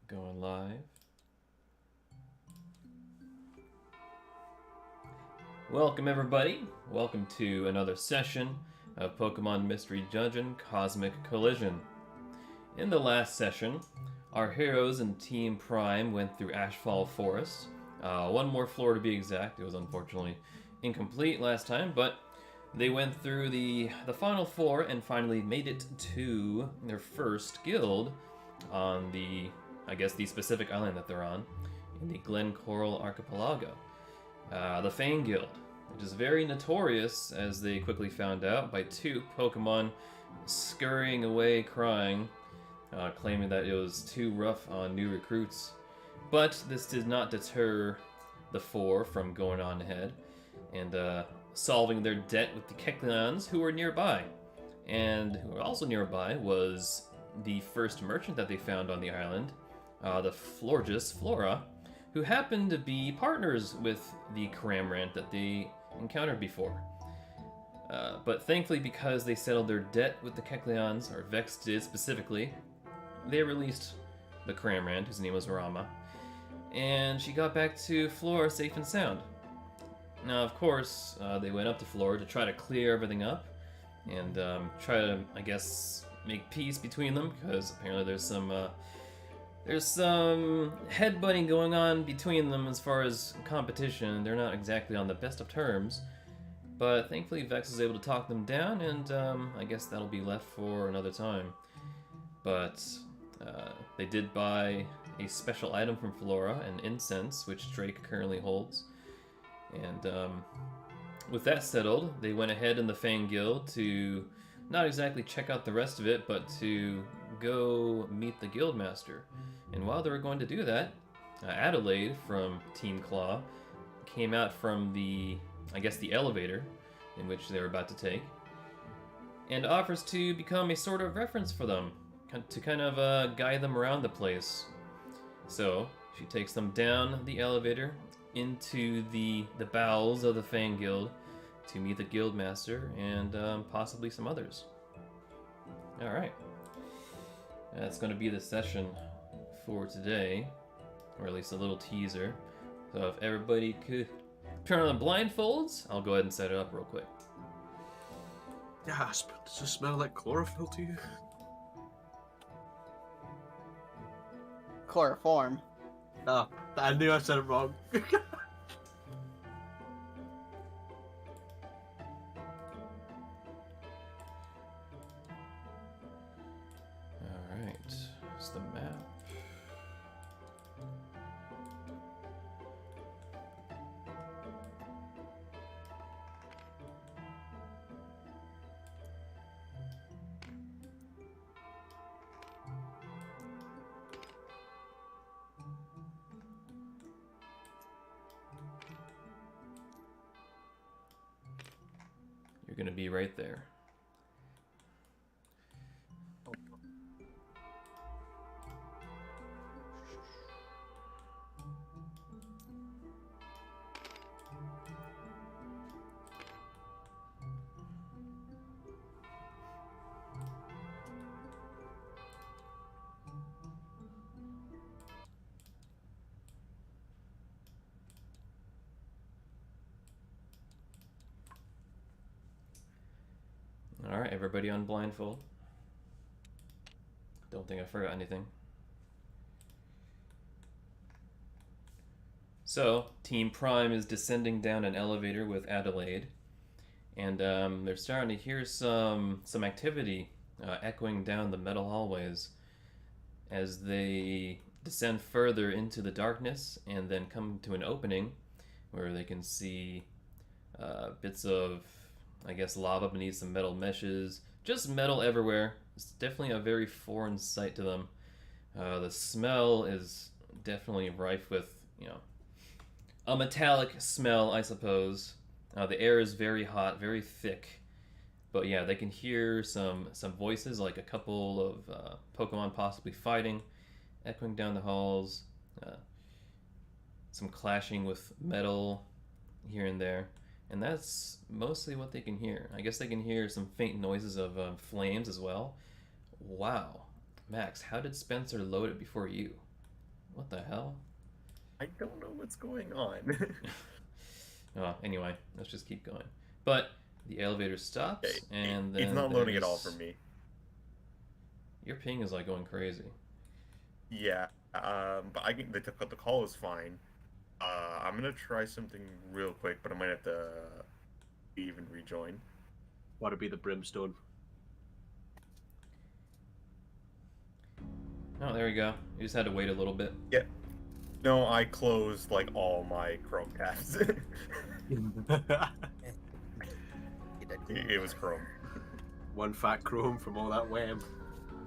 Going live. Welcome everybody. Welcome to another session of Pokemon Mystery Dungeon Cosmic Collision. In the last session, our heroes in Team Prime went through Ashfall Forest. One more floor to be exact. It was unfortunately incomplete last time, but they went through the final floor and finally made it to their first guild on the specific island that they're on, in the Glen Coral Archipelago. The Fang Guild, which is very notorious, as they quickly found out, by two Pokemon scurrying away crying, claiming that it was too rough on new recruits. But this did not deter the four from going on ahead and solving their debt with the Kecleons, who were nearby. And who were also nearby was the first merchant that they found on the island, the Florges Flora, who happened to be partners with the Cramorant that they encountered before. But thankfully, because they settled their debt with the Kecleons, or Vex did specifically, they released the Cramorant, whose name was Rama, and she got back to Flora safe and sound. Now, of course, they went up to Flora to try to clear everything up and try to, make peace between them, because apparently there's some headbutting going on between them as far as competition. They're not exactly on the best of terms, but thankfully Vex is able to talk them down, and I guess that'll be left for another time. But they did buy a special item from Flora, an incense, which Drake currently holds. And with that settled, they went ahead in the Fang Guild to not exactly check out the rest of it, but to go meet the Guildmaster. And while they were going to do that, Adelaide from Team Claw came out from the elevator in which they were about to take, and offers to become a sort of reference for them, to kind of guide them around the place. So she takes them down the elevator into the bowels of the Fang Guild to meet the Guildmaster and possibly some others. Alright. That's going to be the session for today, or at least a little teaser. So if everybody could turn on the blindfolds, I'll go ahead and set it up real quick. Gasp, does this smell like chlorophyll to you? Chloroform. Oh, I knew I said it wrong. Alright, it's the map. You're gonna be right there. Alright, everybody on blindfold. Don't think I forgot anything. So, Team Prime is descending down an elevator with Adelaide, and they're starting to hear some activity echoing down the metal hallways as they descend further into the darkness and then come to an opening where they can see bits of lava beneath some metal meshes. Just metal everywhere. It's definitely a very foreign sight to them. The smell is definitely rife with, a metallic smell, I suppose. The air is very hot, very thick. But yeah, they can hear some voices, like a couple of Pokemon possibly fighting, echoing down the halls. Some clashing with metal here and there. And that's mostly what they can hear. I guess they can hear some faint noises of flames as well. Wow. Max, how did Spencer load it before you? What the hell? I don't know what's going on. Oh, anyway, let's just keep going. But the elevator stops, and then it's not loading at all for me. Your ping is like going crazy. Yeah, but the call is fine. I'm gonna try something real quick, but I might have to even rejoin. Want to be the brimstone? Oh, there you go. You just had to wait a little bit. Yeah. No, I closed like all my Chrome tabs. It was Chrome. One fat chrome from all that web.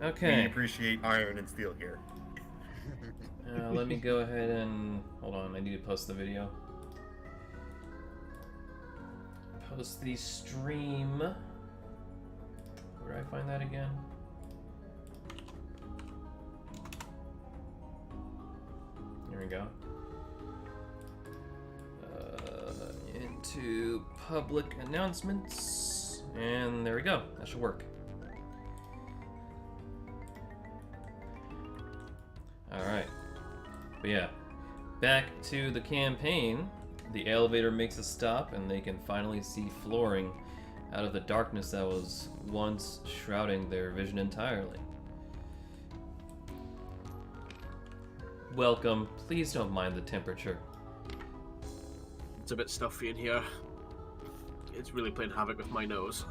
Okay. We appreciate iron and steel here. Let me go ahead and... Hold on, I need to post the video. Post the stream. Where do I find that again? There we go. Into public announcements. And there we go. That should work. Alright. But yeah, back to the campaign. The elevator makes a stop, and they can finally see flooring out of the darkness that was once shrouding their vision entirely. Welcome. Please don't mind the temperature. It's a bit stuffy in here. It's really playing havoc with my nose.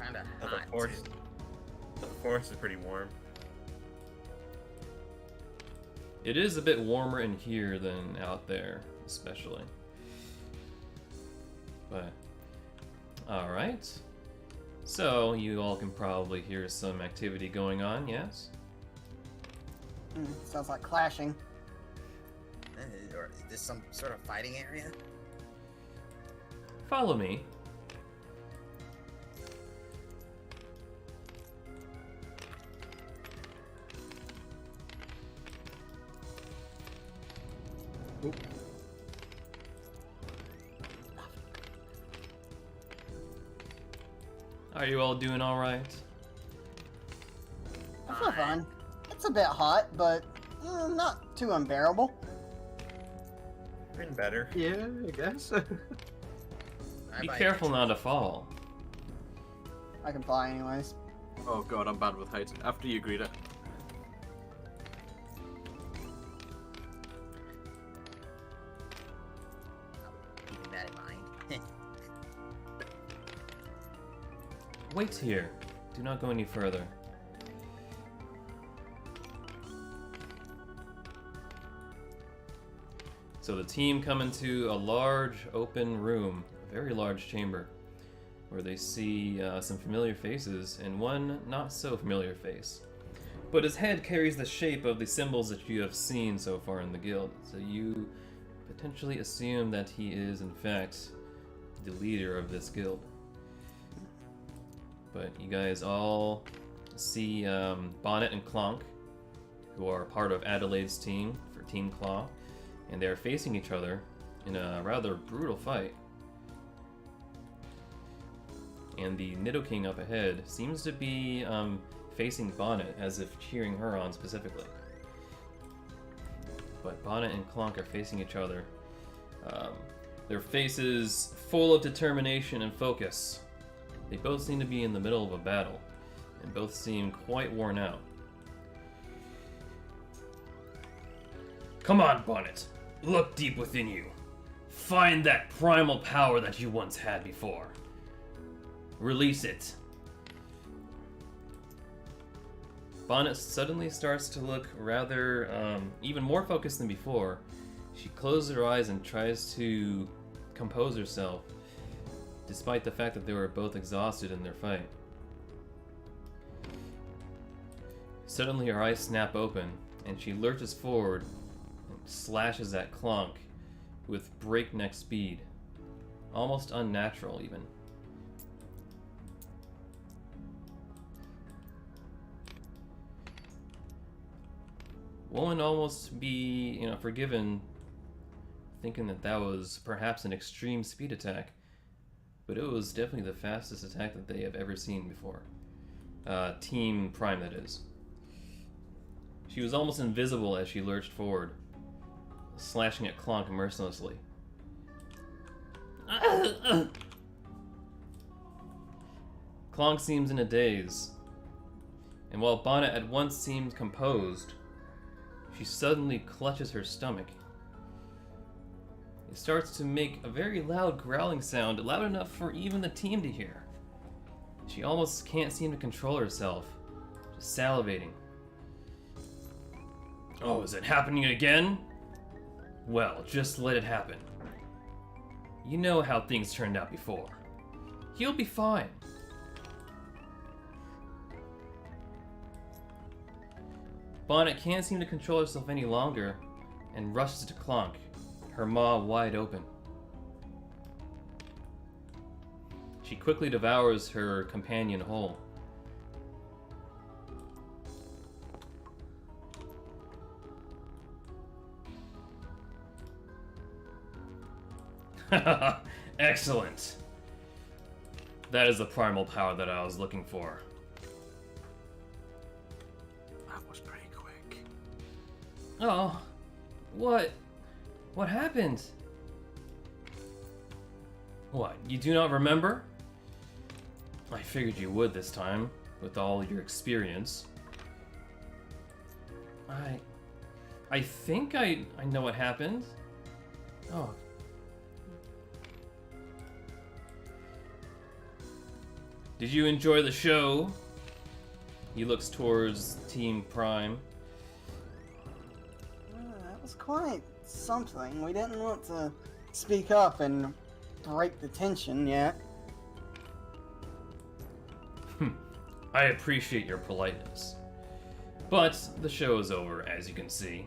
Kinda The hot. forest is pretty warm. It is a bit warmer in here than out there, especially. But, alright. So, you all can probably hear some activity going on, yes? Sounds like clashing. Or is this some sort of fighting area? Follow me. Are you all doing alright? I feel fine. It's a bit hot, but not too unbearable. Been better. Yeah, I guess. Be careful not to fall. I can fly anyways. Oh god, I'm bad with heights. After you greet it. Keeping that in mind. Wait here. Do not go any further. So the team come into a large open room, a very large chamber, where they see some familiar faces and one not so familiar face. But his head carries the shape of the symbols that you have seen so far in the guild, so you potentially assume that he is in fact the leader of this guild. But you guys all see Bonnet and Klonk, who are part of Adelaide's team for Team Claw, and they're facing each other in a rather brutal fight. And the Nidoking up ahead seems to be facing Bonnet, as if cheering her on specifically. But Bonnet and Klonk are facing each other. Their faces full of determination and focus. They both seem to be in the middle of a battle, and both seem quite worn out. Come on, Bonnet. Look deep within you. Find that primal power that you once had before. Release it. Bonnet suddenly starts to look rather, even more focused than before. She closes her eyes and tries to compose herself, despite the fact that they were both exhausted in their fight. Suddenly her eyes snap open, and she lurches forward and slashes at Klonk with breakneck speed. Almost unnatural, even. One would almost be, forgiven thinking that that was perhaps an extreme speed attack, but it was definitely the fastest attack that they have ever seen before. Team Prime, that is. She was almost invisible as she lurched forward, slashing at Klonk mercilessly. Klonk seems in a daze, and while Bonnet at once seemed composed, she suddenly clutches her stomach. It starts to make a very loud growling sound, loud enough for even the team to hear. She almost can't seem to control herself, just salivating. Oh, is it happening again? Well, just let it happen. You know how things turned out before. He'll be fine. Bonnet can't seem to control herself any longer and rushes to Klonk, her maw wide open. She quickly devours her companion whole. Excellent. That is the primal power that I was looking for. That was pretty quick. Oh, what? What happened? What, you do not remember? I figured you would this time, with all your experience. I think I know what happened. Oh. Did you enjoy the show? He looks towards Team Prime. That was quite something. We didn't want to speak up and break the tension yet. I appreciate your politeness. But the show is over, as you can see.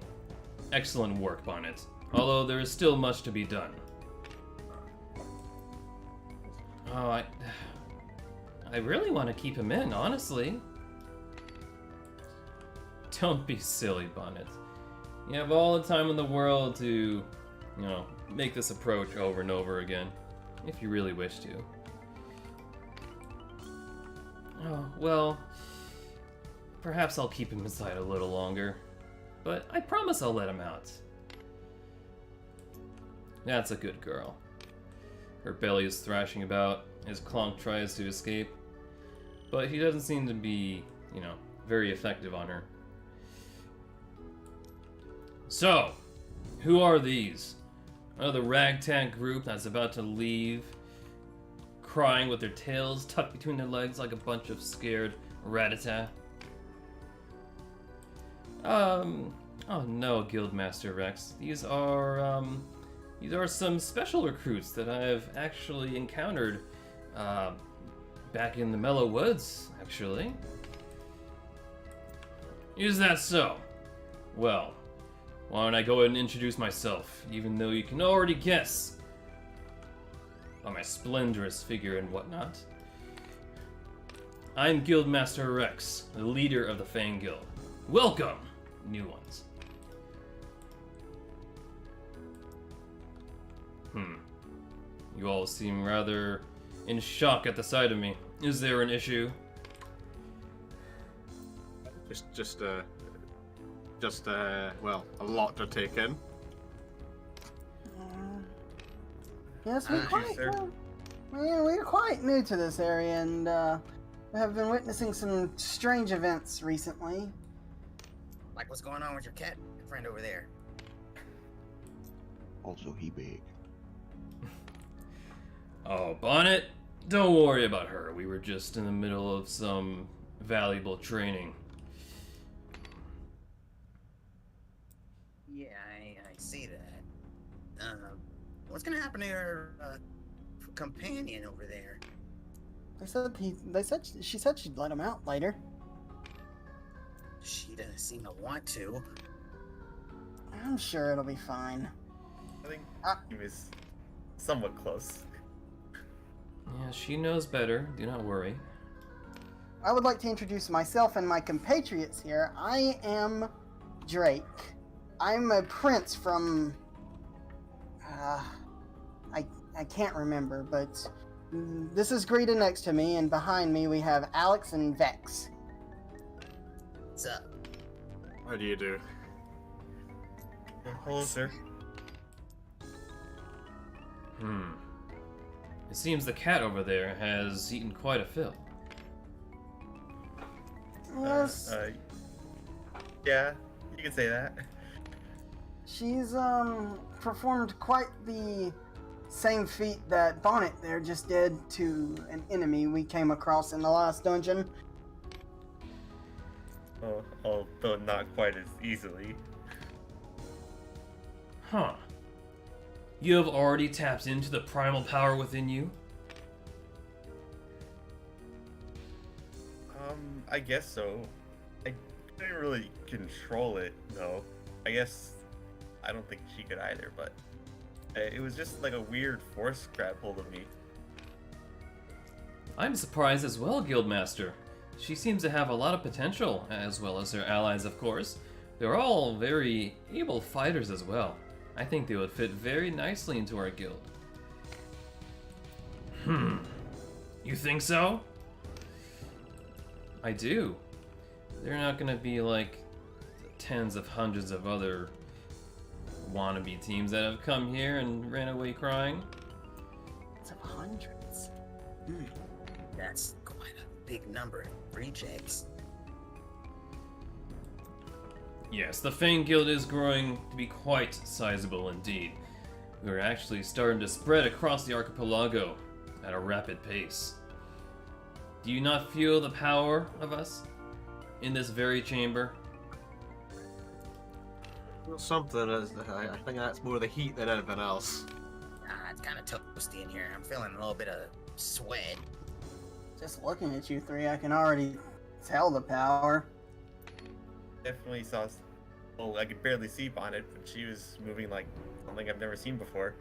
Excellent work, Bonnet. Although there is still much to be done. Oh, I really want to keep him in, honestly. Don't be silly, Bonnet. You have all the time in the world to, make this approach over and over again, if you really wish to. Oh, well, perhaps I'll keep him inside a little longer, but I promise I'll let him out. That's a good girl. Her belly is thrashing about as Klonk tries to escape, but he doesn't seem to be, very effective on her. So, who are these? Another ragtag group that's about to leave, crying with their tails tucked between their legs like a bunch of scared rat-a-tat. Oh no, Guildmaster Rex. These are some special recruits that I have actually encountered back in the Mellow Woods, actually. Is that so? Well, why don't I go ahead and introduce myself, even though you can already guess by my splendorous figure and whatnot. I'm Guildmaster Rex, the leader of the Fang Guild. Welcome, new ones. You all seem rather in shock at the sight of me. Is there an issue? Well, a lot to take in. Yes, we're quite new to this area, and we have been witnessing some strange events recently. Like what's going on with your cat friend over there? Also, he big. Oh, Bonnet, don't worry about her. We were just in the middle of some valuable training. Yeah, I see that. What's gonna happen to your companion over there? She said she'd let him out later. She doesn't seem to want to. I'm sure it'll be fine. I think he was somewhat close. Yeah, she knows better. Do not worry. I would like to introduce myself and my compatriots here. I am Drake. I'm a prince from... I can't remember, but this is Greta next to me, and behind me we have Alex and Vex. What's up? How do you do? Hello, sir. It seems the cat over there has eaten quite a fill. Yes, Yeah, you can say that. she's performed quite the same feat that Bonnet there just did to an enemy we came across in the last dungeon. Oh, although not quite as easily. Huh. You have already tapped into the primal power within you? I guess so. I couldn't really control it, though. I guess I don't think she could either, but it was just like a weird force grab hold of me. I'm surprised as well, Guildmaster. She seems to have a lot of potential, as well as her allies, of course. They're all very able fighters as well. I think they would fit very nicely into our guild. You think so? I do. They're not gonna be like the tens of hundreds of other wannabe teams that have come here and ran away crying. It's of hundreds. That's quite a big number of rejects. Yes, the Fang Guild is growing to be quite sizable indeed. We're actually starting to spread across the archipelago at a rapid pace. Do you not feel the power of us in this very chamber? Well, something is. I think that's more the heat than anything else. It's kind of toasty in here. I'm feeling a little bit of sweat. Just looking at you three, I can already tell the power. Definitely saw. Well, I could barely see Bonnet, but she was moving like something I've never seen before.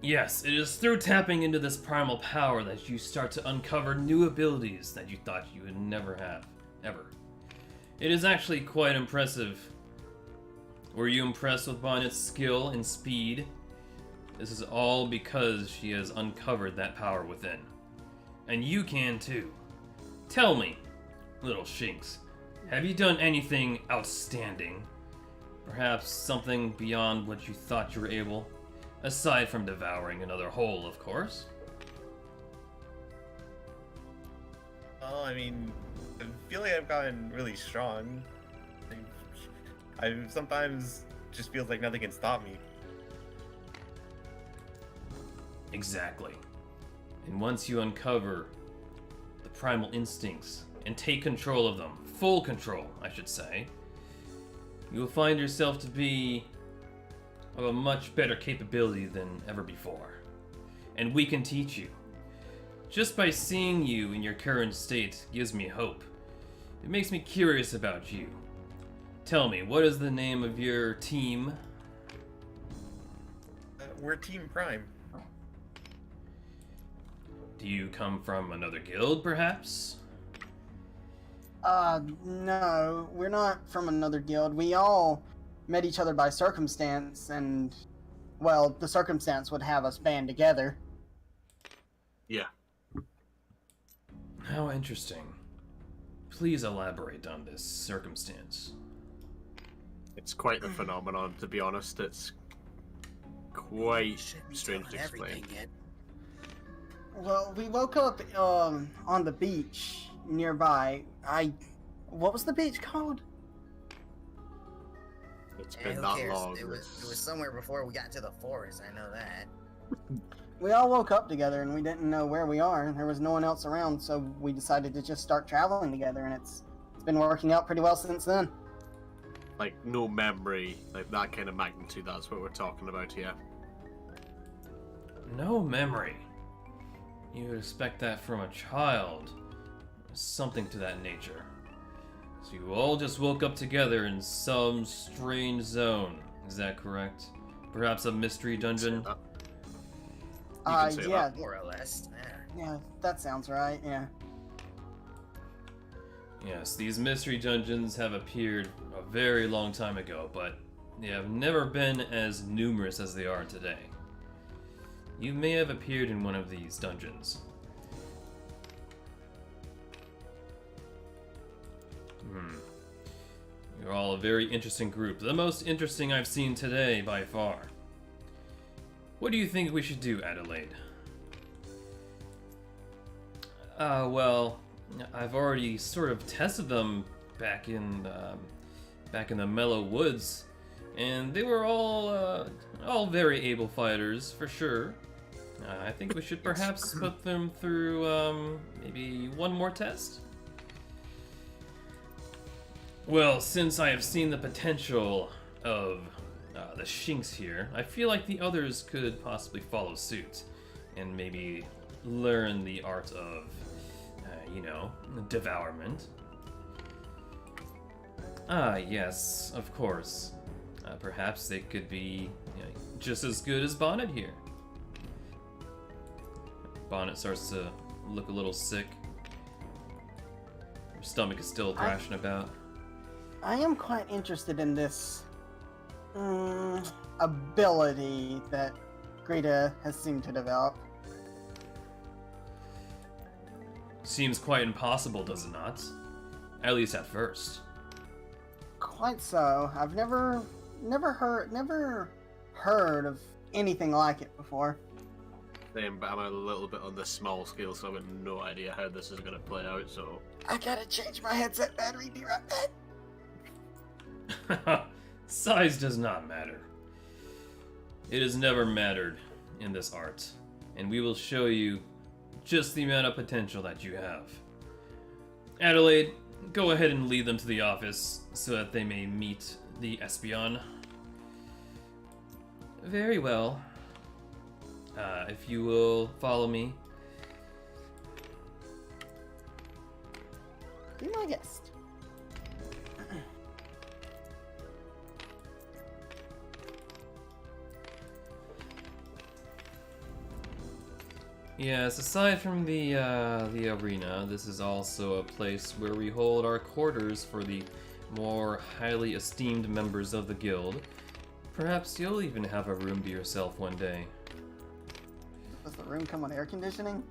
Yes, it is through tapping into this primal power that you start to uncover new abilities that you thought you would never have, ever. It is actually quite impressive. Were you impressed with Bonnet's skill and speed? This is all because she has uncovered that power within. And you can too. Tell me, little Shinx, have you done anything outstanding? Perhaps something beyond what you thought you were able? Aside from devouring another hole, of course. Well, I mean, I feel like I've gotten really strong. I sometimes just feels like nothing can stop me. Exactly. And once you uncover the primal instincts and take control of them, full control, I should say, you will find yourself to be of a much better capability than ever before. And we can teach you. Just by seeing you in your current state gives me hope. It makes me curious about you. Tell me, what is the name of your team? We're Team Prime. Do you come from another guild, perhaps? No, we're not from another guild. We all met each other by circumstance, and, well, the circumstance would have us band together. Yeah. How interesting. Please elaborate on this circumstance. It's quite the phenomenon, to be honest. It's quite Shouldn't be strange to telling explain. everything yet. Well, we woke up on the beach nearby. What was the beach called? It's Eh, been who that cares? long. It was somewhere before we got to the forest. I know that. We all woke up together and we didn't know where we are. There was no one else around, so we decided to just start traveling together, and it's been working out pretty well since then. Like, no memory, like that kind of magnitude, that's what we're talking about here. No memory. You would expect that from a child. Something to that nature. So you all just woke up together in some strange zone. Is that correct? Perhaps a mystery dungeon? can say Yeah, More or less. yeah, that sounds right, yeah. Yes, these mystery dungeons have appeared a very long time ago, but they have never been as numerous as they are today. You may have appeared in one of these dungeons. You're all a very interesting group. The most interesting I've seen today, by far. What do you think we should do, Adelaide? Well, I've already sort of tested them back in the Mellow Woods, and they were all very able fighters, for sure. I think we should perhaps put them through, maybe one more test? Well, since I have seen the potential of the Shinx here, I feel like the others could possibly follow suit and maybe learn the art of, devourment. Ah, yes, of course. Perhaps they could be just as good as Bonnet here. Bonnet starts to look a little sick. Her stomach is still thrashing about. I am quite interested in this ability that Greta has seemed to develop. Seems quite impossible, does it not? At least at first. Quite so. I've never heard of anything like it before. Same, but I'm a little bit on the small scale, so I have no idea how this is going to play out, so... I gotta change my headset battery, be right back. Size does not matter. It has never mattered in this art, and we will show you just the amount of potential that you have. Adelaide, go ahead and lead them to the office so that they may meet the Espeon. Very well. If you will follow me. Be my guest. Yes, aside from the arena, this is also a place where we hold our quarters for the more highly esteemed members of the guild. Perhaps you'll even have a room to yourself one day. Does the room come with air conditioning?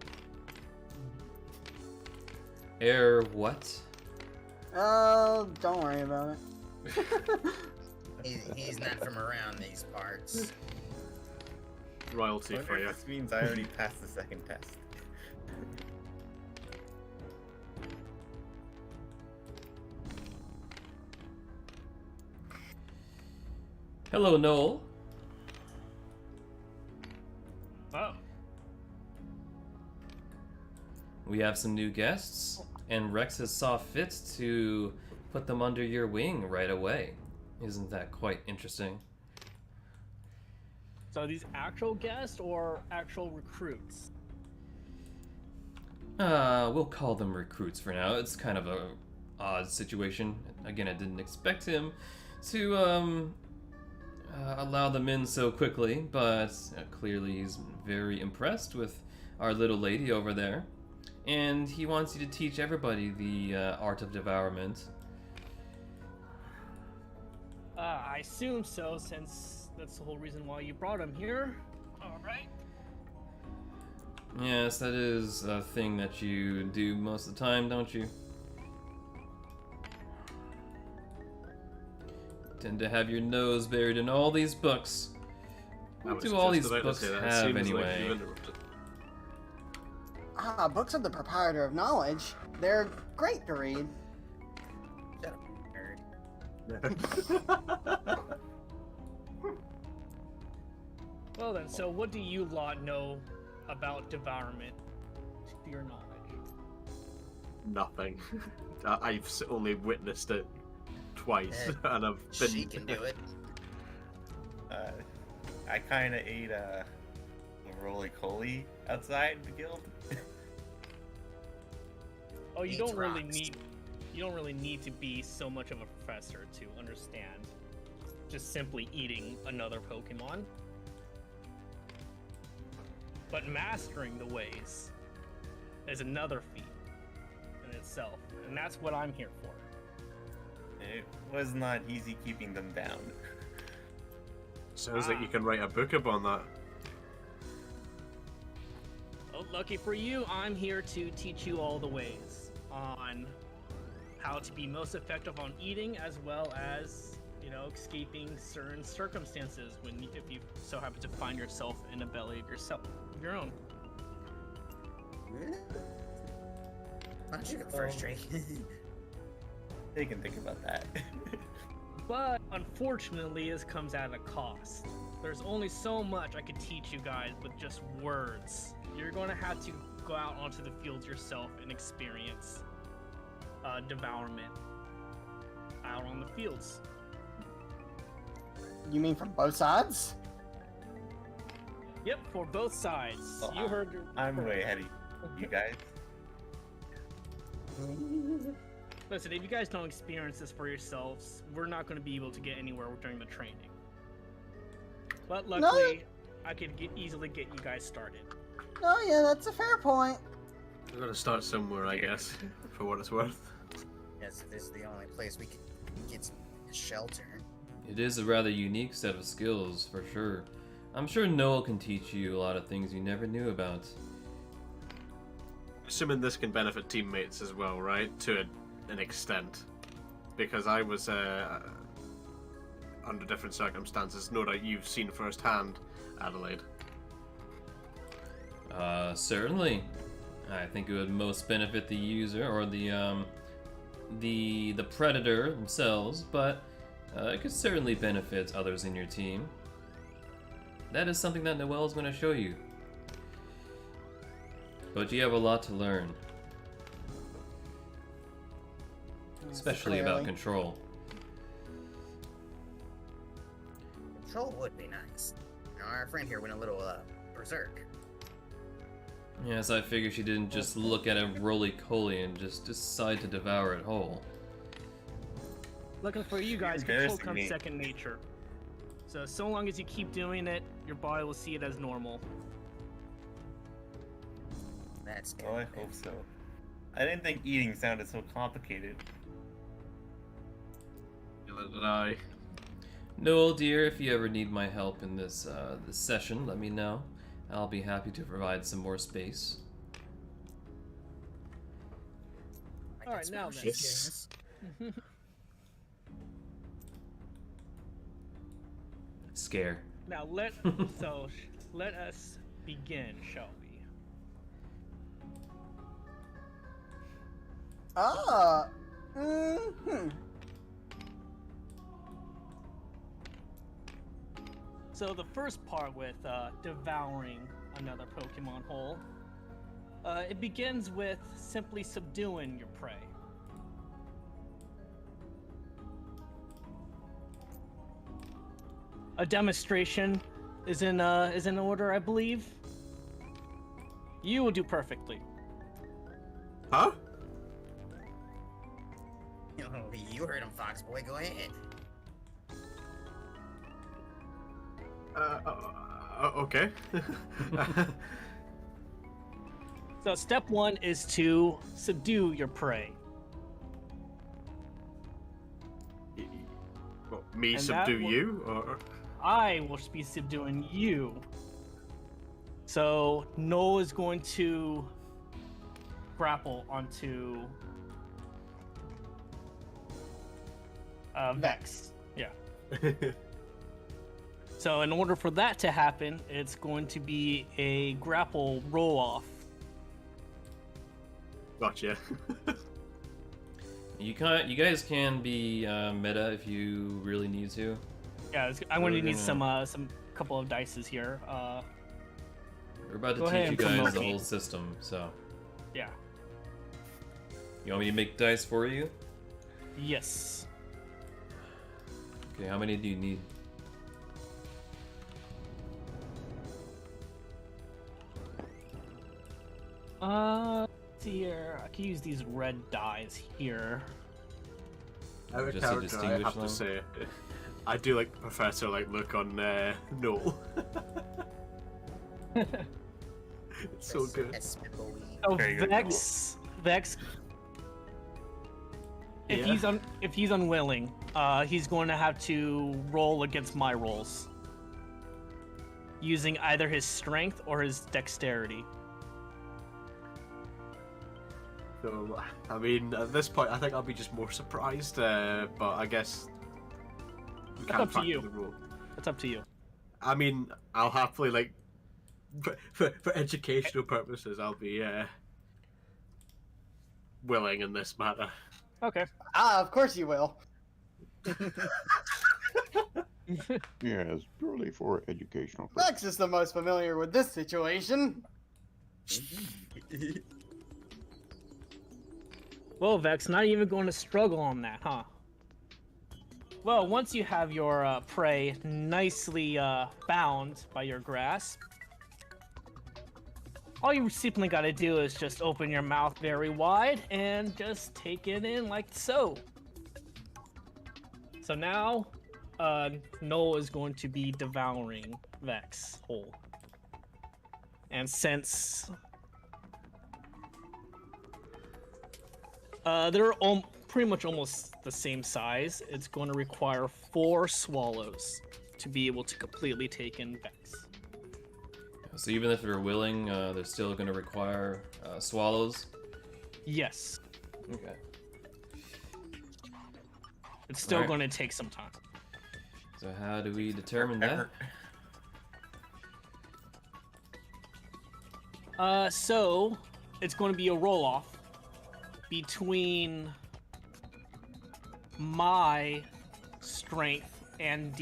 Air what? Oh, don't worry about it. He's not from around these parts. Royalty I for wonder you. if this means I already passed the second test. Hello, Noel. Oh. We have some new guests, and Rex has saw fit to put them under your wing right away. Isn't that quite interesting? So are these actual guests or actual recruits? We'll call them recruits for now. It's kind of a odd situation. Again, I didn't expect him to allow them in so quickly, but clearly he's very impressed with our little lady over there. And he wants you to teach everybody the art of devourment. I assume so, since that's the whole reason why you brought him here. Alright. Yes, that is a thing that you do most of the time, don't you? Tend to have your nose buried in all these books. What do all these books have anyway? Books are the proprietor of knowledge. They're great to read. Shut up, nerd. Well then, so what do you lot know about devourment, to your knowledge? Nothing. I've only witnessed it twice, and I've been... She can do it. I kind of ate a roly-coly outside the guild. Oh, you Eats don't really rocks. need to be so much of a professor to understand just simply eating another Pokemon. But mastering the ways is another feat in itself, and that's what I'm here for. It was not easy keeping them down. Sounds like you can write a book upon that. Well, lucky for you, I'm here to teach you all the ways on how to be most effective on eating, as well as, you know, escaping certain circumstances if you so happen to find yourself in a belly of your own. Why don't you go first, Drake? They can think about that. But unfortunately, this comes at a cost. There's only so much I could teach you guys with just words. You're going to have to go out onto the fields yourself and experience devourment out on the fields. You mean from both sides? Yep, for both sides. Oh, You heard. I'm way ahead of you guys. Listen, if you guys don't experience this for yourselves, we're not going to be able to get anywhere during the training. But luckily, I could easily get you guys started. Oh yeah, that's a fair point. We're gonna start somewhere, I guess, for what it's worth. Yes, this is the only place we can get some shelter. It is a rather unique set of skills, for sure. I'm sure Noel can teach you a lot of things you never knew about. Assuming this can benefit teammates as well, right? To an extent. Because I was under different circumstances. No doubt you've seen firsthand, Adelaide. Certainly. I think it would most benefit the user or the predator themselves, but it could certainly benefit others in your team. That is something that Noel is going to show you. But you have a lot to learn. Especially about control. Control would be nice. Now, our friend here went a little berserk. Yes, I figured she didn't just look at a roly-poly and just decide to devour it whole. Looking for you guys, control comes second nature. So long as you keep doing it, your body will see it as normal. That's good. Well, I hope so. I didn't think eating sounded so complicated. Neither did I. Noel, dear, if you ever need my help in this session, let me know. I'll be happy to provide some more space. Alright, now then. Yes. Scare. Now let us begin, shall we? So the first part with devouring another Pokemon whole, it begins with simply subduing your prey. A demonstration is in order, I believe. You will do perfectly. Huh? Oh, you heard him, Fox Boy. Go ahead. Okay. So step one is to subdue your prey. What, me And subdue that will- you? Or... I will be subduing you. So Noel is going to grapple onto Vex. Yeah. So in order for that to happen, it's going to be a grapple roll off. Gotcha. You guys can be meta if you really need to. Yeah, I'm going to need gonna- some couple of dices here. We're about to Go ahead teach you and guys promote the me. whole system, so. Yeah. You want me to make dice for you? Yes. Okay, how many do you need? Let's see here. I can use these red dyes here. As a Just to character, I distinguish have them? to say, I do like the professor look on Noel. It's so good. Oh, Very good. Vex. If Yeah. if he's unwilling, he's going to have to roll against my rolls, using either his strength or his dexterity. So, I mean, at this point, I think I'll be just more surprised, but I guess we That's can't up to factor you. the rule. That's up to you. I mean, I'll happily, like, for educational purposes, I'll be willing in this matter. Okay. Of course you will. Yes, purely for educational Rex is the most familiar with this situation. Well, Vex, not even going to struggle on that, huh? Well, once you have your prey nicely bound by your grasp, all you simply got to do is just open your mouth very wide and just take it in like so. So now, Noel is going to be devouring Vex whole. And since they're pretty much almost the same size, it's going to require 4 swallows to be able to completely take in Vex. So even if they're willing, they're still going to require swallows? Yes, Okay. it's still Alright. going to take some time. So how do we determine that? So it's going to be a roll-off between my strength and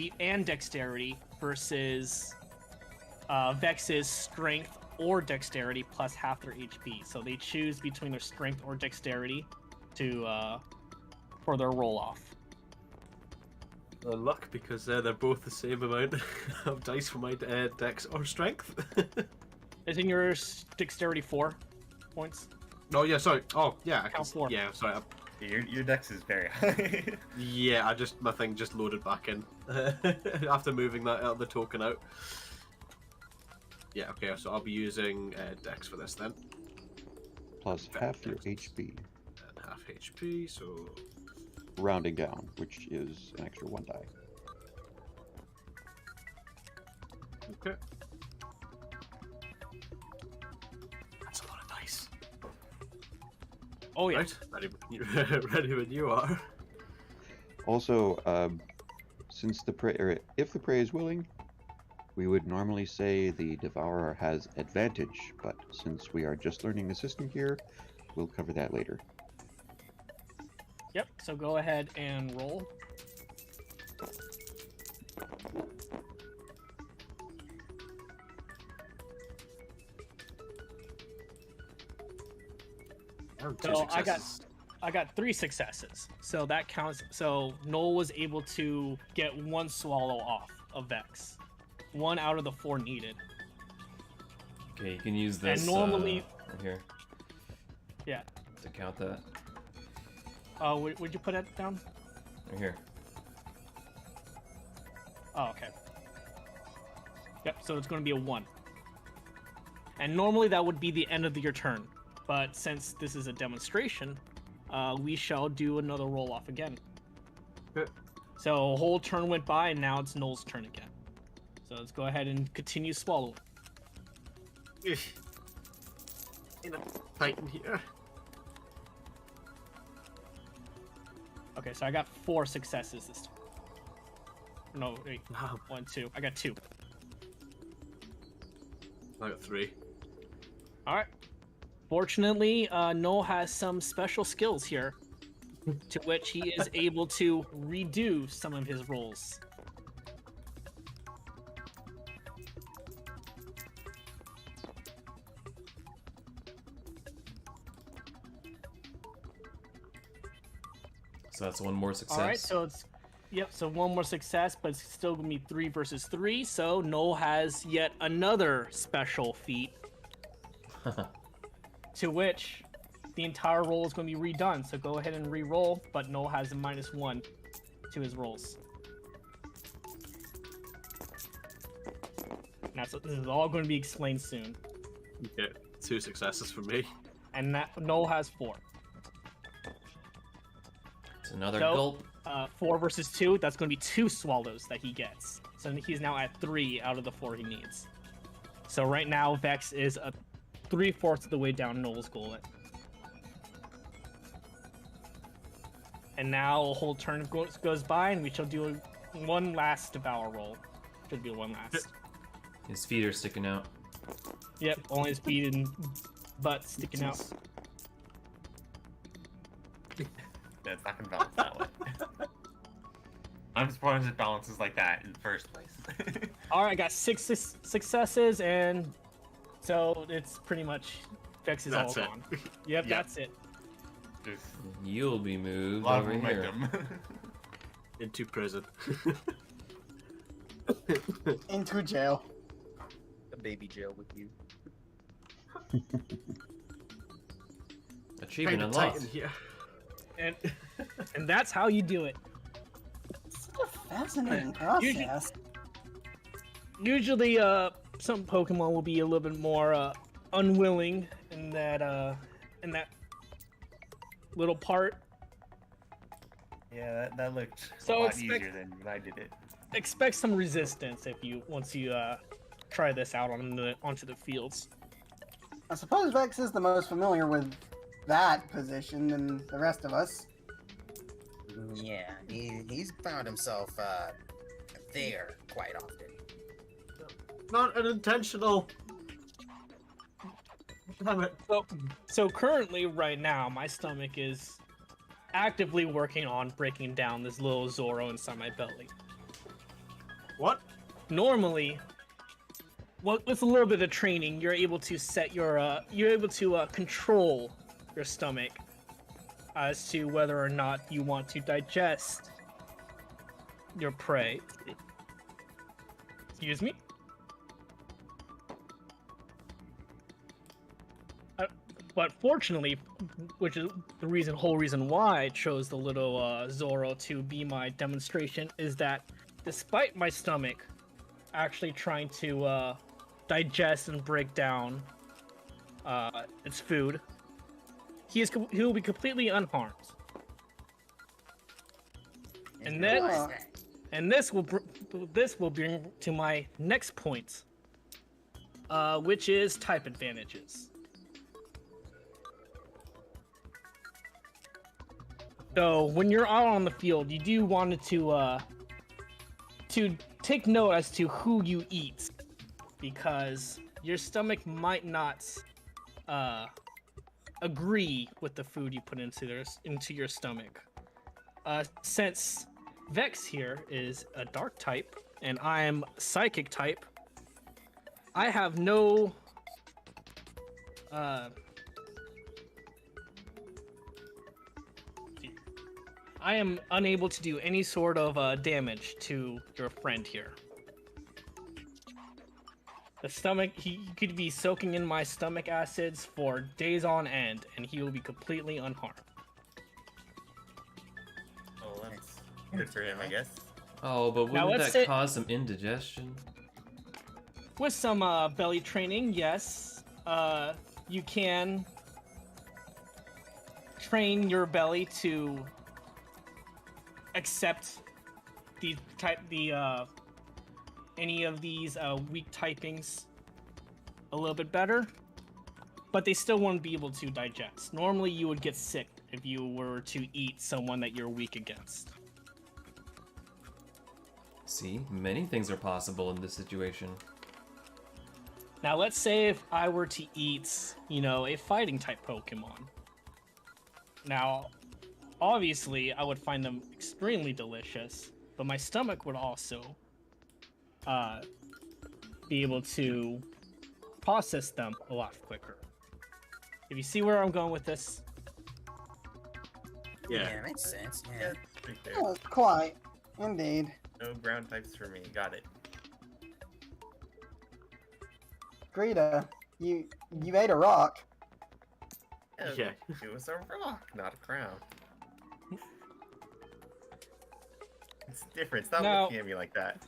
dexterity versus Vex's strength or dexterity plus half their HP. So they choose between their strength or dexterity to for their roll-off. Luck, because they're both the same amount of dice for my dex or strength. Isn't your dexterity 4 points? Oh yeah, sorry. Oh yeah, I Count 4. Yeah, sorry. Your dex is very high. Yeah, my thing just loaded back in after moving the token out. Yeah, okay, so I'll be using dex for this then. plus half your HP, And half HP, so rounding down, which is an extra 1 die. okay. That's a lot of dice. Oh yeah. Right, ready when you are. Also, since the prey, or if the prey is willing, we would normally say the devourer has advantage, but since we are just learning the system here, we'll cover that later. Yep, so go ahead and roll. Oh, two So successes. I got 3 successes. So that counts. So Noel was able to get 1 swallow off of Vex. 1 out of the 4 needed. Okay, you can use this And normally- right here Yeah. to count that. Would you put that down? Right here. Oh, okay. Yep, so it's going to be a 1. And normally that would be the end of your turn. But since this is a demonstration, we shall do another roll-off again. Good. So a whole turn went by, and now it's Noel's turn again. So let's go ahead and continue swallowing. In a Titan here. Okay, so I got 4 successes this time. No, wait. Wow. 1, 2. I got 2. I got 3. Alright. Fortunately, Noel has some special skills here, to which he is able to redo some of his rolls. So that's 1 more success. Alright, so it's... Yep, so 1 more success, but it's still going to be 3 versus 3, so Noel has yet another special feat, to which the entire roll is going to be redone. So go ahead and re-roll, but Noel has a -1 to his rolls. Now, so this is all going to be explained soon. Okay, 2 successes for me. And Noel has 4. It's another So, gulp. 4 versus 2, that's going to be 2 swallows that he gets. So he's now at 3 out of the 4 he needs. So right now, Vex is 3/4 of the way down Noel's gullet. And now a whole turn goes by, and we shall do one last devour roll. Should be one last. His feet are sticking out. Yep, only his feet and butt sticking out. Yeah, it's not gonna balance that way. I'm surprised it balances like that in the first place. All right, I got 6 successes, and so it's pretty much Vex is all That's it. gone. Yep, that's it. Just You'll be moved a lot of over here. momentum. Into prison. Into jail. A baby jail with you. Achievement Kinda unlocked. tight in here. And that's how you do it. It's a fascinating process. Usually, some Pokemon will be a little bit more unwilling in that little part. Yeah, that looked So a lot expect- easier than when I did it. Expect some resistance once you try this out onto the fields. I suppose Vex is the most familiar with that position than the rest of us. Yeah, he's found himself there quite often. Not an intentional. Damn it. So currently, right now, my stomach is actively working on breaking down this little Zoro inside my belly. What? Normally, with a little bit of training, you're able to control your stomach as to whether or not you want to digest your prey. Excuse me? But fortunately, which is the whole reason why I chose the little Zoro to be my demonstration, is that despite my stomach actually trying to digest and break down its food, he will be completely unharmed. And this will bring to my next point, which is type advantages. So when you're out on the field, you do want to take note as to who you eat, because your stomach might not agree with the food you put into your stomach. Since Vex here is a dark type and I am psychic type, I have no I am unable to do any sort of damage to your friend here. The stomach, he could be soaking in my stomach acids for days on end, and he will be completely unharmed. Oh, that's good for him, I guess. Oh, but Now wouldn't let's that say- cause some indigestion? With some belly training, yes, you can train your belly to accept any of these weak typings a little bit better, but they still won't be able to digest. Normally, you would get sick if you were to eat someone that you're weak against. See, many things are possible in this situation. Now, let's say if I were to eat, a fighting type Pokemon. Now, obviously, I would find them extremely delicious, but my stomach would also be able to process them a lot quicker. If you see where I'm going with this, Yeah. Makes sense. Yeah, Yeah. pretty fair. Oh, quite. Indeed. No ground types for me. Got it. Greta, you ate a rock. Yeah. It was a rock, not a crown. It's different. Stop Now- looking at me like that.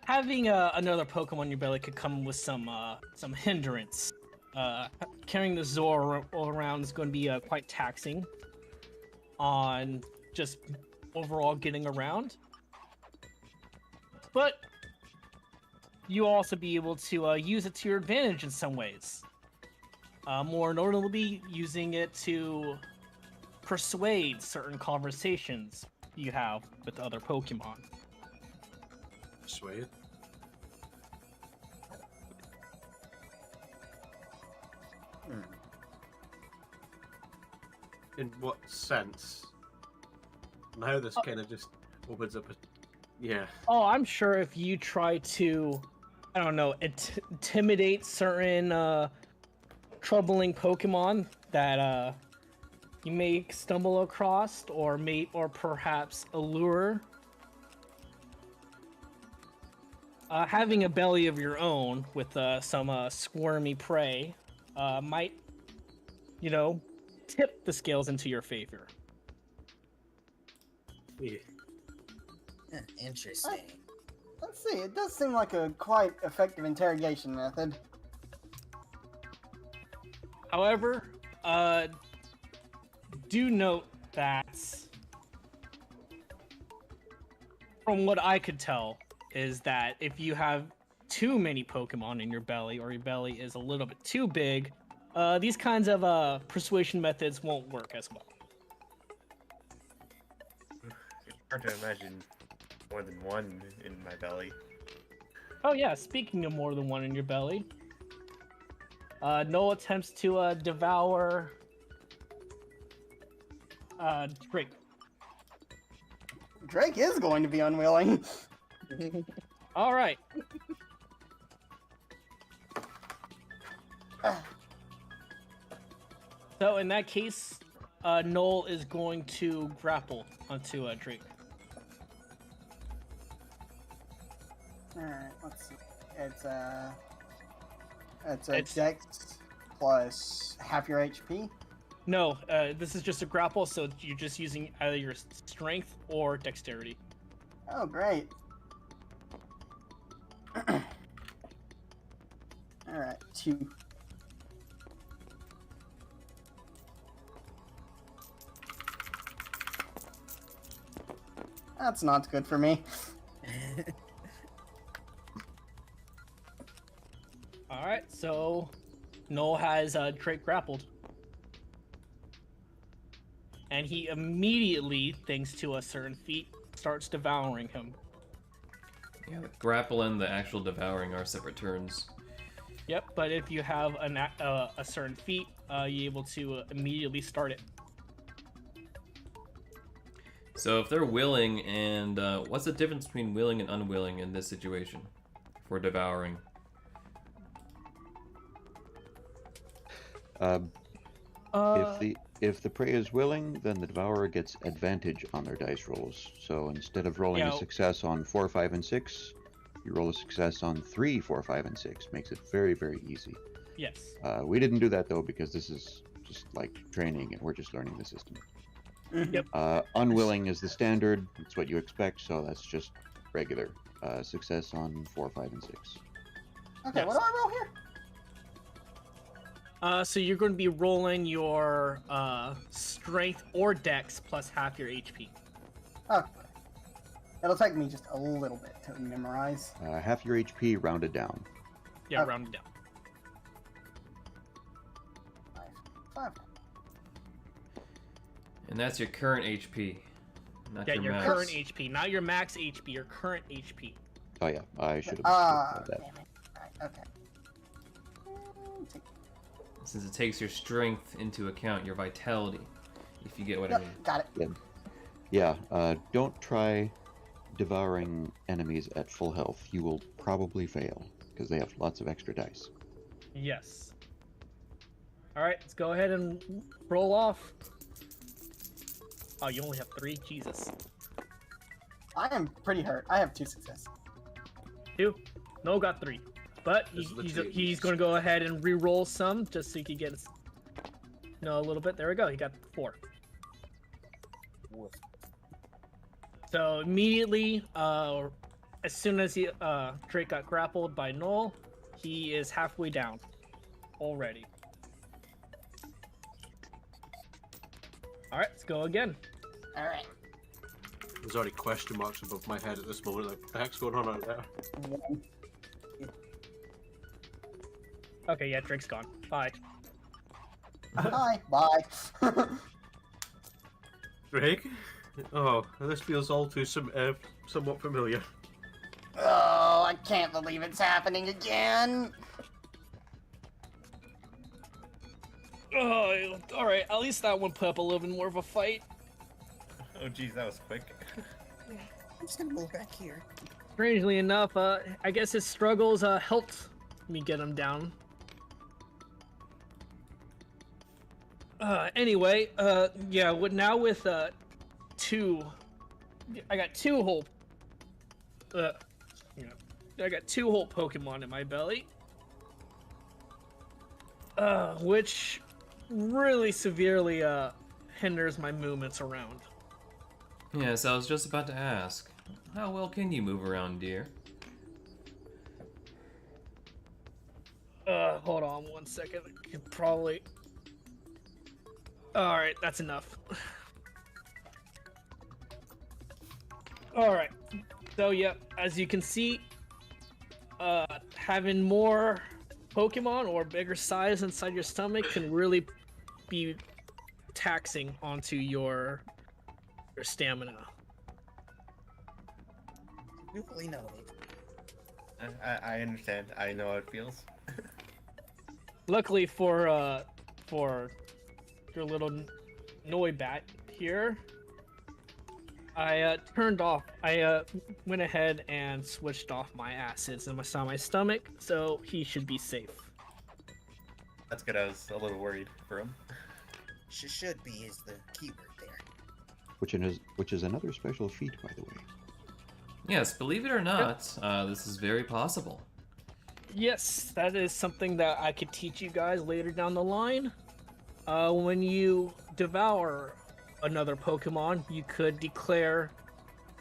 having another Pokemon in your belly could come with some hindrance. Carrying the Zoro all around is going to be quite taxing on just overall getting around. But you also be able to use it to your advantage in some ways. More notably, using it to persuade certain conversations you have with other Pokemon. Persuade. Hmm. In what sense? Now this kind of just opens up a... Yeah. Oh, I'm sure if you try to, I don't know, intimidate certain troubling Pokemon that you may stumble across, or perhaps allure. Having a belly of your own with some squirmy prey might, tip the scales into your favor. Yeah. Interesting. Let's see. It does seem like a quite effective interrogation method. However, do note that, from what I could tell, is that if you have too many Pokemon in your belly, or your belly is a little bit too big, these kinds of persuasion methods won't work as well. It's hard to imagine more than one in my belly. Oh yeah, speaking of more than one in your belly, Noel attempts to devour Drake. Drake is going to be unwilling. All right. So in that case, Noel is going to grapple onto Drake. Alright, let's see. It's Dex plus half your HP. No, this is just a grapple, so you're just using either your strength or dexterity. Oh, great. Alright, 2. That's not good for me. Alright, so Noel has Drake grappled. And he immediately, thanks to a certain feat, starts devouring him. Yeah, the grapple and the actual devouring are separate turns. Yep, but if you have a certain feat, you're able to immediately start it. So if they're willing, and what's the difference between willing and unwilling in this situation for devouring? If the prey is willing, then the devourer gets advantage on their dice rolls. So instead of rolling a success on 4, 5, and 6, you roll a success on 3, 4, 5, and 6. Makes it very, very easy. Yes. We didn't do that though because this is just like training and we're just learning the system. Yep. Unwilling is the standard. It's what you expect. So that's just regular success on 4, 5, and 6. Okay, Yes. what do I roll here? So you're going to be rolling your strength or dex plus half your HP. Okay. It'll take me just a little bit to memorize. Half your HP rounded down. Yeah, Okay. round it down. 5. And that's your current HP, not Yeah, your your max. current HP, not your max HP, your current HP. Oh yeah, I should have Ah, said that. damn it. Right, okay. Since it takes your strength into account, your vitality, if you get what I Yep, mean. got it. Yeah, don't try devouring enemies at full health. You will probably fail because they have lots of extra dice. Yes. All right, let's go ahead and roll off. Oh, you only have 3? Jesus. I am pretty hurt. I have 2 successes. 2? No, got 3. But This is the he's two. going to go ahead and re-roll some just so he can get a little bit. There we go. He got 4. So immediately, as soon as Drake got grappled by Noel, he is halfway down already. All right, let's go again. All right. There's already question marks above my head at this moment. Like, what the heck's going on out there? Okay, yeah, Drake's gone. Bye. Hi. Bye. Greg? Oh, this feels all too somewhat familiar. Oh, I can't believe it's happening again. Oh, all right. At least that one put up a little bit more of a fight. Oh, geez, that was quick. I'm just gonna move back here. Strangely enough, I guess his struggles helped me get him down. Anyway, yeah. Now with two, I got two whole, I got two whole Pokemon in my belly, which really severely hinders my movements around. Yes, I was just about to ask. How well can you move around, dear? Hold on one second. I could probably. All right, that's enough. All right. So yeah, as you can see, having more Pokemon or bigger size inside your stomach can really be taxing onto your stamina. Duly noted. I understand. I know how it feels. Luckily for your little Noibat here, I went ahead and switched off my acids and my stomach, so he should be safe. That's good. I was a little worried for him. Should be is the keyword there. Which is another special feat, by the way. Yes, believe it or not, this is very possible. Yes, that is something that I could teach you guys later down the line. When you devour another Pokemon, you could declare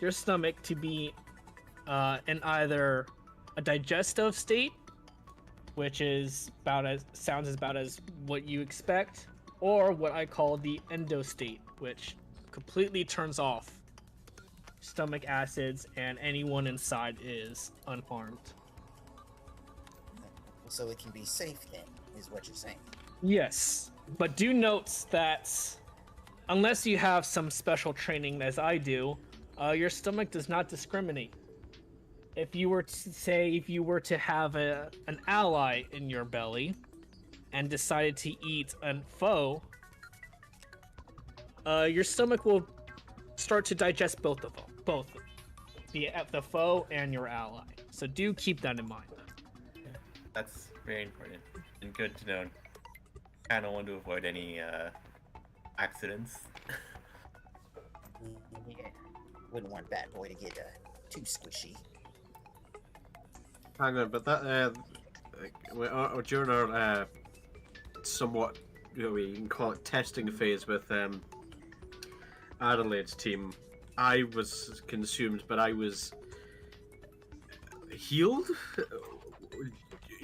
your stomach to be in either a digestive state, which is sounds about as what you expect, or what I call the endo state, which completely turns off stomach acids and anyone inside is unharmed. So it can be safe then, is what you're saying. Yes, but do note that unless you have some special training as I do, your stomach does not discriminate. If you were to have an ally in your belly and decided to eat a foe, your stomach will start to digest both the foe and your ally. So do keep that in mind. That's very important and good to know. Kind of want to avoid any accidents. Yeah. Wouldn't want Bad Boy to get too squishy. Hang on, but that during our somewhat, we can call it testing phase with Adelaide's team, I was consumed, but I was healed.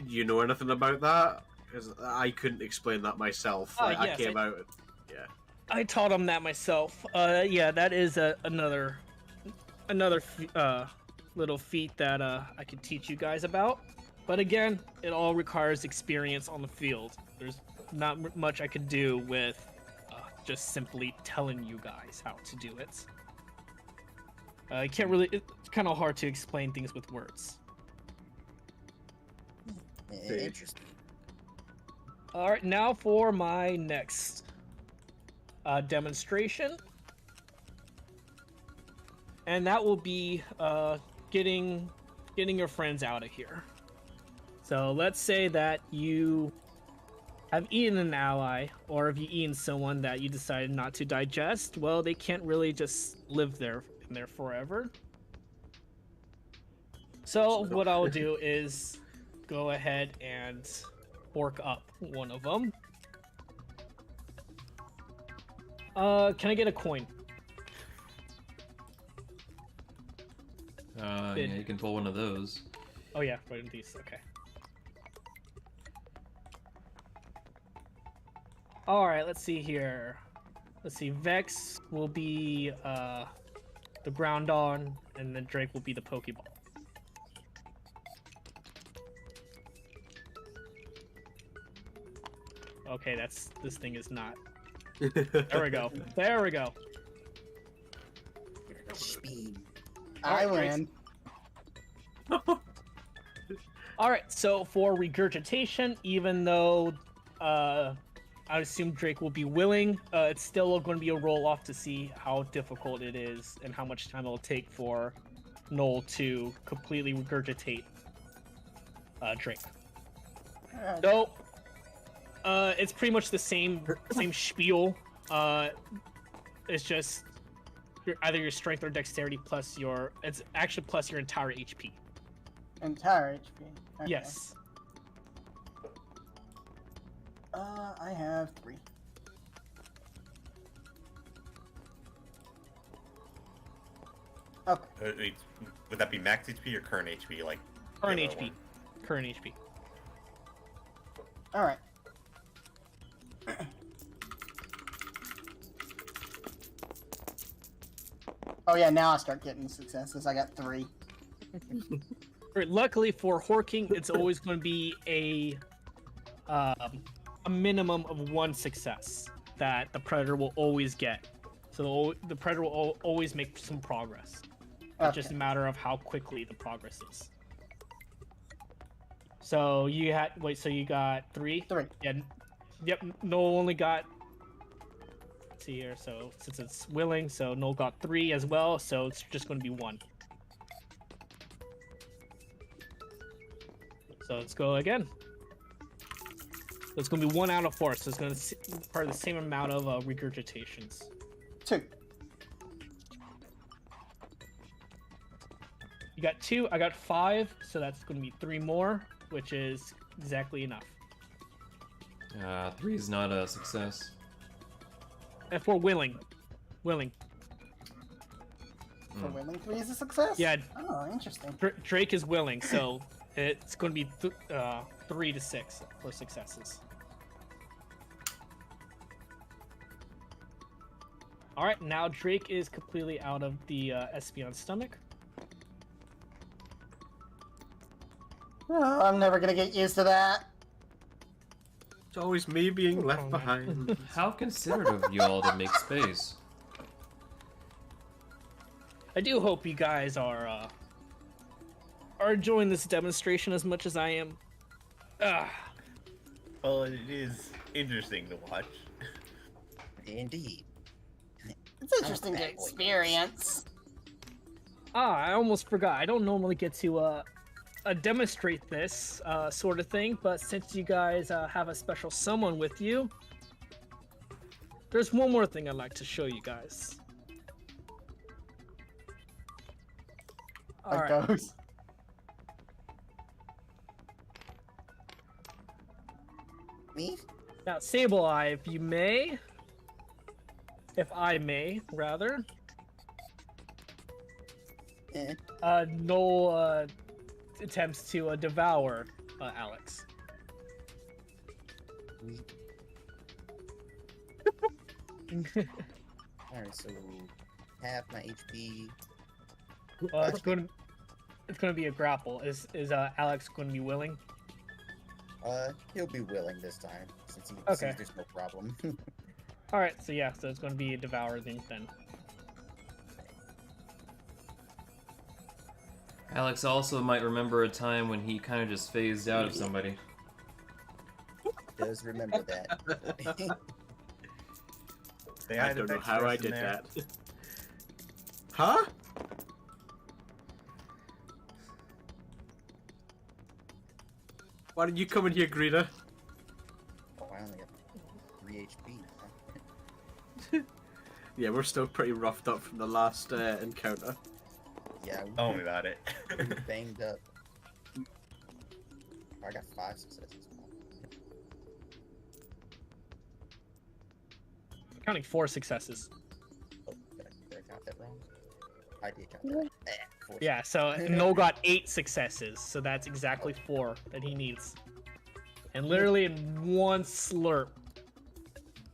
Do you know anything about that? Because I couldn't explain that myself. Yes, I came out. Yeah. I taught him that myself. Yeah, that is another little feat that I could teach you guys about. But again, it all requires experience on the field. There's not much I could do with just simply telling you guys how to do it. I can't really. It's kind of hard to explain things with words. Interesting. All right, now for my next demonstration, and that will be getting your friends out of here. So let's say that you have eaten an ally, or if you eaten someone that you decided not to digest. Well, they can't really just live there forever. So what I'll do is go ahead and fork up one of them. Can I get a coin? Yeah, you can pull one of those. Oh yeah, right in these. Okay. All right, let's see here. Let's see. Vex will be the Groundon, and then Drake will be the Pokeball. Okay, this thing is not. There we go. There we go. Speed. I Alright, win. All right, so for regurgitation, even though I assume Drake will be willing, it's still going to be a roll off to see how difficult it is and how much time it'll take for Noel to completely regurgitate Drake. So, it's pretty much the same spiel. It's just either your strength or dexterity plus it's actually plus your entire HP. Entire HP. Okay. Yes. I have 3. Okay. Wait, would that be max HP or current HP? Like Current the other HP. one? Current HP. All right. Oh yeah, now I start getting successes. I got 3. Right, luckily for Horking, it's always going to be a minimum of 1 success that the Predator will always get. So the Predator will always make some progress. It's just a matter of how quickly the progress is. So you got 3? 3. Yeah. Yep. Noel only got. Let's see here. So since it's willing, so Noel got 3 as well. So it's just going to be 1. So let's go again. So it's going to be 1 out of 4. So it's going to require the same amount of regurgitations. 2. You got 2. I got 5. So that's going to be 3 more, which is exactly enough. 3 is not a success. And for willing. For willing 3 is a success? Yeah. Oh, interesting. Drake is willing, so it's going to be 3 to 6 for successes. All right, now Drake is completely out of the Espeon stomach. Oh, I'm never gonna get used to that. It's always me being left behind. How considerate of y'all to make space. I do hope you guys are enjoying this demonstration as much as I am. Well, it is interesting to watch. Indeed. It's interesting to experience. I almost forgot. I don't normally get to demonstrate this sort of thing, but since you guys have a special someone with you, there's one more thing I'd like to show you guys. All right. Goes. Me? Now, Sable Eye, if I may, rather. Eh. Noel attempts to devour Alex. Alright, so half my HP. It's going to be a grapple. Is Alex going to be willing? He'll be willing this time, since he Okay. sees there's no problem. All right, so yeah, so it's going to be a devouring then. Alex also might remember a time when he kind of just phased out of somebody. Does remember that. I don't know how I did that. Huh? Why did you come in here, Greta? Oh, I only got 3 HP now. Yeah, we're still pretty roughed up from the last encounter. Yeah, Tell me about it. we banged up. Oh, I got 5 successes. Counting 4 successes. Oh, did I count that wrong? I did count that. 4 Yeah, so Noel got 8 successes, so that's exactly 4 that he needs. And literally in one slurp,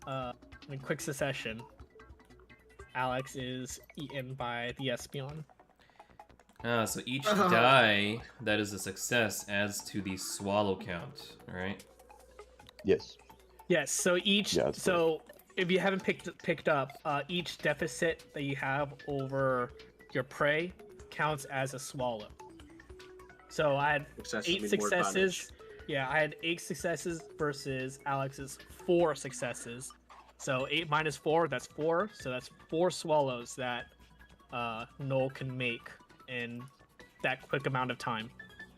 in quick succession, Alex is eaten by the Espeon. So each die that is a success adds to the swallow count, alright? Yes. Yes, so if you haven't picked up, each deficit that you have over your prey counts as a swallow. So I had Successes 8 mean more successes. advantage. Yeah, I had 8 successes versus Alex's 4 successes. So 8 minus 4, that's 4. So that's 4 swallows that Noel can make in that quick amount of time.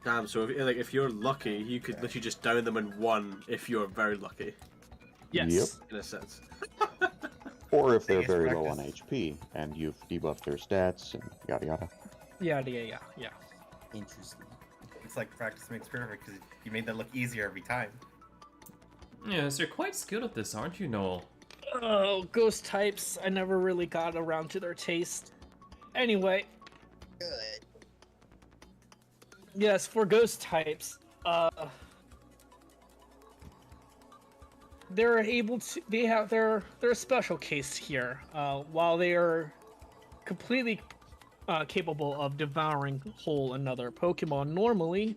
Damn, so if you're lucky, you could literally just down them in one if you're very lucky, Yes. in a sense. Or if they're guess very low on practice. HP and you've debuffed their stats and yada yada. Yeah. Interesting. It's like practice makes perfect because you made that look easier every time. Yes, you're quite skilled at this, aren't you, Noel? Oh, ghost types. I never really got around to their taste. Anyway, Good. yes, for ghost types, they're able to. They're a special case here. While they are completely capable of devouring whole another Pokemon normally,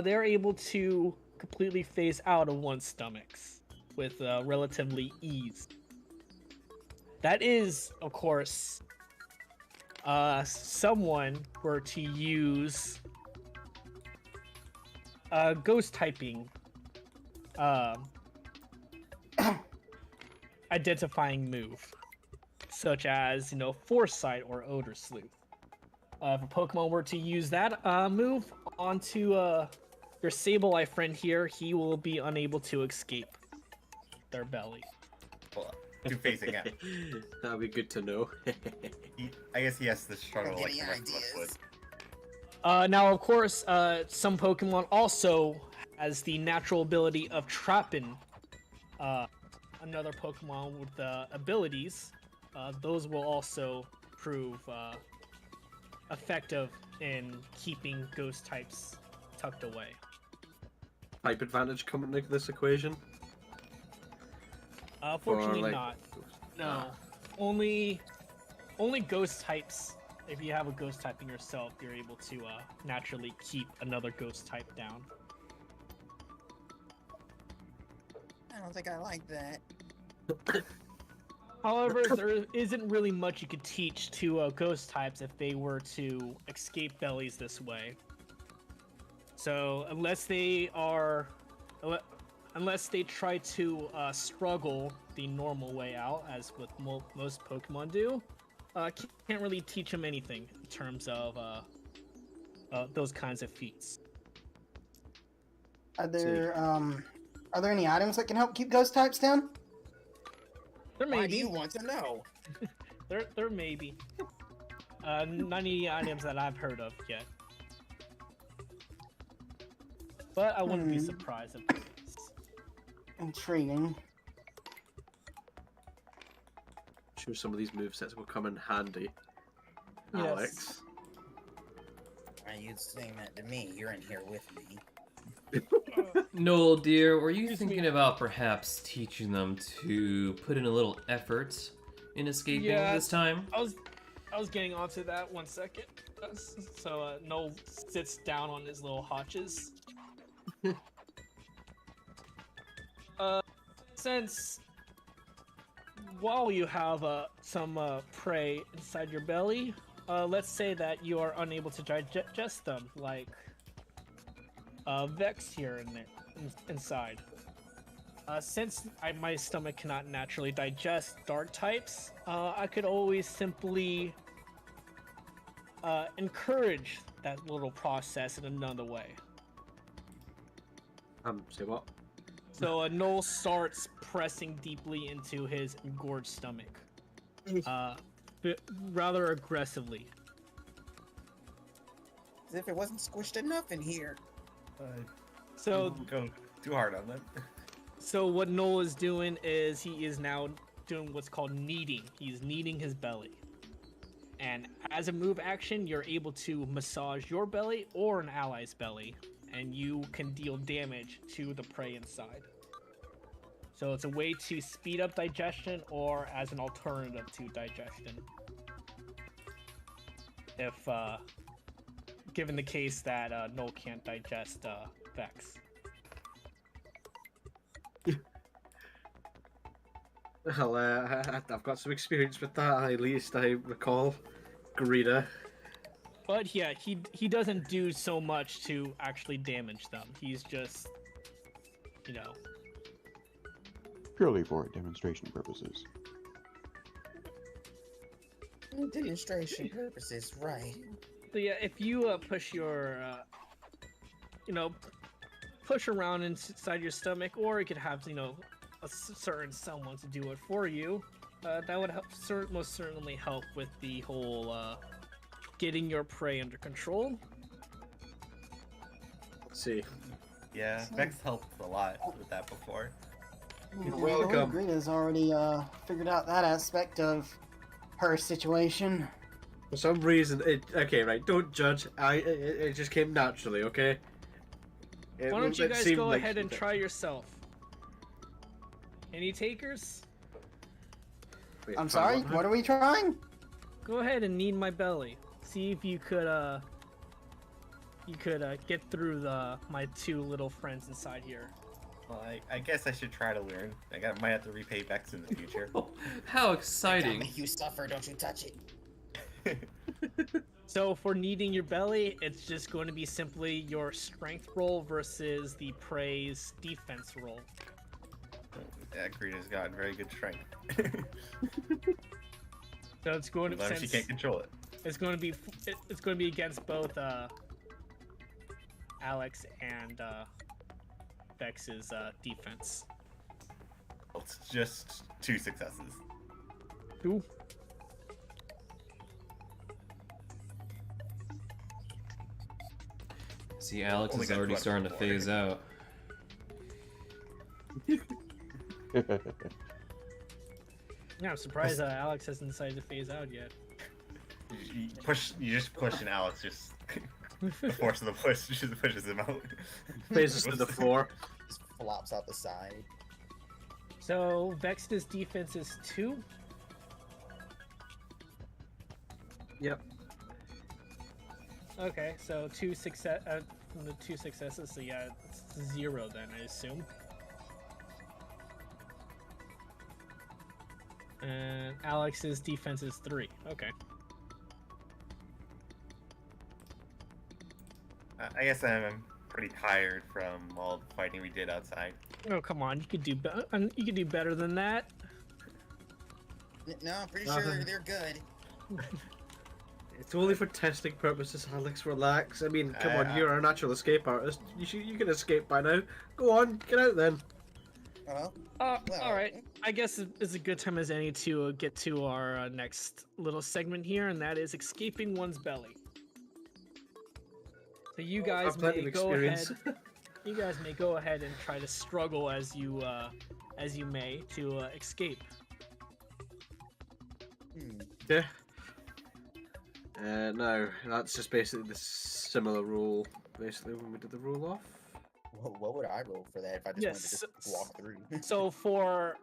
they're able to completely phase out of one's stomachs with relatively ease. That is, of course, someone were to use ghost typing identifying move, such as Foresight or Odor Sleuth. If a Pokemon were to use that move onto your Sableye friend here, he will be unable to escape their belly. Well, two facing out. That'd be good to know. I guess he has to struggle like Any the rest of us would. ideas? Now, of course, some Pokemon also has the natural ability of trapping another Pokemon with abilities. Those will also prove effective in keeping ghost types tucked away. Type advantage coming into this equation? Fortunately like- not. No. Only ghost types. If you have a ghost type in yourself, you're able to naturally keep another ghost type down. I don't think I like that. However, there isn't really much you could teach to ghost types if they were to escape bellies this way. So unless they try to struggle the normal way out, as with most Pokemon do, can't really teach them anything in terms of those kinds of feats. Are there any items that can help keep ghost types down? There may Why do be. you want to know? There may be. Not any items that I've heard of yet. But I wouldn't be surprised if there is. Intriguing. Sure, some of these movesets will come in handy. Yes. Alex. Why are you saying that to me? You're in here with me. Noel, dear, were you Excuse me. thinking about perhaps teaching them to put in a little effort in escaping Yeah. this time? I was getting onto that 1 second. So Noel sits down on his little haunches. Since while you have some prey inside your belly, let's say that you are unable to digest them, like Vex here and there inside. Since my stomach cannot naturally digest dark types, I could always simply encourage that little process in another way. Say what? So Noel starts pressing deeply into his engorged stomach, rather aggressively. As if it wasn't squished enough in here. So Don't go too hard on that. So what Noel is doing is he is now doing what's called kneading. He's kneading his belly. And as a move action, you're able to massage your belly or an ally's belly, and you can deal damage to the prey inside. So it's a way to speed up digestion or as an alternative to digestion. If, given the case that Noel can't digest Vex. Well, I've got some experience with that, at least I recall. Garita. But yeah, he doesn't do so much to actually damage them. He's just, you know. Purely for demonstration purposes. Demonstration purposes, right? So yeah, if you push your, you know, push around inside your stomach, or you could have, you know, a certain someone to do it for you, that would help, most certainly help with the whole getting your prey under control. Let's see. Yeah, Vex helped a lot with that before. You're welcome. Greta's already figured out that aspect of her situation. For some reason, okay, right, don't judge. It just came naturally, okay? Why don't you guys go ahead and try yourself? Any takers? Wait, I'm sorry, what are we trying? Go ahead and knead my belly. See if you could get through my two little friends inside here. Well, I guess I should try to learn. Might have to repay Vex in the future. How Don't exciting! make you suffer, don't you touch it. So for kneading your belly, it's just going to be simply your strength roll versus the prey's defense roll. Yeah, Greta's got very good strength. So it's going to As long as she can't control it. It's going to be against both Alex and Vex's defense. It's just 2 successes. Ooh. See, Alex Only is got already 2 starting to phase out. Yeah, I'm surprised Alex hasn't decided to phase out yet. You just push and Alex just the force of the push just pushes him out. Phases to the floor. Just flops out the side. So Vex's defense is 2. Yep. Okay, so 2 successes. So yeah, it's 0 then, I assume. And Alex's defense is 3. Okay. I guess I'm pretty tired from all the fighting we did outside. Oh come on, you could do you could do better than that. No, I'm pretty sure they're good. It's only for testing purposes, Alex. Relax. I mean, come on, you're a natural escape artist. You can escape by now. Go on, get out then. Well, All right. I guess it's a good time as any to get to our next little segment here, and that is escaping one's belly. So you guys I've plenty may of go ahead. experience. You guys may go ahead and try to struggle as you may to escape. Yeah. No, that's just basically the similar rule. Basically, when we did the rule off. what would I roll for that if I just wanted to just walk through? So for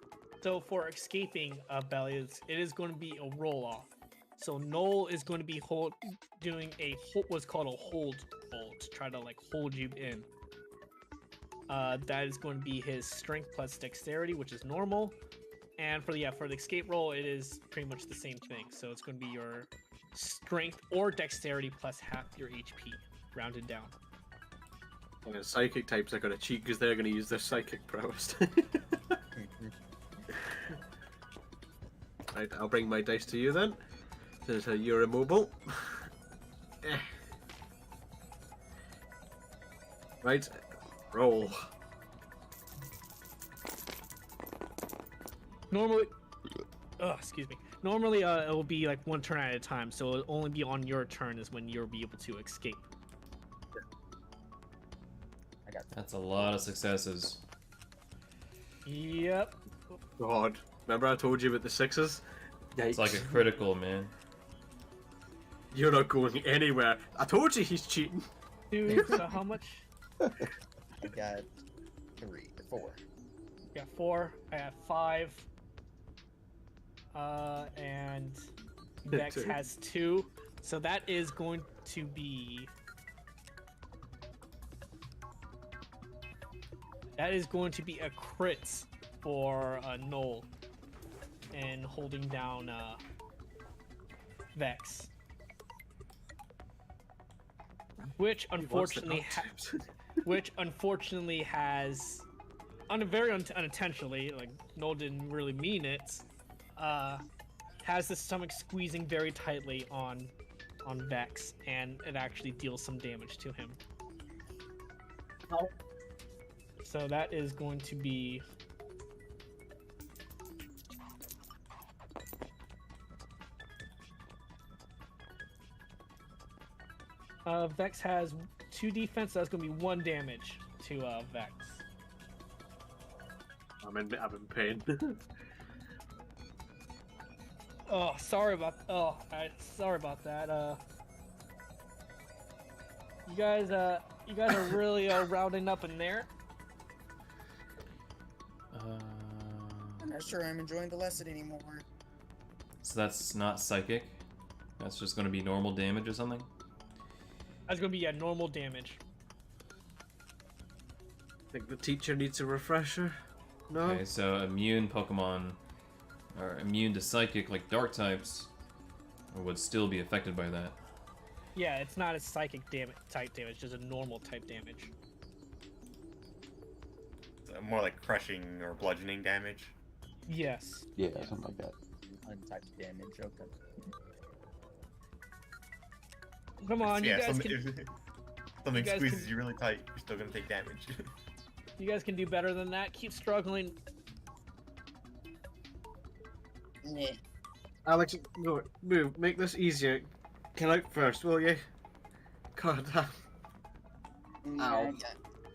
escaping belly, it is going to be a roll off. So Noel is going to be doing what's called a hold roll to try to like hold you in. That is going to be his strength plus dexterity, which is normal. And for the escape roll, it is pretty much the same thing. So it's going to be your strength or dexterity plus half your HP, rounded down. And psychic types are going to cheat because they're going to use their psychic prowess. Right, I'll bring my dice to you then. Since you're immobile. Right, roll. Normally, excuse me. Normally, it will be like one turn at a time, so it'll only be on your turn is when you'll be able to escape. That's a lot of successes. Yep. God, remember I told you about the 6s? Yikes. It's like a critical, man. You're not going anywhere. I told you he's cheating. Dude, so how much? I got 4. Yeah, 4. I have 5. And Vex 2. has 2. So that is going to be. That is going to be a crit for Noel. holding down Vex, which unfortunately has, very unintentionally, like Noel didn't really mean it, has the stomach squeezing very tightly on Vex, and it actually deals some damage to him. Oh. So that is going to be Vex has 2 defense, so that's going to be 1 damage to Vex. I'm in pain. Oh, sorry about that. You guys are really rounding up in there. I'm not sure I'm enjoying the lesson anymore. So that's not psychic? That's just going to be normal damage or something? That's going to be normal damage. I think the teacher needs a refresher. No? Okay, so immune Pokemon are immune to psychic like dark types, or would still be affected by that. Yeah, it's not a psychic type damage, just a normal type damage. More like crushing or bludgeoning damage. Yes. Yeah, something like that. Untyped damage, okay. Come on, you Yeah, guys something, can. if something you guys squeezes can- you really tight, you're still gonna take damage. You guys can do better than that. Keep struggling. Yeah. Alex, no, move. Make this easier. Get out first, will you? God damn. Ow.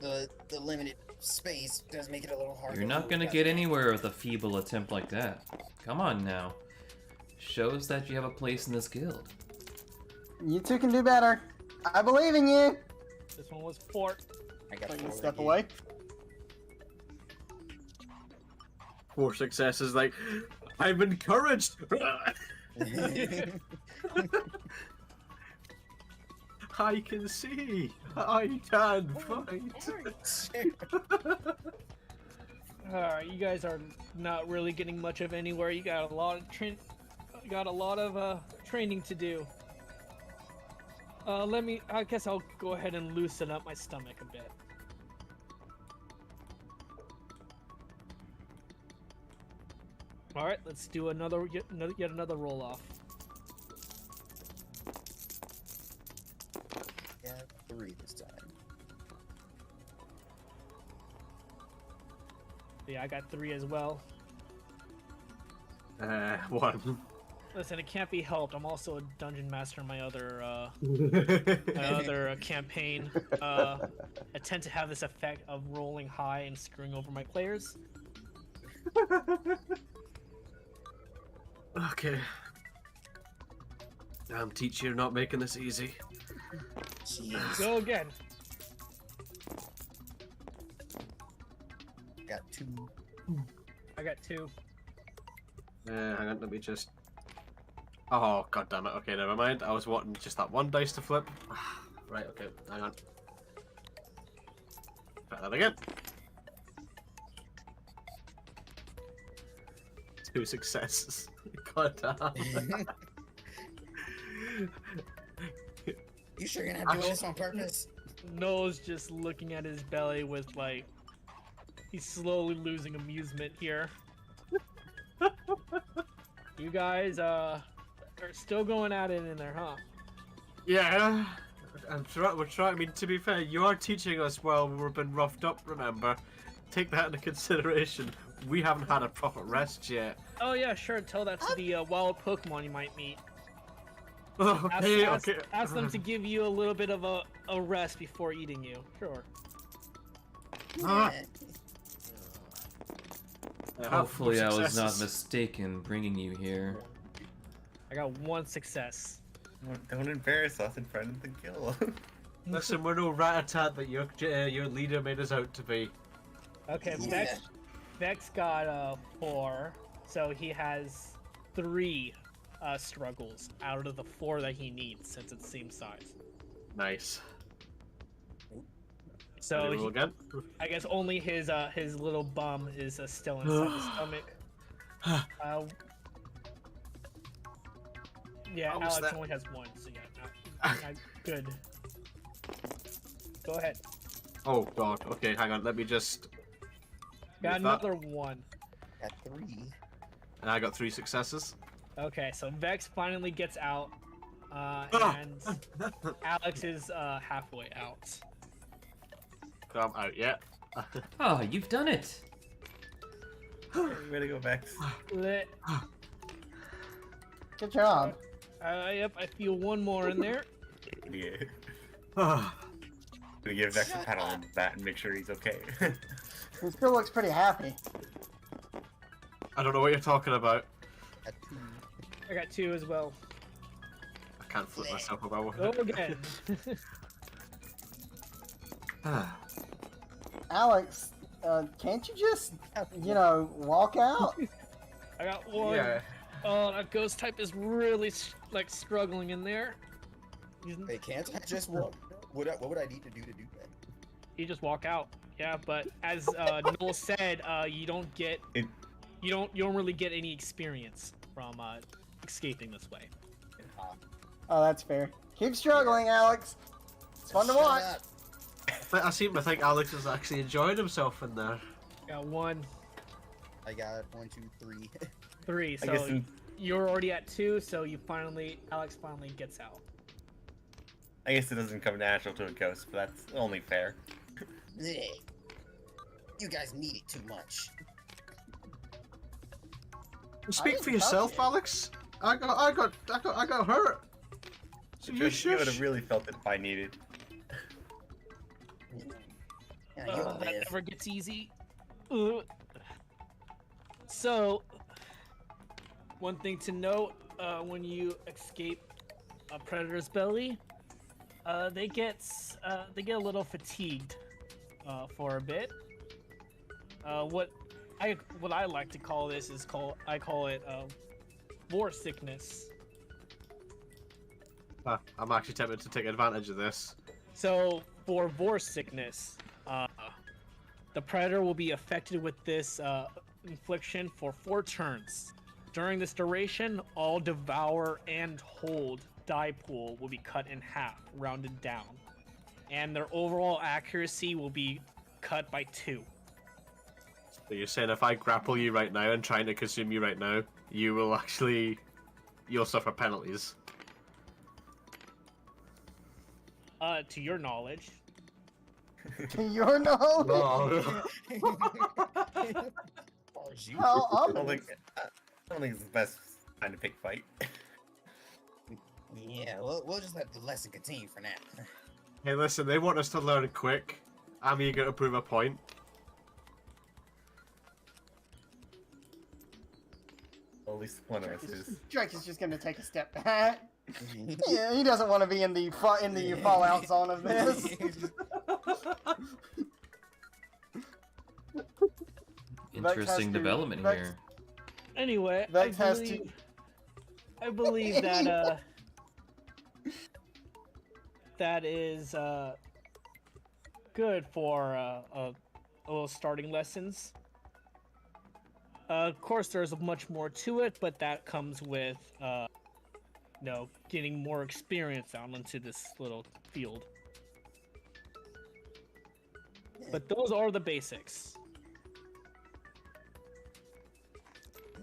Yeah, the limited space does make it a little hard. You're not going to get anywhere with a feeble attempt like that. Come on now. Shows that you have a place in this guild. You two can do better. I believe in you. This one was 4. I got So you can 4 step again. away. 4 successes, like, I'm encouraged! I can see! I can fight! Alright, you guys are not really getting much of anywhere. You got a lot of training to do. I guess I'll go ahead and loosen up my stomach a bit. Alright, let's do yet another roll off. Yeah, 3 this time. Yeah, I got 3 as well. 1. Listen, it can't be helped. I'm also a dungeon master in my other campaign. I tend to have this effect of rolling high and screwing over my players. Okay. Damn, teacher, you're not making this easy. Jeez. Go again. Got 2. I got 2. Hang on, let me just... Oh, god damn it. Okay, never mind. I was wanting just that 1 dice to flip. Right, okay, hang on. Try that again. 2 successes. God damn. You sure you're gonna have to do this on purpose? Noel's just looking at his belly with like... He's slowly losing amusement here. You guys, are still going at it in there, huh? Yeah, we're trying. I mean, to be fair, you are teaching us while we've been roughed up. Remember, take that into consideration. We haven't had a proper rest yet. Oh yeah, sure. Tell that to the wild Pokemon you might meet. Okay, ask, okay. ask them to give you a little bit of a rest before eating you. Sure. Ah. Hopefully I was not successes. mistaken bringing you here. I got 1 success. Don't embarrass us in front of the guild. Listen, we're no rat-a-tat that your leader made us out to be. Okay, Yeah. Vex got 4, so he has 3 struggles out of the 4 that he needs since it's the same size. Nice. So Ready to roll again? I guess only his little bum is still inside the stomach. Yeah, What was Alex that? only has one, so yeah, not good. Go ahead. Oh god. Okay, hang on. Let me just. Got move that. another one. At 3. And I got 3 successes. Okay, so Vex finally gets out, and Alex is halfway out. I'm out yet. Oh, you've done it. Way to go, Vex. Lit. Good job. Yep, I feel one more in there. Yeah. Gonna give Vex a pat on the back and make sure he's okay. He still looks pretty happy. I don't know what you're talking about. At 2. I got 2 as well. I can't flip myself about. Go again. Alex, can't you just, walk out? I got 1. Yeah. Oh, that ghost type is really like struggling in there. Hey, can't I just walk? What would I need to do that? You just walk out. Yeah, but as Noel said, you don't really get any experience from escaping this way. Oh, that's fair. Keep struggling, Alex. It's fun to Shut watch. up. But I seem to think Alex is actually enjoying himself in there. Got 1, I got 1, 2, 3. 3. I guess So you're already at 2. So Alex finally gets out. I guess it doesn't come natural to a ghost, but that's only fair. Hey, you guys need it too much. Speak didn't for touch yourself, it. Alex. I got hurt. So you You would shush. have really felt it if I needed. Yeah, you'll That live. never gets easy. Ugh. So, one thing to note, when you escape a predator's belly, they get a little fatigued for a bit. What I like to call this is I call it war sickness. I'm actually tempted to take advantage of this. So for vor sickness, the predator will be affected with this infliction for 4 turns. During this duration, all devour and hold die pool will be cut in half, rounded down, and their overall accuracy will be cut by 2. So you're saying if I grapple you right now and trying to consume you right now, you'll suffer penalties. To your knowledge. You're no. No. How I don't ominous. think it's the best time to pick fight. Yeah, we'll just let the lesson continue for now. Hey, listen, they want us to learn quick. I'm eager to prove a point. Well, at least one of us is. Drake is just gonna take a step back. Yeah, he doesn't want to be in the fallout zone of this. Interesting development Vex- here. Anyway, Vex has to- I believe that that is good for a little starting lessons. Of course, there's much more to it, but that comes with getting more experience out into this little field. But those are the basics.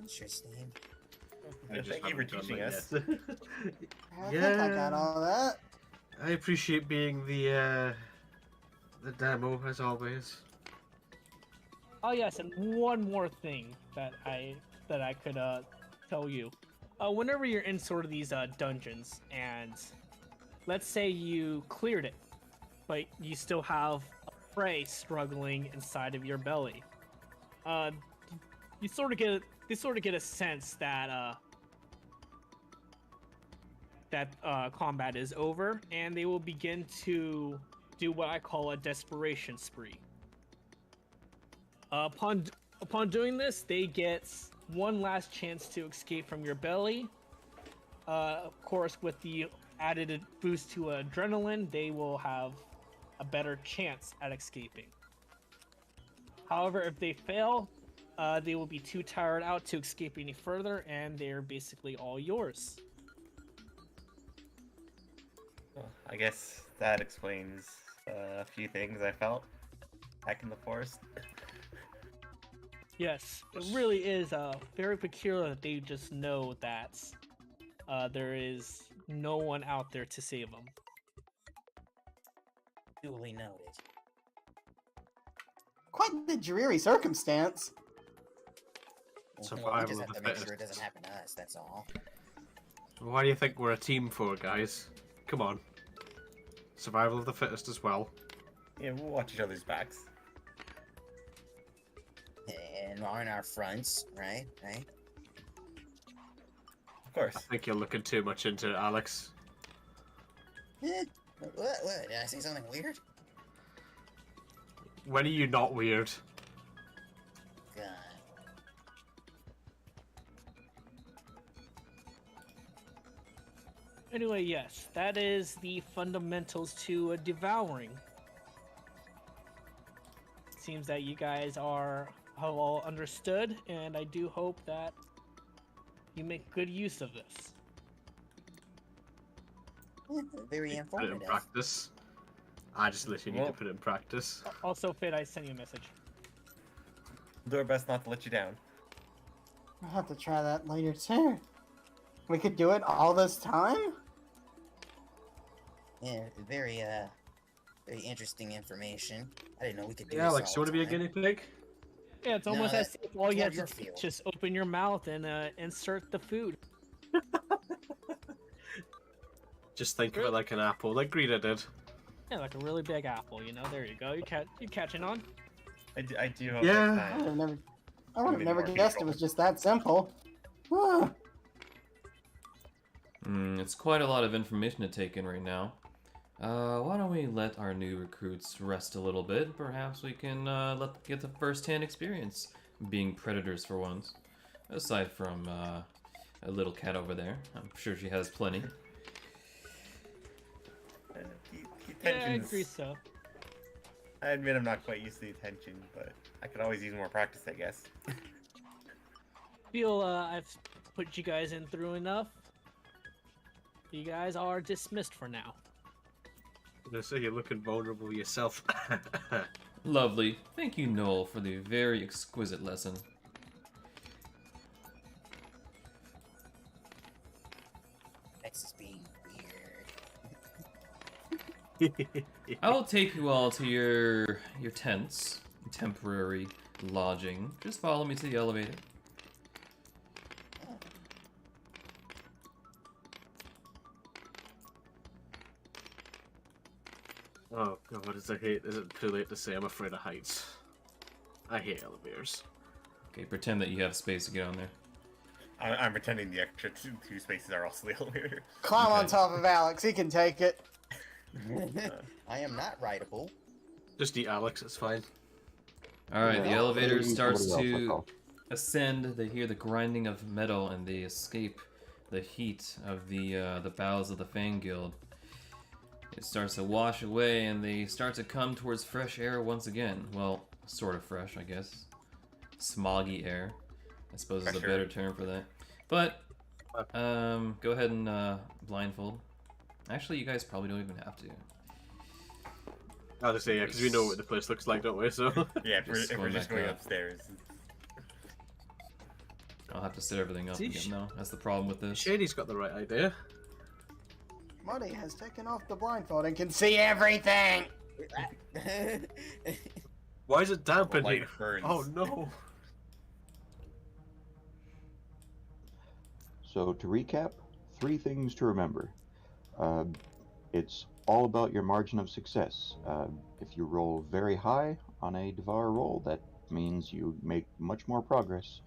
Interesting. Thank you for teaching us. I think I got all that. I appreciate being the demo as always. Oh yes, and one more thing that I could tell you. Whenever you're in sort of these dungeons, and let's say you cleared it, but you still have a prey struggling inside of your belly, you sort of get a sense that combat is over, and they will begin to do what I call a desperation spree. Upon doing this, they get one last chance to escape from your belly. Of course, with the added boost to adrenaline, they will have a better chance at escaping. However, if they fail, they will be too tired out to escape any further, and they're basically all yours. Well, I guess that explains a few things I felt back in the forest. Yes, it really is very peculiar that they just know that there is no one out there to save them. Duly noted. Quite the dreary circumstance. Well, we Survival just of have the to make sure it fittest. doesn't happen to us, that's all. Why do you think we're a team for, guys? Come on. Survival of the fittest as well. Yeah, we'll watch each other's backs. And on our fronts, right? Right? Of course. I think you're looking too much into it, Alex. Eh, what? Did I say something weird? When are you not weird? God. Anyway, yes, that is the fundamentals to devouring. Seems that you guys have all understood, and I do hope that you make good use of this. Very Put it in informative. practice. I just literally need to put it in practice. Also, Fit, I sent you a message. Do our best not to let you down. I'll have to try that later too. We could do it all this time? Yeah, very interesting information. I didn't know we could do Yeah, this like, all so to the be a time. guinea pig? Yeah, it's No, almost as if all you more have your to do field. is just open your mouth and insert the food. Just think of it like an apple, like Greta did. Yeah, like a really big apple, you know? There you go. You're catching on. I do hope Yeah. next time. I would have Maybe never more guessed it people. was just that simple. Ah. It's quite a lot of information to take in right now. Why don't we let our new recruits rest a little bit? Perhaps we can get the first-hand experience being predators for once. Aside from a little cat over there, I'm sure she has plenty. The Yeah, I tension's- agree so. I admit I'm not quite used to the attention, but I could always use more practice, I guess. Feel I've put you guys in through enough. You guys are dismissed for now. I'm gonna say you're looking vulnerable yourself. Lovely. Thank you, Noel, for the very exquisite lesson. Rex is being weird. I will take you all to your tents, temporary lodging. Just follow me to the elevator. Oh god, is it too late to say I'm afraid of heights? I hate elevators. Okay, pretend that you have space to get on there. I'm pretending the extra two spaces are also the elevator. Climb on Okay. top of Alex, he can take it. I am not rideable. Just eat Alex, it's fine. Alright, the Yeah. elevator Maybe starts somebody else, to that's all. ascend. They hear the grinding of metal and they escape the heat of the bowels of the Fang Guild. It starts to wash away and they start to come towards fresh air once again. Well, sort of fresh, I guess. Smoggy air, I suppose is a Fresh better air. term for that. But, go ahead and blindfold. Actually, you guys probably don't even have to. I'll just say, yeah, because we know what the place looks like, don't we? So. Yeah, if Just we're going just back going up. upstairs. I'll have to set everything up See, again, though. That's the problem with this. Shady's got the right idea. Muddy has taken off the blindfold and can see everything. Why is it damp in Light here? burns. Oh no. So to recap, 3 things to remember. It's all about your margin of success. If you roll very high on a devour roll, that means you make much more progress,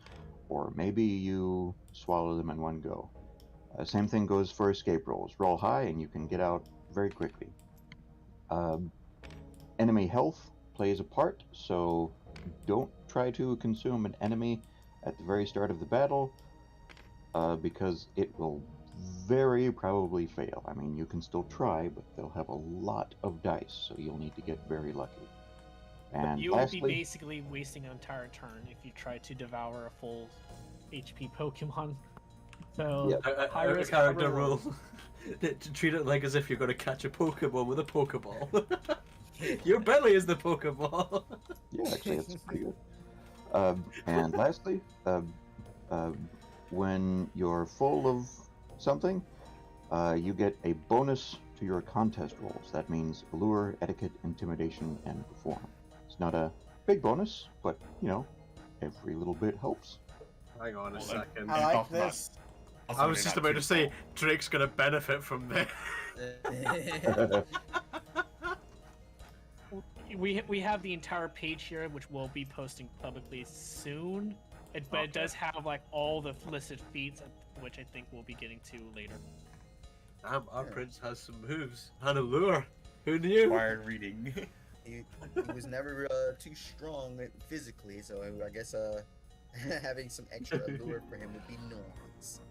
or maybe you swallow them in one go. Same thing goes for escape rolls. Roll high and you can get out very quickly. Enemy health plays a part, so don't try to consume an enemy at the very start of the battle, because it will very probably fail. I mean, you can still try, but they'll have a lot of dice, so you'll need to get very lucky. And You would lastly, be basically wasting an entire turn if you try to devour a full HP Pokemon. So Yep. A high risk, character high reward. rule. To treat it like as if you're going to catch a Pokeball with a Pokeball. Your belly is the Pokeball. Yeah, actually, that's pretty good. And lastly, when you're full of something, you get a bonus to your contest rolls. That means allure, etiquette, intimidation, and perform. It's not a big bonus, but you know, every little bit helps. Hang on a second. I like this. I was just about to say, Drake's going to benefit from this. We have the entire page here, which we'll be posting publicly soon. But it does have like all the listed feats, which I think we'll be getting to later. Damn, our prince has some moves. And a lure. Who knew? Required reading. He was never too strong physically, so I guess having some extra allure for him would be norms.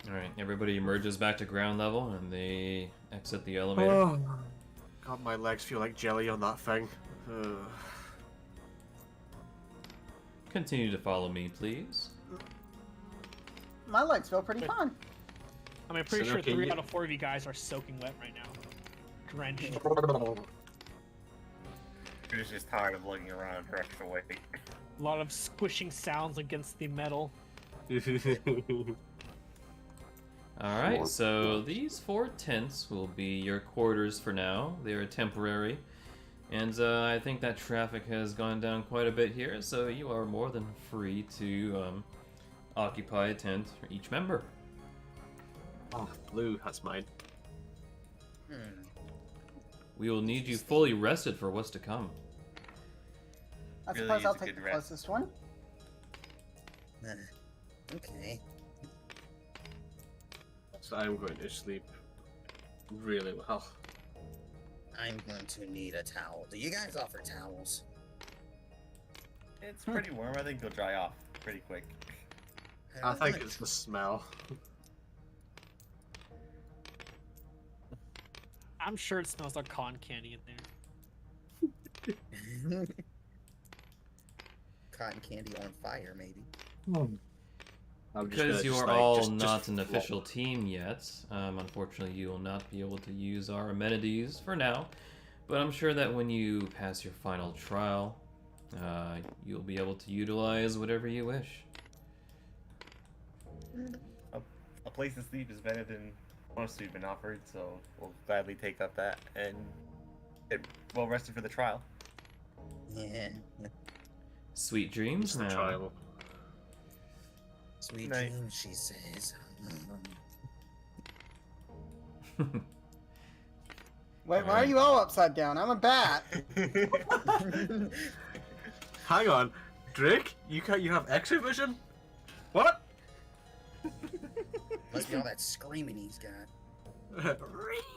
Alright, everybody emerges back to ground level and they exit the elevator. Oh, God, my legs feel like jelly on that thing. Continue to follow me, please. My legs feel pretty fine. I mean, I'm pretty So, sure okay, 3 you- out of 4 of you guys are soaking wet right now. Drenched. You're just tired of looking around for extra weight. A lot of squishing sounds against the metal. Alright, so these 4 tents will be your quarters for now. They are temporary. And I think that traffic has gone down quite a bit here, so you are more than free to occupy a tent for each member. Oh, blue, that's mine. We will need you fully rested for what's to come. I Really suppose is I'll a take good the rest. closest one. Okay. So I'm going to sleep really well. I'm going to need a towel. Do you guys offer towels? It's pretty warm. I think they'll dry off pretty quick. I think it's the smell. I'm sure it smells like cotton candy in there. Cotton candy on fire, maybe. I'm just Because gonna you just, are like, all just not an flop. official team yet, unfortunately you will not be able to use our amenities for now. But I'm sure that when you pass your final trial, you'll be able to utilize whatever you wish. A place to sleep is better than most we've been offered, so we'll gladly take up that and get well rested for the trial. Yeah. Sweet dreams It's the now. trial. Sweet Night. dreams, she says. Wait, why are you all upside down? I'm a bat. Hang on, Drake, you have X-ray vision? What? Must be all that screaming he's got.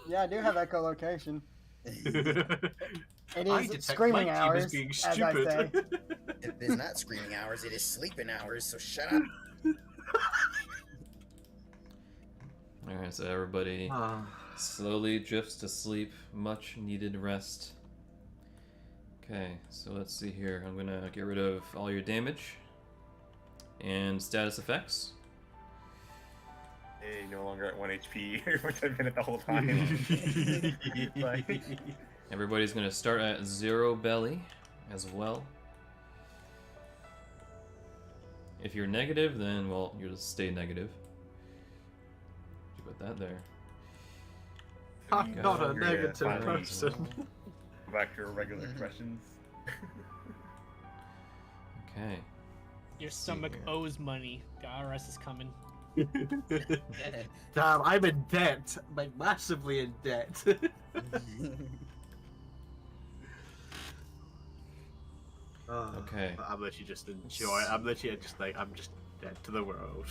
Yeah, I do have echolocation. It I is detect screaming my team hours, as being as I stupid. say. It is not screaming hours, it is sleeping hours, so shut up. Alright, so everybody slowly drifts to sleep. Much needed rest. Okay, so let's see here. I'm gonna get rid of all your damage and status effects. Hey, no longer at 1 HP, which I've been at the whole time. Like, Everybody's gonna start at 0 belly as well. If you're negative, then, well, you'll just stay negative. You put that there. I'm Go. not a Longer, negative finally. person. Go back to our regular questions. Okay. Your stomach here. owes money. The IRS is coming. Damn, I'm in debt. Like, massively in debt. Okay. I'm literally just enjoy. I'm literally just like, I'm just dead to the world.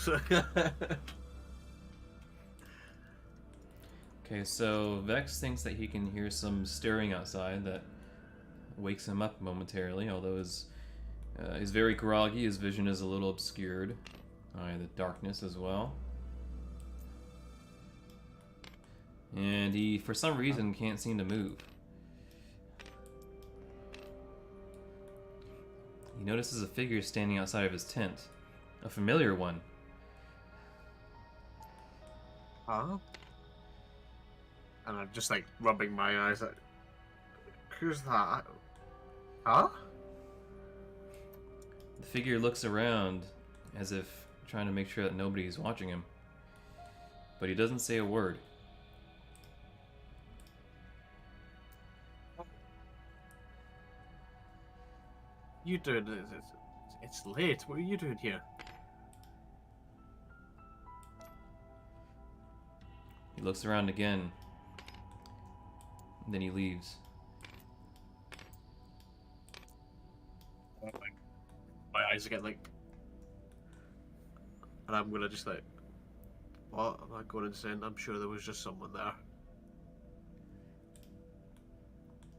Okay, so Vex thinks that he can hear some stirring outside that wakes him up momentarily, although he's very groggy, his vision is a little obscured by the darkness as well. And he, for some reason, can't seem to move. He notices a figure standing outside of his tent. A familiar one. Huh? And I'm just like rubbing my eyes like, who's that? Huh? The figure looks around as if trying to make sure that nobody's watching him. But he doesn't say a word. You doing? It's late. What are you doing here? He looks around again. And then he leaves. My eyes get like, and I'm gonna just like, what am I going to say? I'm sure there was just someone there.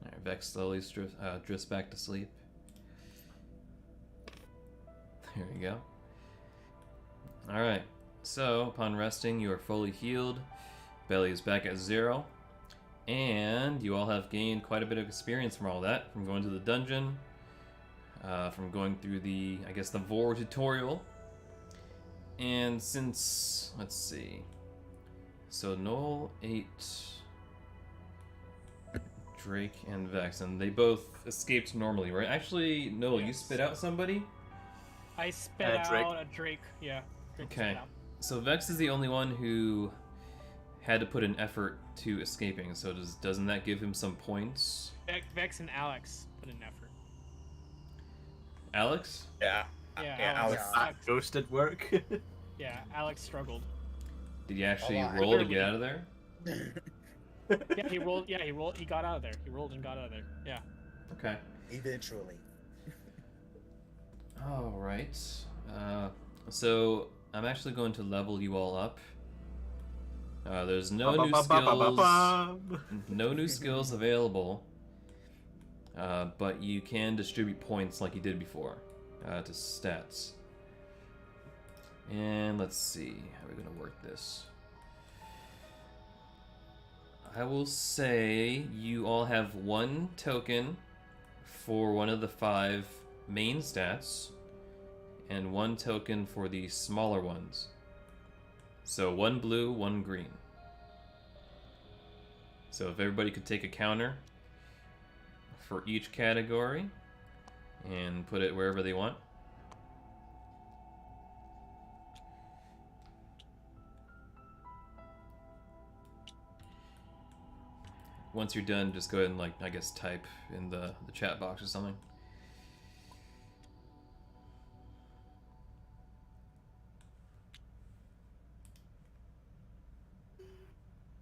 Alright, Vex slowly drifts back to sleep. There we go. Alright, so upon resting, you are fully healed. Belly is back at 0. And you all have gained quite a bit of experience from all that. From going to the dungeon, from going through the, I guess, the Vor tutorial. And since, let's see. So Noel ate Drake and Vex, and they both escaped normally, right? Actually, Noel, you spit out somebody? I spit Drake. out a Drake. Yeah. Drake Okay. spit out. So Vex is the only one who had to put an effort to escaping, so doesn't that give him some points? Vex and Alex put in effort. Alex? Yeah. Yeah, Alex. That ghosted work. Yeah, Alex struggled. Did you actually Oh, I roll to barely- get out of there? Yeah, he rolled. Yeah, he rolled. He got out of there. He rolled and got out of there. Yeah. Okay. Eventually. Alright. So I'm actually going to level you all up. There's no new skills. No new skills available. But you can distribute points like you did before to stats. And let's see, how are we going to work this? I will say you all have 1 token for one of the 5 main stats, and 1 token for the smaller ones. So 1 blue, 1 green. So if everybody could take a counter for each category and put it wherever they want. Once you're done, just go ahead and, like, I guess, type in the chat box or something.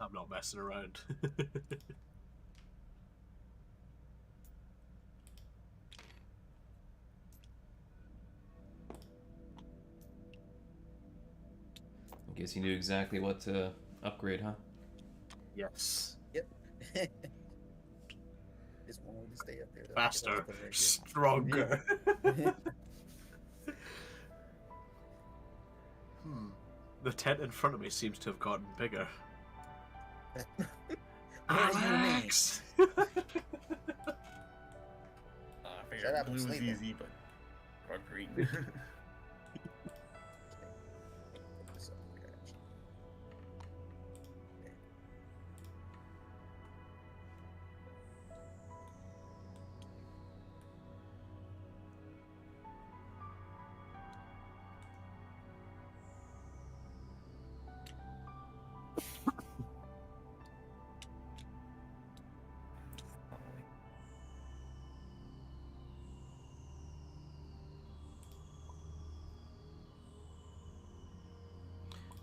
I'm not messing around. I guess you knew exactly what to upgrade, huh? Yes. Yep. Just wanted to stay up there. though. Faster. Get off the right Stronger. The tent in front of me seems to have gotten bigger. here. Alex! I Shut figured up, I'm blue was sleeping. easy, but or green.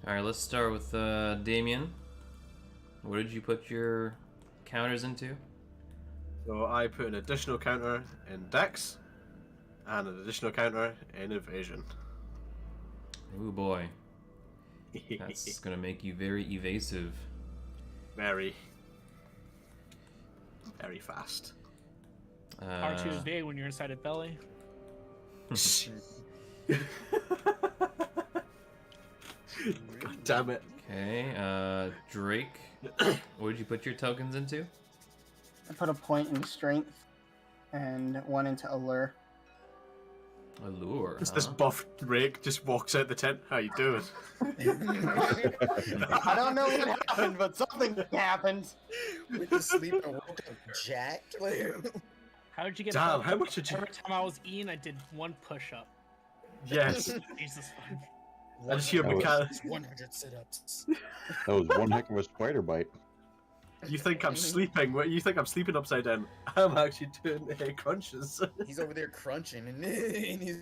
Alright, let's start with Damien. What did you put your counters into? So I put an additional counter in Dex and an additional counter in Evasion. Ooh boy, that's gonna make you very evasive. Very fast. R2 is big when you're inside a belly. God damn it. Okay, Drake, what did you put your tokens into? I put a point in strength and 1 into allure. Allure, Just huh? this buff rake just walks out the tent. How you doing? I don't know what happened, but something happened. Went to sleep and woke up jacked. How did you get Damn, buffed how up? much did you- Every time I was eating, I did 1 push-up. Yes. Jesus. I just hear That was- mechanics. 100 sit-ups. That was one heck of a spider bite. You think I'm sleeping? What? You think I'm sleeping upside down? I'm actually doing crunches. He's over there crunching and he's...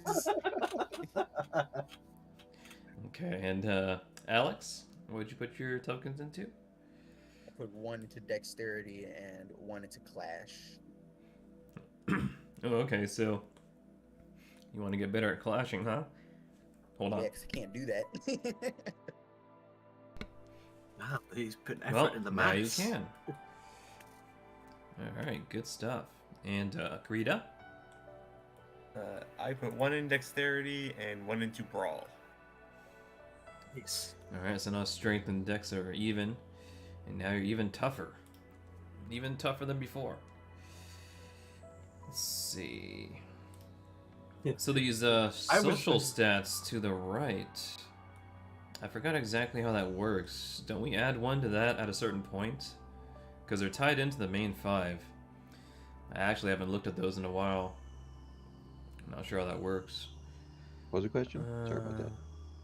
Okay, and Alex, what'd you put your tokens into? I put 1 into dexterity and 1 into clash. Oh, okay, so you want to get better at clashing, huh? Hold on. Yeah, 'cause I can't do that. Wow, he's putting effort Well, in the now you maths. can. All right, good stuff. And Krita? I put 1 in dexterity and 1 into brawl. Nice. All right, so now strength and dex are even, and now you're even tougher than before. Let's see. So these social stats to the right, I forgot exactly how that works. Don't we add 1 to that at a certain point? Because they're tied into the main 5. I actually haven't looked at those in a while. I'm not sure how that works. What was the question? Sorry about that.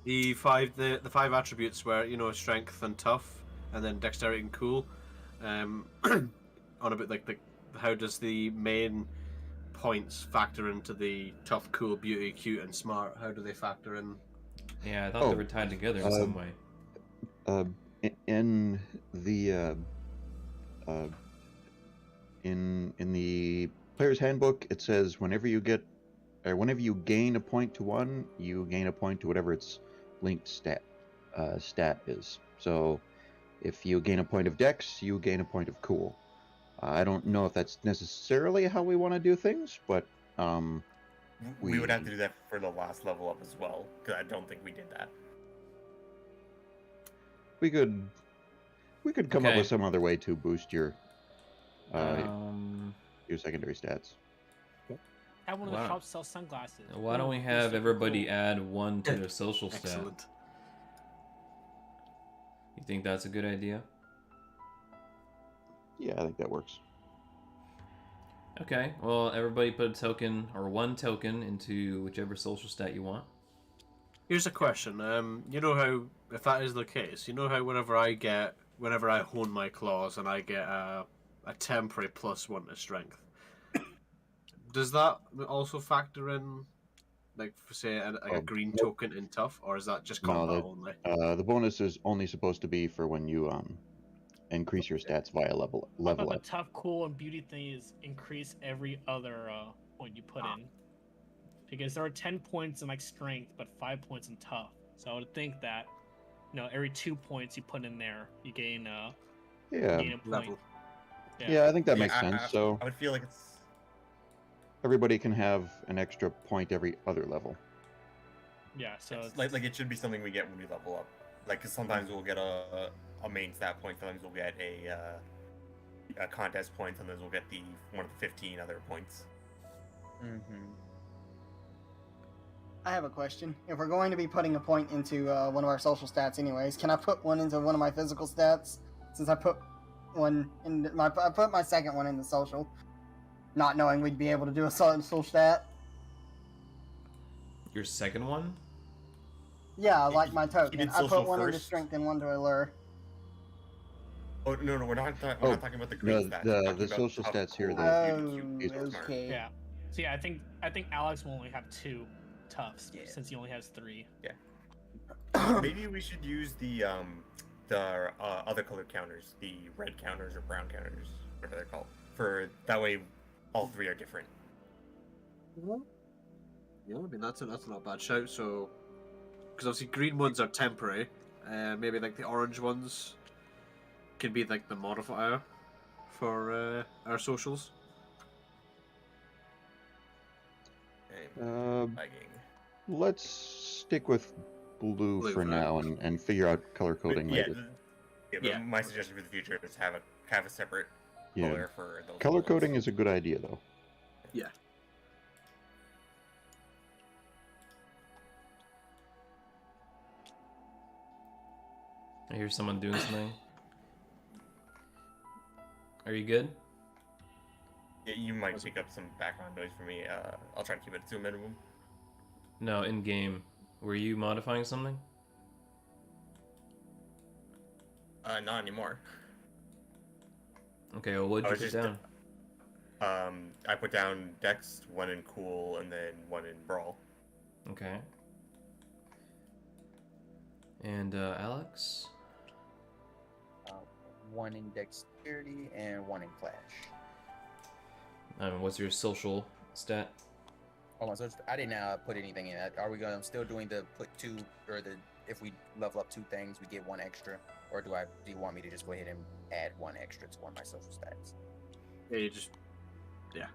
The five attributes were strength and tough, and then dexterity and cool. On a bit like how does the main points factor into the tough, cool, beauty, cute, and smart? How do they factor in? Yeah, I thought they were tied together in some way. In the in the player's handbook, it says whenever you gain a point to one, you gain a point to whatever its linked stat is. So if you gain a point of dex, you gain a point of cool. I don't know if that's necessarily how we want to do things, but We would have to do that for the last level up as well, because I don't think we did that. we could come up Okay. with some other way to boost your Um, secondary stats. Have one of the Wow. shops sell sunglasses. why don't we Ooh, have super everybody cool. add 1 to their social stat? Excellent. You think that's a good idea? Yeah, I think that works. Okay, well, everybody put a token or 1 token into whichever social stat you want. Here's a question. You know how, if that is the case, you know how whenever I hone my claws and I get a temporary +1 to strength, does that also factor in, like, say, a green token in tough, or is that just No, combat only? The bonus is only supposed to be for when you increase your stats via level But the up. tough, cool, and beauty thing is increase every other point you put in. Because there are 10 points in like strength, but 5 points in tough. So I would think that, every 2 points you put in there, you gain Yeah, gain a point. Level. yeah, I think that Yeah, makes sense. I So would feel like it's everybody can have an extra point every other level. Yeah, so it's like it should be something we get when we level up. Like, 'cause sometimes we'll get a main stat point, sometimes we'll get a contest point, sometimes we'll get one of the 15 other points. Mm-hmm. I have a question. If we're going to be putting a point into one of our social stats anyways, can I put 1 into one of my physical stats? Since I put I put my second one in the social, not knowing we'd be able to do a social stat. Your second one? Yeah, like my You token. did I put social 1 into first? strength and 1 to allure. Oh no, we're not talking about the No, green stats. the We're talking about social tough, stats here, cool, the- beauty, cute, Oh, and smart. okay. yeah. So yeah, I think Alex will only have 2 toughs Yeah. since he only has 3. Maybe we should use the other color counters, the red counters or brown counters, whatever they're called. For that way, all 3 are different. Yeah, I mean that's not a bad shout. So, because obviously green ones are temporary, maybe like the orange ones can be like the modifier for our socials. Lagging. Let's stick with blue Blue for for now now. and figure out color coding Yeah, later. but Yeah. my suggestion for the future is have a separate Yeah, color for those. color ones. coding is a good idea though. Yeah. I hear someone doing something. Are you good? Yeah, you might pick up some background noise for me. I'll try to keep it to a minimum. No, in game. Were you modifying something? Not anymore. Okay, well, what'd I you was put just, down? I put down Dex, one in Cool, and then one in Brawl. Okay. And Alex? One in dexterity and one in clash. What's your social stat? Hold on, so I didn't put anything in. Are we gonna still doing the put two or the if we level up 2 things we get 1 extra, or do you want me to just go ahead and add 1 extra to one of my social stats? Yeah, you just Yeah,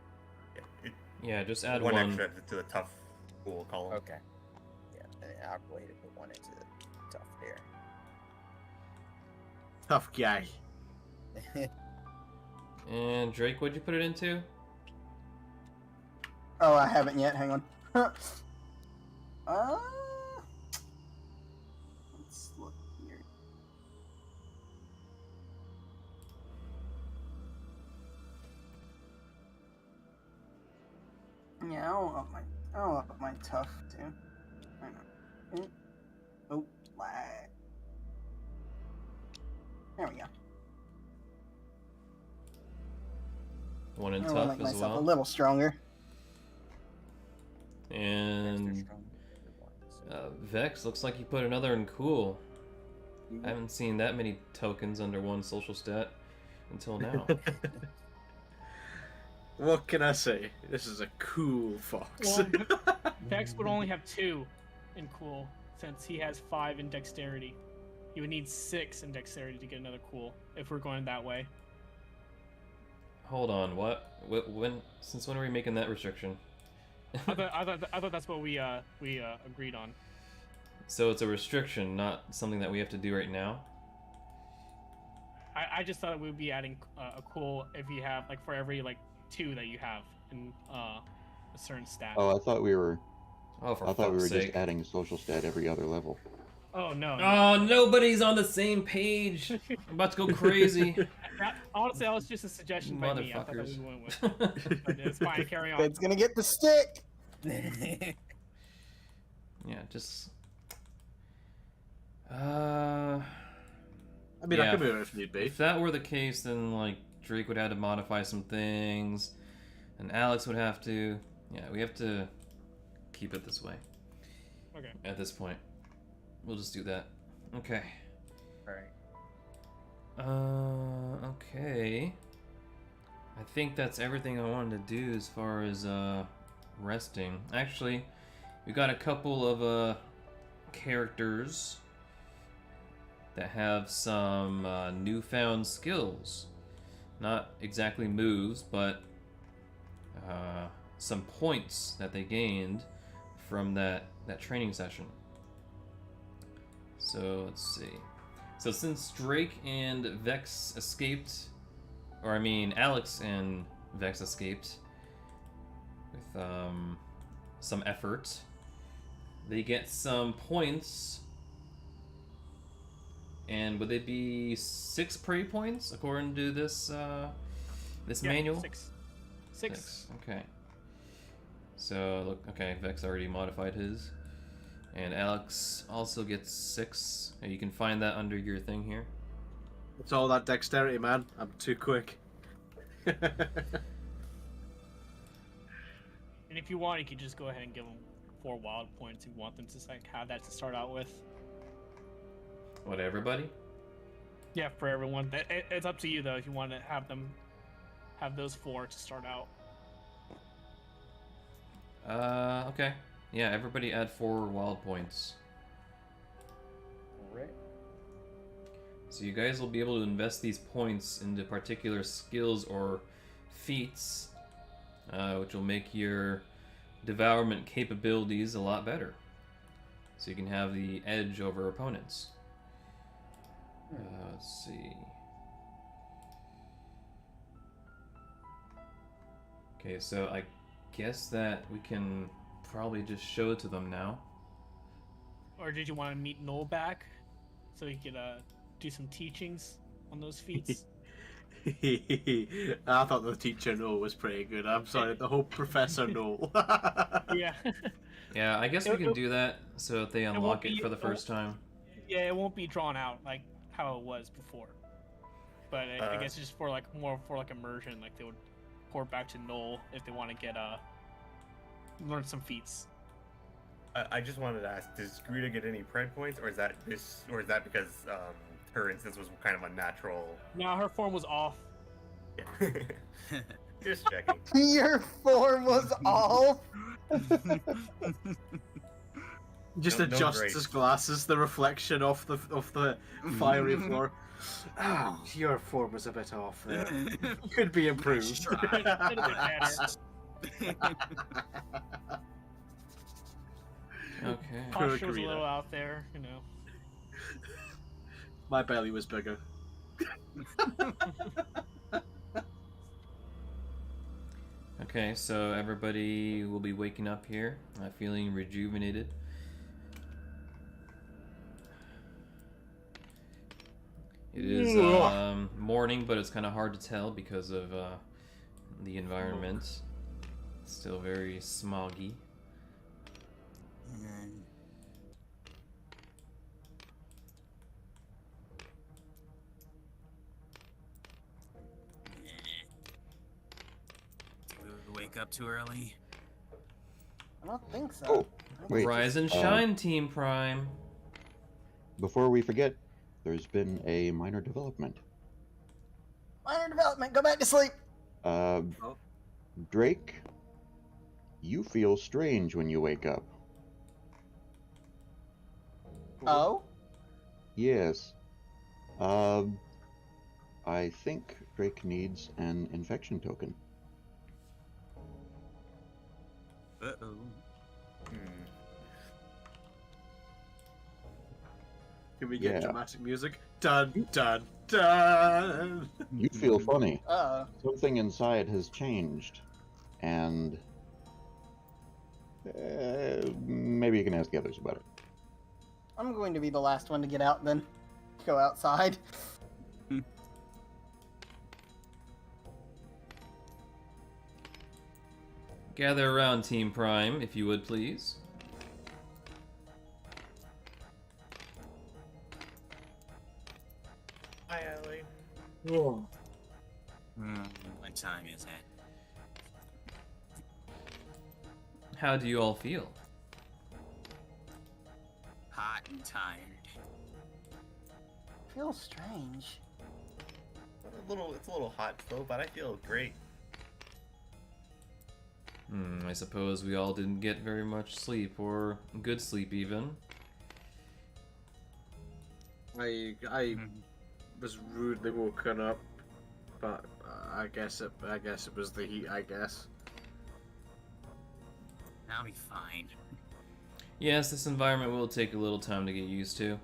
Yeah, just add one one. extra to the tough Cool column. Okay. Yeah, and I'll go ahead and put 1 into the tough there. tough guy. And Drake, what'd you put it into? Oh, I haven't yet. Hang on. Let's look here. Yeah, I'll up my tough too. Hang on. Oh, lag. There we go. One in I want to tough make as myself a well. little stronger. And Vex, looks like you put another in Cool. I haven't seen that many tokens under one social stat until now. What can I say? This is a cool fox. Well, Vex would only have 2 in Cool, since he has 5 in Dexterity. He would need 6 in Dexterity to get another Cool, if we're going that way. Hold on, what? Since when are we making that restriction? I thought that's what we agreed on. So it's a restriction, not something that we have to do right now? I just thought we would be adding a Cool if you have, like, for every, like, 2 that you have in a certain stat. Oh, I thought we were Oh, for I thought we were fuck's sake. just adding social stat every other level. Oh, no. Oh, nobody's on the same page. I'm about to go crazy. Honestly, that was just a suggestion by me. I thought that Motherfuckers. we went with. But it's fine, carry on. It's gonna get the stick. Yeah, just... I mean, Yeah, I could move it if need be. If that were the case, then, like, Drake would have to modify some things, and Alex would have to... Yeah, we have to keep it this way. Okay. At this point. We'll just do that. Okay. Alright. Okay. I think that's everything I wanted to do as far as, resting. Actually, we got a couple of, characters that have some, newfound skills. Not exactly moves, but, some points that they gained from that training session. So, let's see. So since Drake and Vex escaped, or I mean Alex and Vex escaped with some effort, they get some points. And would they be 6 prey points according to this this manual? 6. 6. Okay. So look, okay, Vex already modified his. And Alex also gets 6. You can find that under your thing here. It's all that dexterity, man. I'm too quick. And if you want, you could just go ahead and give them 4 wild points if you want them to like have that to start out with. What, everybody? Yeah, for everyone. It's up to you though if you want to have them have those 4 to start out. Okay. Yeah, everybody add 4 wild points. Alright. So you guys will be able to invest these points into particular skills or feats, which will make your devourment capabilities a lot better. So you can have the edge over opponents. Let's see. Okay, so I guess that we can probably just show it to them now. Or did you want to meet Noel back so he could do some teachings on those feats. I thought the teacher Noel was pretty good. I'm sorry, the whole Professor Noel. Yeah. Yeah, I guess we can do that so that they won't unlock it be- for the first time. Yeah, it won't be drawn out like how it was before. But I guess it's just for like more for like immersion. Like they would port back to Noel if they want to get learn some feats. I just wanted to ask: does Greta get any pred points, or is that because her instance was kind of unnatural? Now her form was off. Yeah. Just checking. Your form was off. Just No adjusts grace. his glasses, the reflection off the fiery floor. Oh, your form was a bit off there. Could be improved. Could have been better. Okay. Posture was a Greta. little out there, you know. My belly was bigger. Okay, so everybody will be waking up here, feeling rejuvenated. It is morning, but it's kind of hard to tell because of the environment. It's still very smoggy. Did we wake up too early? I don't think so. Oh, wait. Rise and shine, Team Prime. Before we forget, there's been a minor development. Minor development. Go back to sleep. Drake, you feel strange when you wake up. Oh. Yes. I think Drake needs an infection token. Uh-oh. Can we get Yeah. dramatic music? Dun dun dun. You feel funny. Uh-oh. Something inside has changed, and maybe you can ask the others about it. I'm going to be the last one to get out then. Go outside. Gather around, Team Prime, if you would please. Hi, Adelaide. What time is it? How do you all feel? Hot and tired. Feels strange. It's a little hot still, but I feel great. I suppose we all didn't get very much sleep, or good sleep even. I was rudely woken up, but I guess it was the heat. I guess. I'll be fine. Yes, this environment will take a little time to get used to.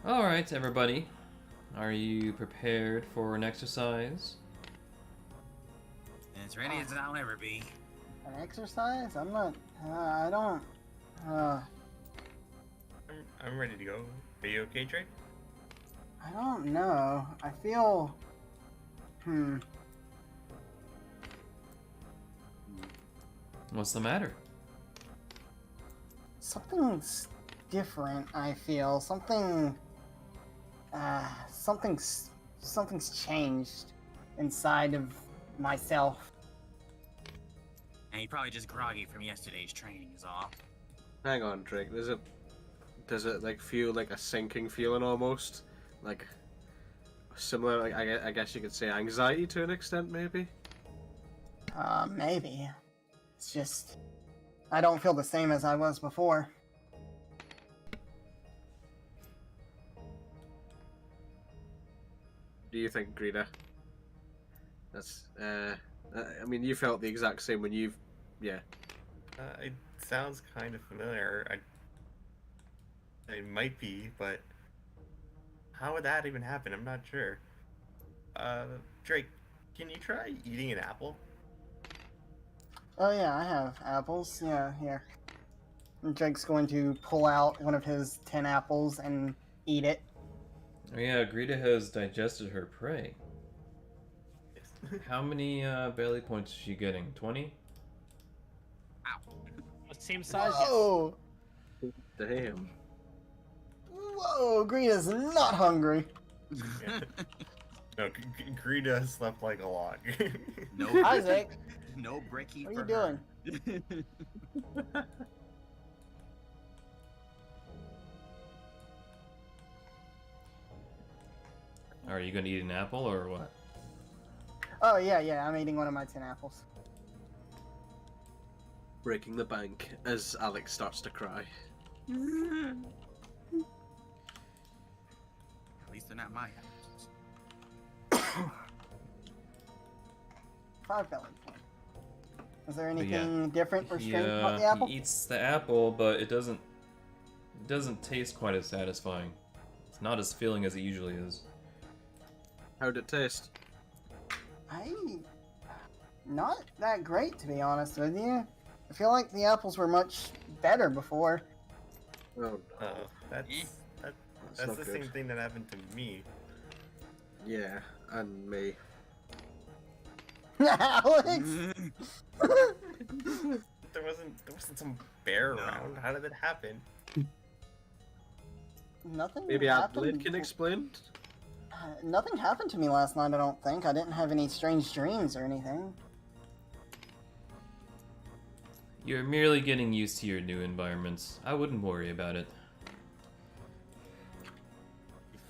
Alright, everybody. Are you prepared for an exercise? As ready as I'll ever be. An exercise? I'm not. I don't. I'm ready to go. Are you okay, Drake? I don't know. I feel. What's the matter? Something's different. I feel something. Something's changed inside of myself. And you're probably just groggy from yesterday's training is all. Hang on, Drake. Does it like feel like a sinking feeling almost? Like similar, like I guess you could say anxiety to an extent, maybe? Maybe. It's just. I don't feel the same as I was before. Do you think, Greta? That's, I mean, you felt the exact same when you've, yeah. It sounds kind of familiar. It might be, but how would that even happen? I'm not sure. Drake, can you try eating an apple? Oh yeah, I have apples. Yeah, here. And Drake's going to pull out one of his 10 apples and eat it. Oh yeah, Greta has digested her prey. How many belly points is she getting? 20? Same size, yes. Whoa! Damn. Whoa, Greta's not hungry. No, Greta slept like a log. No, Isaac, no brekkie what are for you doing? her. Are you gonna eat an apple or what? Oh, yeah, I'm eating one of my 10 apples. Breaking the bank as Alex starts to cry. At least they're not my apples. 5 belly points. Is there anything different for He, strength about the apple? he eats the apple, but it doesn't taste quite as satisfying. It's not as filling as it usually is. How'd it taste? Not that great, to be honest with you. I feel like the apples were much better before. Oh, That's not the good. same thing that happened to me. Yeah, and me. Alex! There wasn't some bear around. How did it happen? Nothing Maybe happened. Adelaide can explain? Nothing happened to me last night, I don't think. I didn't have any strange dreams or anything. You're merely getting used to your new environments. I wouldn't worry about it.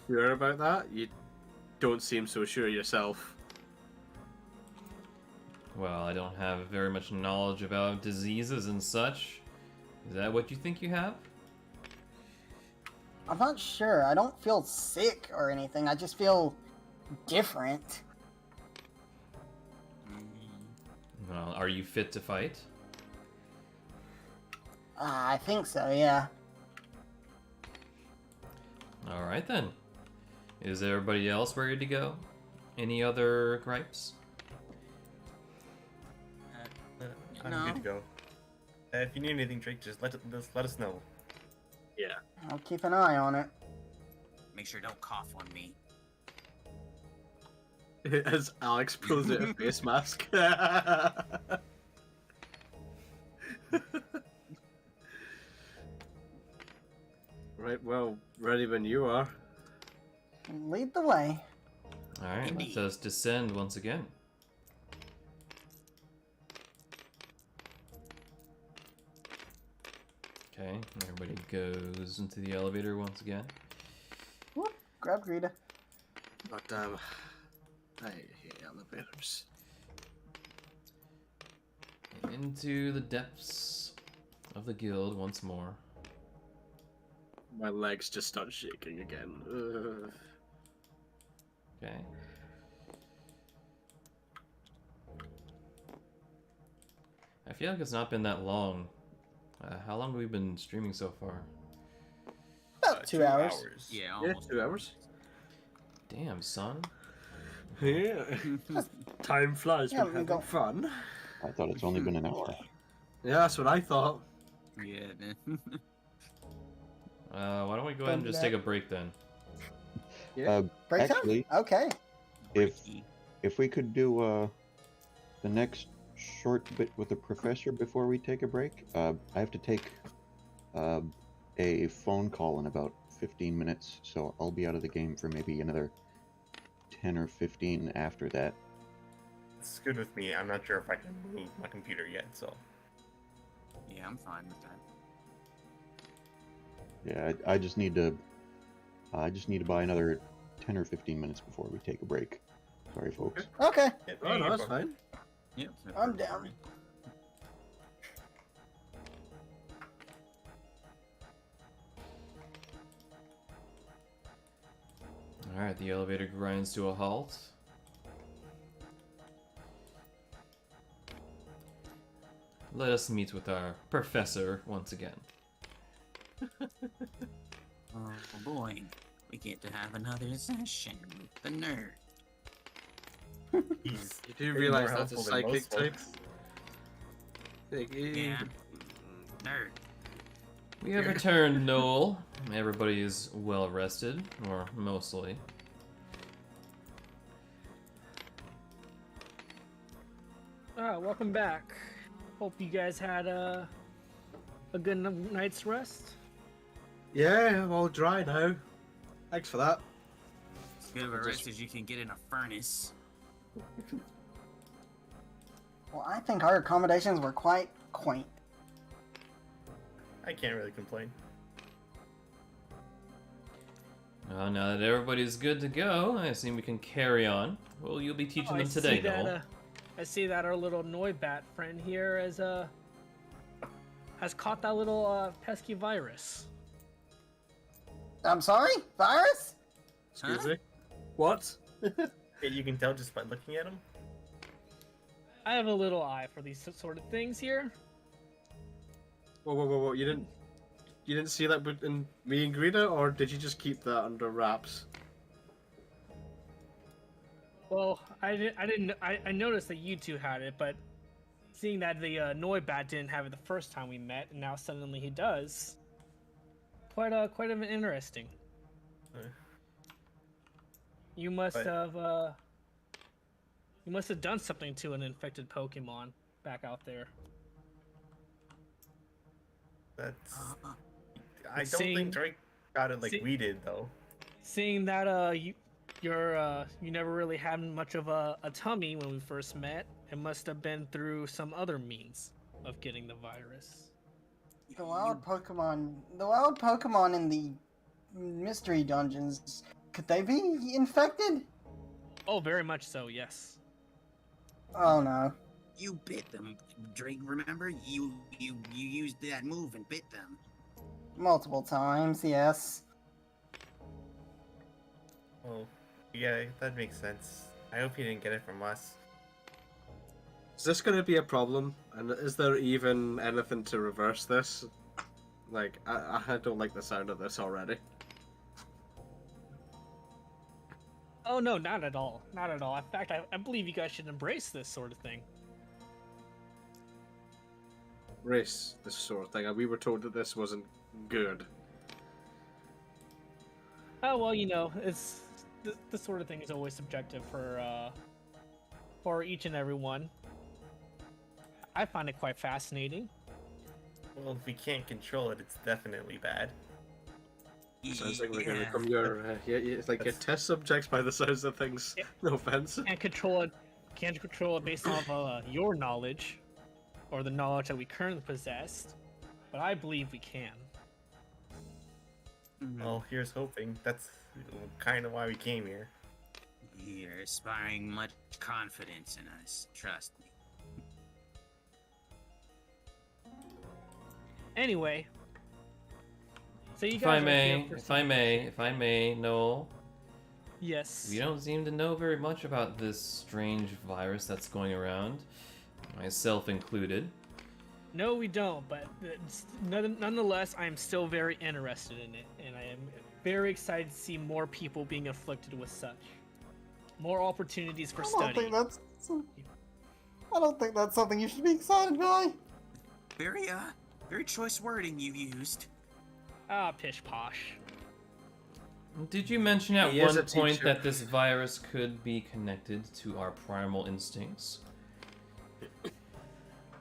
Sure about that? You don't seem so sure yourself. Well, I don't have very much knowledge about diseases and such. Is that what you think you have? I'm not sure. I don't feel sick or anything. I just feel different. Well, are you fit to fight? I think so, yeah. Alright then. Is everybody else ready to go? Any other gripes? I'm No. good to go. If you need anything, Drake, just let us know. Yeah. I'll keep an eye on it. Make sure don't cough on me. As Alex pulls out a face mask. Right, well, ready when you are. Lead the way. Alright, Indeed. let us descend once again. Okay, everybody goes into the elevator once again. Whoop, grab Greta. But, I hate elevators. Into the depths of the guild once more. My legs just start shaking again. Ugh. Okay. I feel like it's not been that long. How long have we been streaming so far? About 2 hours. Yeah, Yeah, almost. 2 hours. Damn, son. Yeah. Time flies Yeah, when we having go- fun. I thought it's only been an hour. Yeah, that's what I thought. Yeah, man. Why don't we go ahead and just take a break then? Yeah. Break time? Actually, Okay. if we could do the next short bit with the professor before we take a break, I have to take a phone call in about 15 minutes, so I'll be out of the game for maybe another 10 or 15 after that. It's good with me. I'm not sure if I can move my computer yet, so. Yeah, I'm fine with that. Yeah, I just need to buy another 10 or 15 minutes before we take a break. Sorry, folks. Okay. Yeah, Oh, no, you're that's fine. fine. Yep. I'm down. Alright, the elevator grinds to a halt. Let us meet with our professor once again. Oh boy, we get to have another session with the nerd. He's You do way realize more that's a helpful than psychic most type? folks. Yeah, nerd. We have returned, Noel. Everybody is well rested, or mostly. Welcome back. Hope you guys had a good night's rest. Yeah, I'm all dry now. Thanks for that. As good of a rest as you can get in a furnace. Well, I think our accommodations were quite quaint. I can't really complain. Now that everybody's good to go, I assume we can carry on. Well, you'll be teaching them today, Noel. I see that our little Noibat friend here has caught that little pesky virus. I'm sorry? Virus? Excuse me? What? You can tell just by looking at him. I have a little eye for these sort of things here. Whoa. You didn't see that in me and Greta, or did you just keep that under wraps? Well, I noticed that you two had it, but seeing that the Noibat didn't have it the first time we met, and now suddenly he does, quite of an interesting. You must have done something to an infected Pokemon back out there. That's. I don't think Drake got it like we did, though. Seeing that you never really had much of a tummy when we first met, it must have been through some other means of getting the virus. The wild Pokemon in the mystery dungeons, could they be infected? Oh, very much so, yes. Oh no. You bit them, Drake. Remember, you used that move and bit them. Multiple times, yes. Oh, yeah, that makes sense. I hope he didn't get it from us. Is this going to be a problem? And is there even anything to reverse this? Like, I don't like the sound of this already. Oh no, not at all. Not at all. In fact, I believe you guys should embrace this sort of thing. Race, this sort of thing. And we were told that this wasn't good. Oh well, it's this sort of thing is always subjective for each and every one. I find it quite fascinating. Well, if we can't control it, it's definitely bad. Sounds like we're gonna become your it's like your test subjects by the sounds of things. Yeah. No offense. Can't control it based off your knowledge, or the knowledge that we currently possess, but I believe we can. Well, here's hoping. That's kind of why we came here. You're inspiring much confidence in us. Trust me. Anyway, so you If guys I may, Noel. Yes. We don't seem to know very much about this strange virus that's going around, myself included. No, we don't, but nonetheless, I am still very interested in it, and I am very excited to see more people being afflicted with such. More opportunities for study. I don't think that's something you should be excited by. Very choice wording you used. Ah, pish posh. Did you mention at He is one a point teacher. that this virus could be connected to our primal instincts?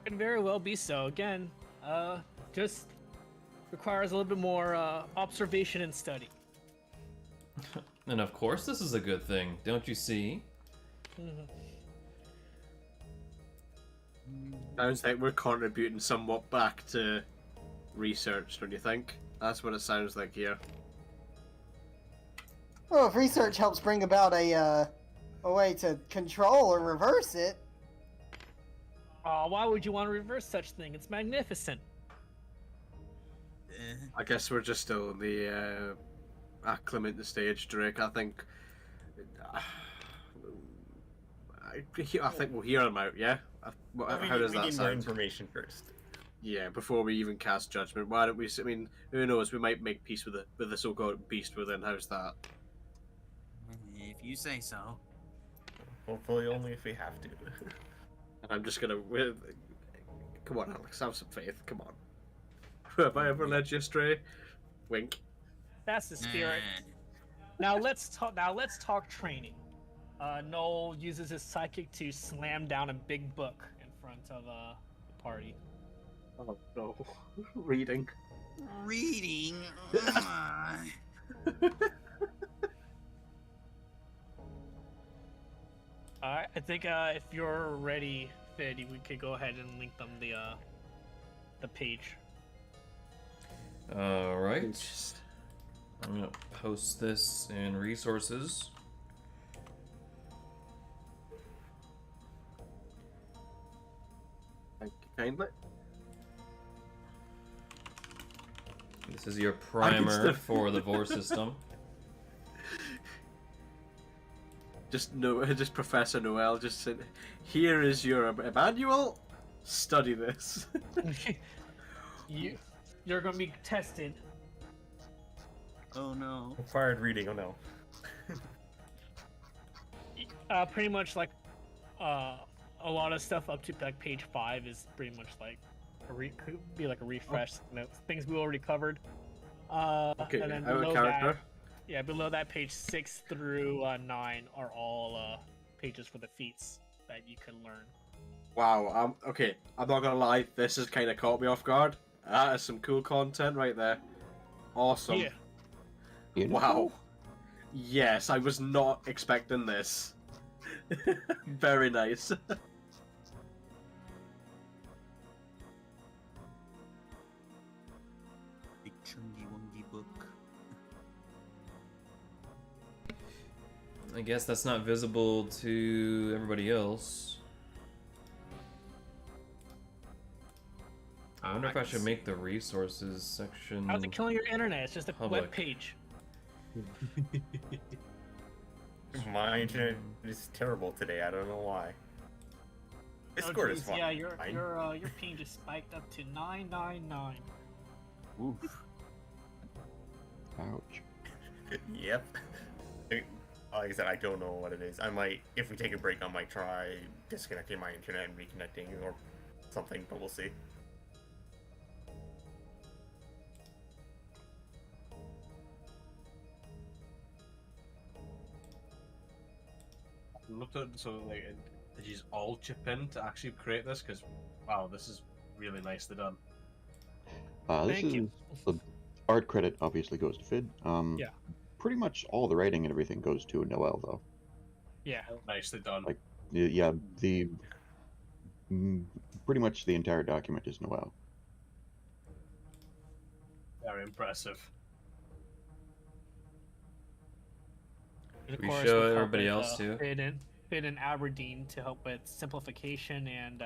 Can very well be so. Again, just requires a little bit more observation and study. And of course this is a good thing, don't you see? Sounds like we're contributing somewhat back to research, don't you think? That's what it sounds like here. Well, if research helps bring about a way to control or reverse it. Why would you want to reverse such thing? It's magnificent. I guess we're just still in the acclimate stage, Drake. I think. I think we'll hear them out. Yeah. How does we that need more sound? information first. Yeah, before we even cast judgment, why don't we? I mean, who knows? We might make peace with the so-called beast within. How's that? If you say so. Hopefully, only if we have to. And I'm just gonna. Come on, Alex. Have some faith. Come on. Have I ever led you astray? Wink. That's the spirit. Now let's talk training. Noel uses his psychic to slam down a big book in front of the party. Oh no. Reading. Reading. Alright, I think if you're ready, Fid, we could go ahead and link them the page. Alright. I'm gonna post this in resources. Thank you kindly. This is your primer for the Vor system. Just Professor Noel just said, "Here is your manual. Study this." You're gonna be tested. Oh no. Required reading. Oh no. Pretty much like a lot of stuff up to like page 5 is pretty much like could be like a refresh. Things we already covered. Okay, and then I have a below character. below that, page 6 through 9 are all pages for the feats that you can learn. Wow. Okay. I'm not gonna lie. This has kind of caught me off guard. That is some cool content right there. Awesome. Yeah. Wow. Yes, I was not expecting this. Very nice. Big chungy wungy book. I guess that's not visible to everybody else. I wonder if I should make the resources section How's it killing your internet? It's just a public. web page. My internet is terrible today. I don't know why. Discord is geez, fine. yeah, your Fine. your ping just spiked up to 999. Oof. Ouch. Yep. Like I said, I don't know what it is. I might, if we take a break, I might try disconnecting my internet and reconnecting or something, but we'll see. Looked at so like did you all chip in to actually create this? Because wow, this is really nicely done. This Thank is you. the art credit obviously goes to Fid. Yeah. Pretty much all the writing and everything goes to Noel though. Yeah. Nicely done. Like, yeah, pretty much the entire document is Noel. Very impressive. And of We course, show help everybody with, else, too. Fid and Aberdeen to help with simplification and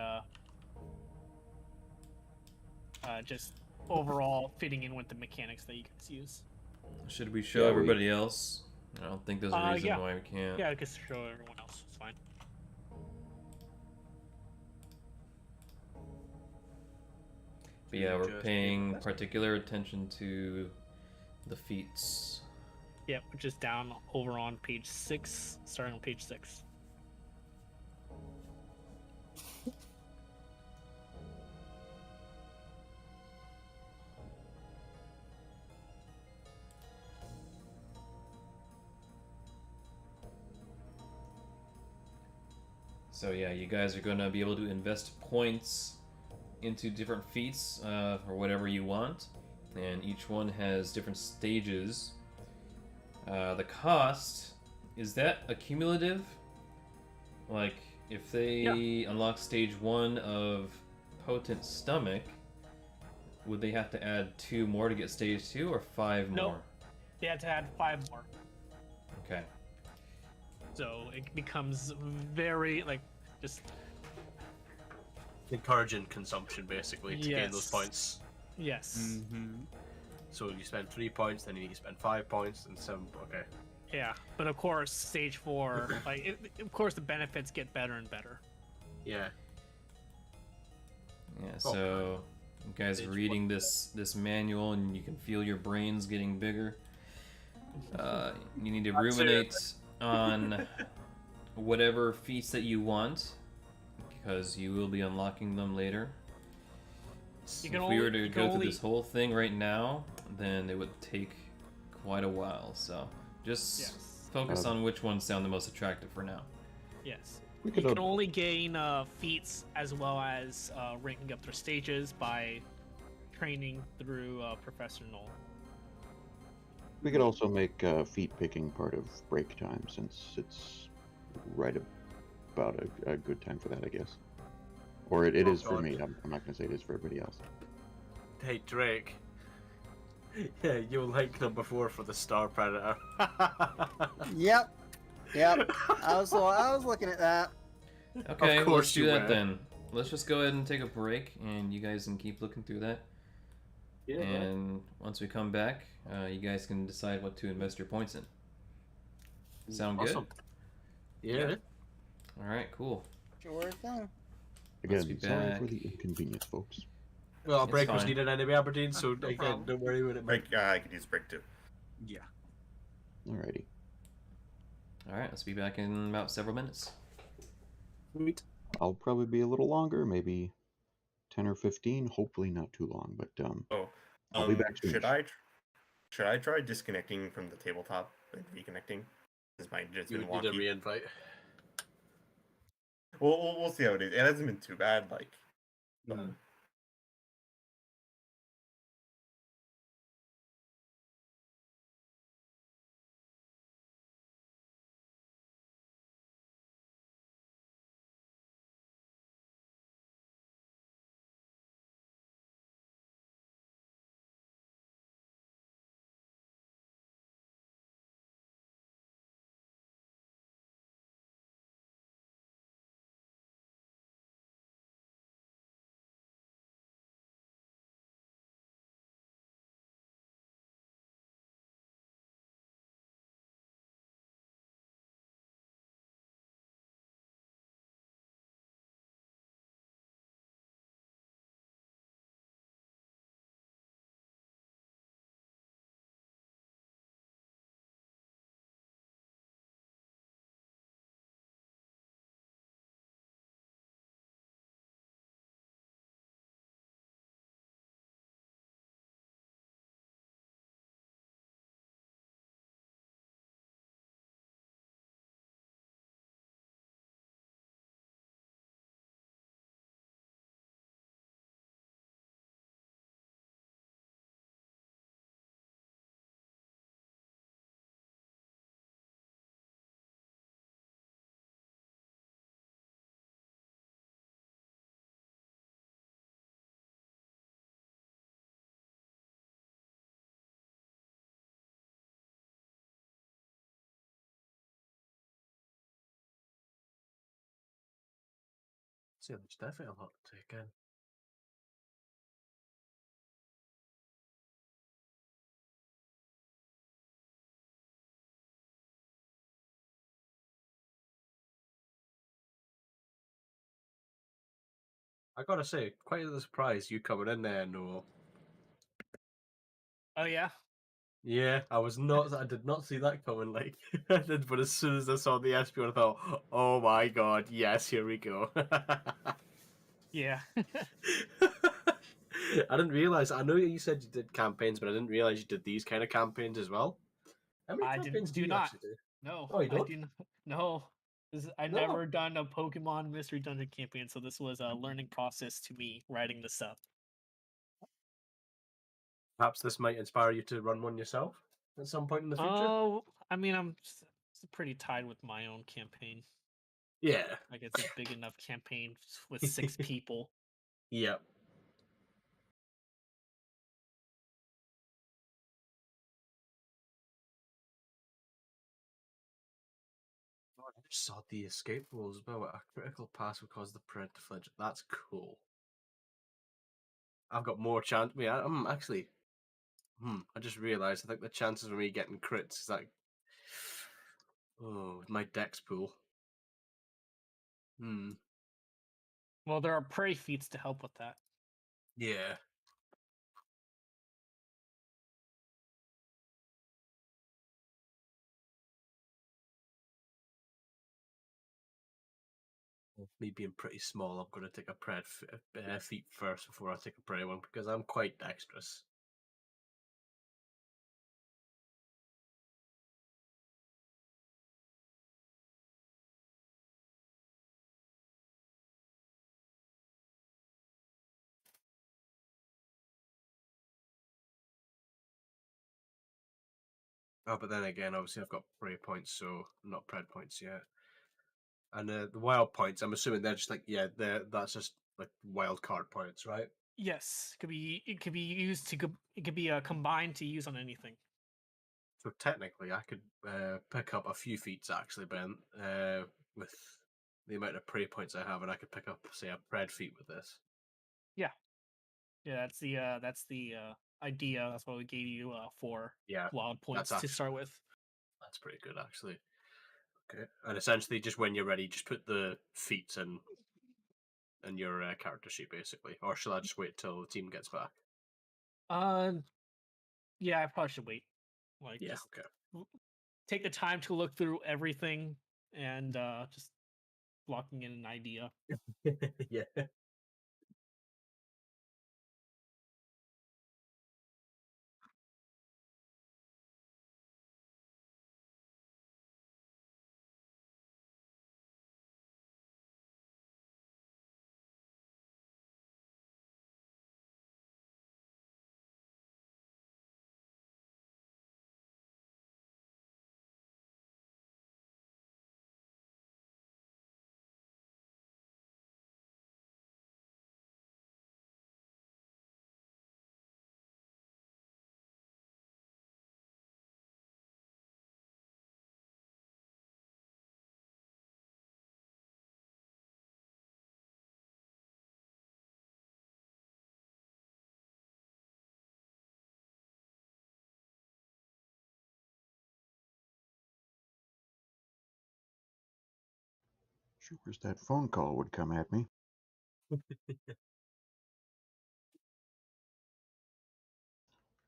just overall fitting in with the mechanics that you guys use. Should we show Yeah, everybody else? I don't think there's a reason yeah. why we can't. Yeah, I guess show everyone else. It's fine. But yeah, we're Just- paying particular attention to the feats. Yeah, which is down over on page 6, starting on page 6. So yeah, you guys are going to be able to invest points into different feats or whatever you want, and each one has different stages. The cost, is that accumulative? Like, if they unlock stage 1 of Potent Stomach, would they have to add 2 more to get stage 2 or 5 Nope. more? They had to add 5 more. Okay. So it becomes very, like, just... Encouraging consumption basically to gain those Yes. points. Yes. Mm-hmm. So you spend 3 points, then you need to spend 5 points, and 7. Okay. Yeah, but of course, stage 4, like, of course the benefits get better and better. Yeah. Yeah, so you guys are Stage reading this manual and you can feel your brains getting bigger. You need to That's ruminate on whatever feats that you want, because you will be unlocking them later. You If can we were only- to you go can through only- this whole thing right now, then it would take quite a while. So just Yes. focus on which ones sound the most attractive for now. Yes. We You could can only gain feats as well as ranking up their stages by training through Professor Noel. we could also make feet picking part of break time, since it's right about a good time for that, I guess. Or it Oh, is for God. me. I'm not gonna say it is for everybody else. Hey, Drake. Yeah, you'll like number 4 for the Star Predator. Yep. Yep. I was looking at that. Okay, Of course let's do you that were. then. Let's just go ahead and take a break, and you guys can keep looking through that. Yeah. And once we come back, you guys can decide what to invest your points in. Sound Awesome. Yeah. Yeah. good? All right, cool. Sure thing. Let's be Again, sorry for back. the inconvenience, folks. Well, a It's break was fine. needed anyway, Aberdeen, so No again, problem. don't worry about it, mate. Break. I could use break too. Yeah. Alrighty. All right, let's be back in about several minutes. Sweet. I'll probably be a little longer, maybe 10 or 15. Hopefully not too long, but Oh, I'll be back soon. Should I try disconnecting from the tabletop and reconnecting? This might just You been would need a wonky. re-invite. We'll see how it is. It hasn't been too bad. Like, Hmm. See, there's definitely a lot to take in. I gotta say, quite a surprise you coming in there, Noel. Oh yeah. Yeah, I did not see that coming. Like, but as soon as I saw the Espeon, I thought, "Oh my god, yes, here we go." Yeah. I didn't realize. I know you said you did campaigns, but I didn't realize you did these kind of campaigns as well. How many I campaigns do you not. actually do? No, Oh, you I don't? do not. No. I No. never done a Pokemon Mystery Dungeon campaign, so this was a learning process to me writing this up. Perhaps this might inspire you to run one yourself at some point in the future. Oh, I mean, I'm pretty tied with my own campaign. Yeah. Like it's a big enough campaign with 6 people. Yep. Oh, I just saw the escape rules as well. A critical pass would cause the print to flinch. That's cool. I've got more chance. Yeah, I'm actually. I just realised. I think the chances of me getting crits is like. Oh, with my dex pool. Well, there are prey feats to help with that. Yeah. Me being pretty small, I'm going to take a feat first before I take a prey one because I'm quite dexterous. Oh, but then again, obviously I've got prey points, so not pred points yet. And the wild points, I'm assuming they're just like that's just like wild card points, right? Yes, it could be used to it could be combined to use on anything. So technically, I could pick up a few feats actually, Ben, with the amount of prey points I have, and I could pick up, say, a pred feat with this. Yeah, that's the idea. That's what we gave you 4 Yeah, wild points to start with. That's pretty good, actually. Okay, and essentially, just when you're ready, just put the feats in your character sheet, basically. Or shall I just wait till the team gets back? Yeah, I probably should wait. Like, Yeah, just okay. take the time to look through everything and just blocking in an idea. Yeah. Sure wish that phone call would come at me.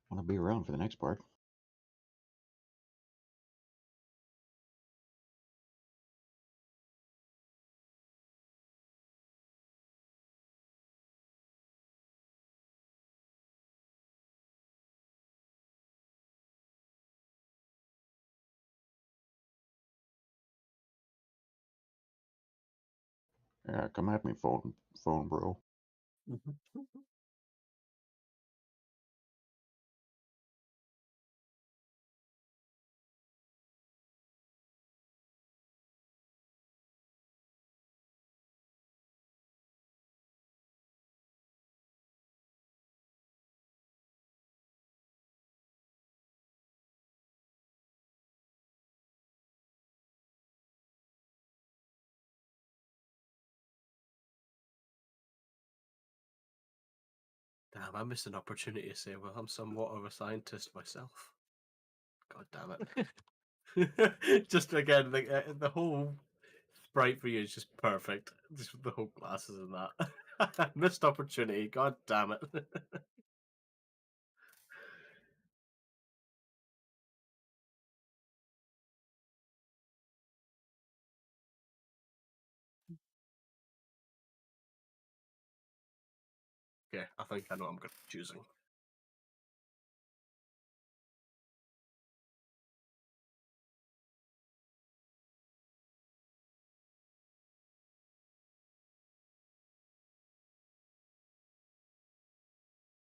Want to be around for the next part. Yeah, come at me, phone bro. Damn, I missed an opportunity to say, well, I'm somewhat of a scientist myself. God damn it. Just again, the whole sprite for you is just perfect. Just with the whole glasses and that. Missed opportunity. God damn it. Okay, I think I know what I'm going to be choosing.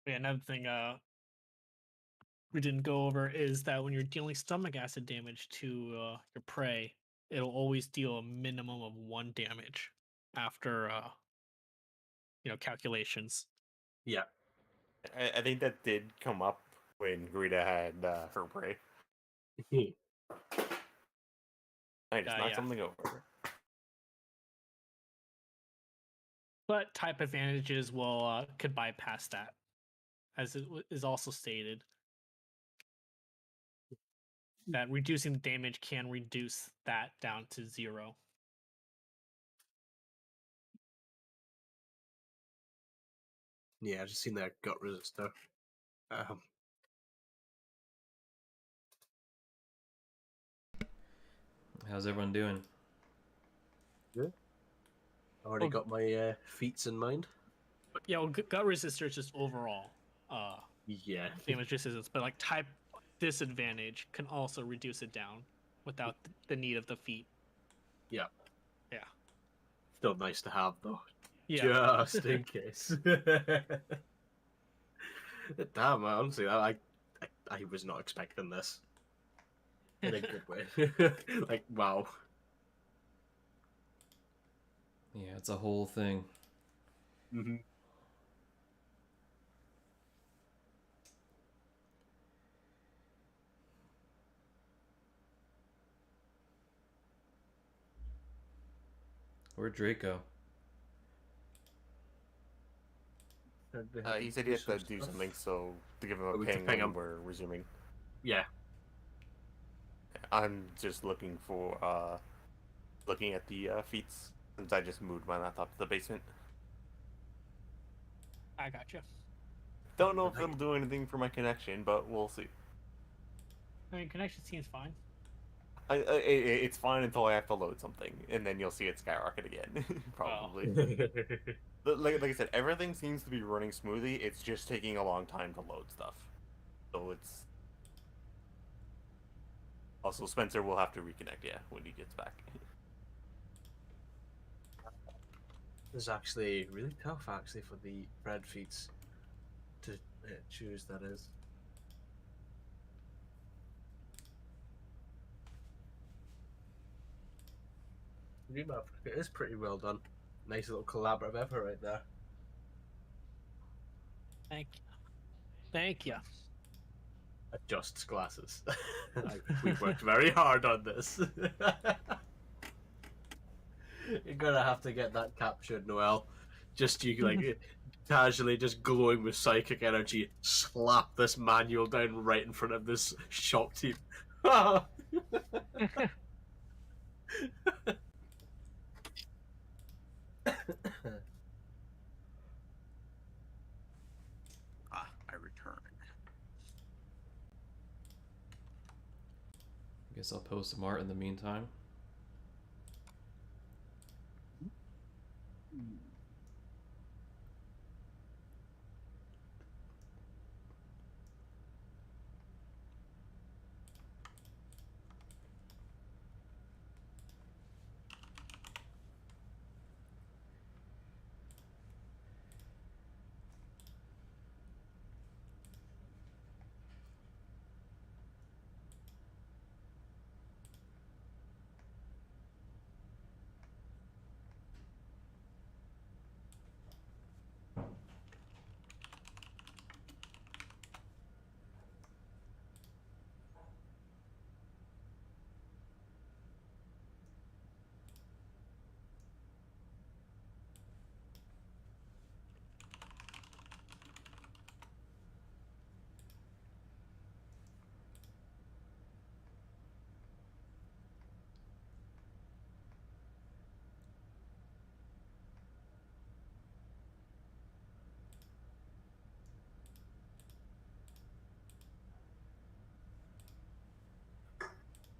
Yeah, another thing we didn't go over is that when you're dealing stomach acid damage to your prey, it'll always deal a minimum of 1 damage after calculations. Yeah. I think that did come up when Greta had her prey. I just knocked Yeah. something over. But type advantages will could bypass that, as it is also stated that reducing the damage can reduce that down to 0. Yeah, I just seen that gut resistor. How's everyone doing? Good. Already Oh. got my feats in mind. Yeah, well, gut resistor is just overall Yeah. damage resistance, but like type disadvantage can also reduce it down without the need of the feat. Yeah. Yeah. Still nice to have though. Yeah. Just in case. Damn, honestly, I was not expecting this. In a good way. Like, wow. Yeah, it's a whole thing. Mm-hmm. Where'd Draco? He said he had to do something, so to give him a We can ping ping when him. we're resuming. Yeah. I'm just looking for looking at the feats since I just moved my laptop to the basement. I gotcha. Don't know if it'll do anything for my connection, but we'll see. I mean, connection seems fine. It's fine until I have to load something, and then you'll see it skyrocket again, probably. Like I said, everything seems to be running smoothly. It's just taking a long time to load stuff. So it's... Also, Spencer will have to reconnect, yeah, when he gets back. This is actually really tough, actually, for the red feats to choose, that is. Remap, it is pretty well done. Nice little collaborative effort right there. Thank you. Thank you. Adjusts glasses. We've worked very hard on this. You're gonna have to get that captured, Noel. Just you like casually just glowing with psychic energy, slap this manual down right in front of this shock team. I return. I guess I'll post some art in the meantime.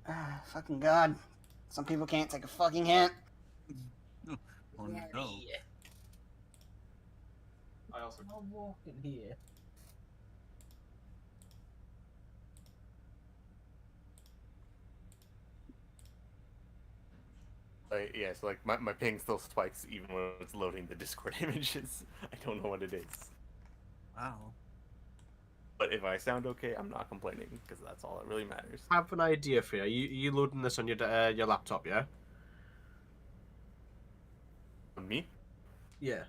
Ah, fucking god. Some people can't take a fucking hint. Oh no. I'm walking here. Yeah, so like my ping still spikes even when it's loading the Discord images. I don't know what it is. Wow. But if I sound okay, I'm not complaining, because that's all that really matters. I have an idea for you. You loading this on your laptop, yeah? Me? Yeah.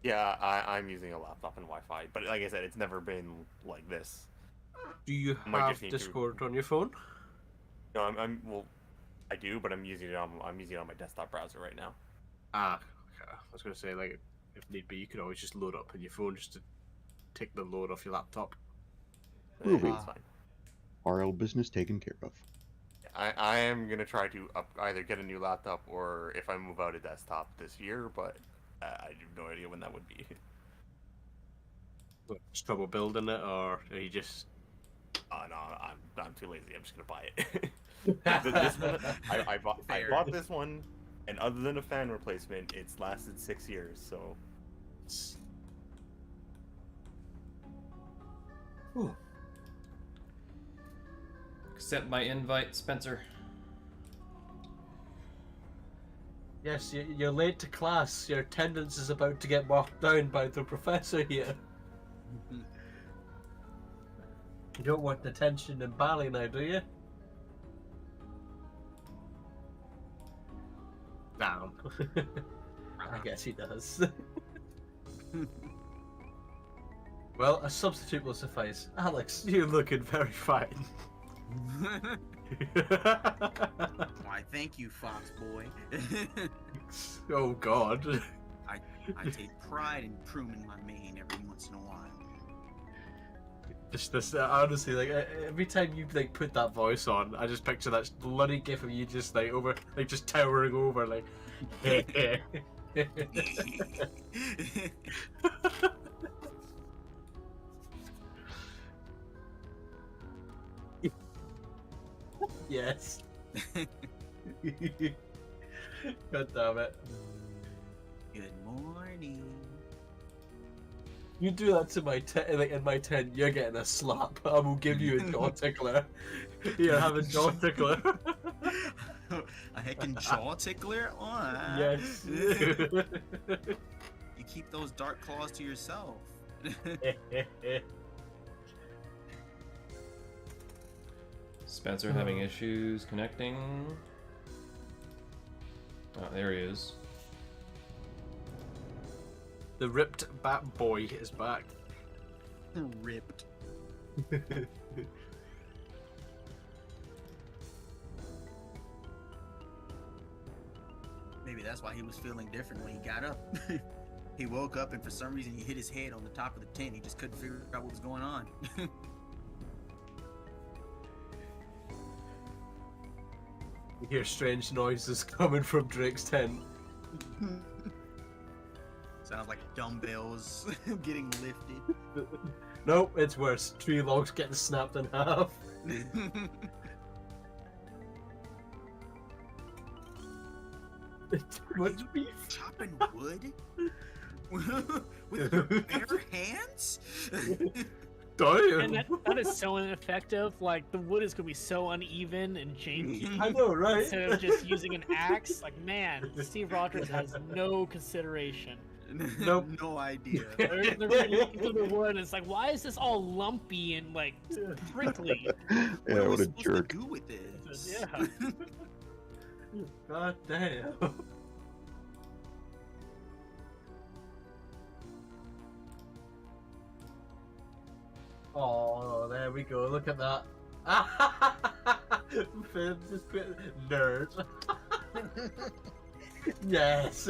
Yeah, I'm using a laptop and Wi-Fi, but like I said, it's never been like this. Do you Might have just need to- Discord on your phone? No, well, I do, but I'm using it on my desktop browser right now. Ah, okay. I was gonna say, like, if need be, you could always just load up on your phone just to take the load off your laptop. Ruby. It's fine. RL business taken care of. I am gonna try to either get a new laptop or if I move out a desktop this year, but I have no idea when that would be. Just trouble building it, or are you just... Oh no, I'm too lazy. I'm just gonna buy it. This one, I bought this one And other than a fan replacement, it's lasted 6 years, so... Whew. Accept my invite, Spencer. Yes, you're late to class. Your attendance is about to get marked down by the professor here. You don't want detention in Bali now, do you? Damn. I guess he does. Well, a substitute will suffice. Alex, you're looking very fine. Why, thank you, Fox Boy. Oh, God. I take pride in pruning my mane every once in a while. Just this, honestly, like every time you like put that voice on, I just picture that bloody gif of you just like over, like just towering over, like. Yes. God damn it. Good morning. You do that to my like in my tent, you're getting a slap. I will give you a jaw tickler. You're having jaw tickler. A heckin' jaw tickler? Oh, Yes. You keep those dark claws to yourself. Spencer having issues connecting. Oh, there he is. The ripped bat boy is back. Ripped. Maybe that's why he was feeling different when he got up. He woke up and for some reason he hit his head on the top of the tent. He just couldn't figure out what was going on. You hear strange noises coming from Drake's tent. Sounds like dumbbells getting lifted. Nope, it's worse. Tree logs getting snapped in half. Much beef. Chopping wood? With your bare hands? Damn. And that is so ineffective. Like, the wood is going to be so uneven and janky. I know, right? Instead of just using an axe, like, man, Steve Rogers has no consideration. Nope. No idea. They're really looking through the wood, and it's like, why is this all lumpy and, like, prickly? Yeah, What are we what a supposed jerk. to do with this? Yeah. God damn. Oh, there we go. Look at that. Finn just quit. Nerd. Yes.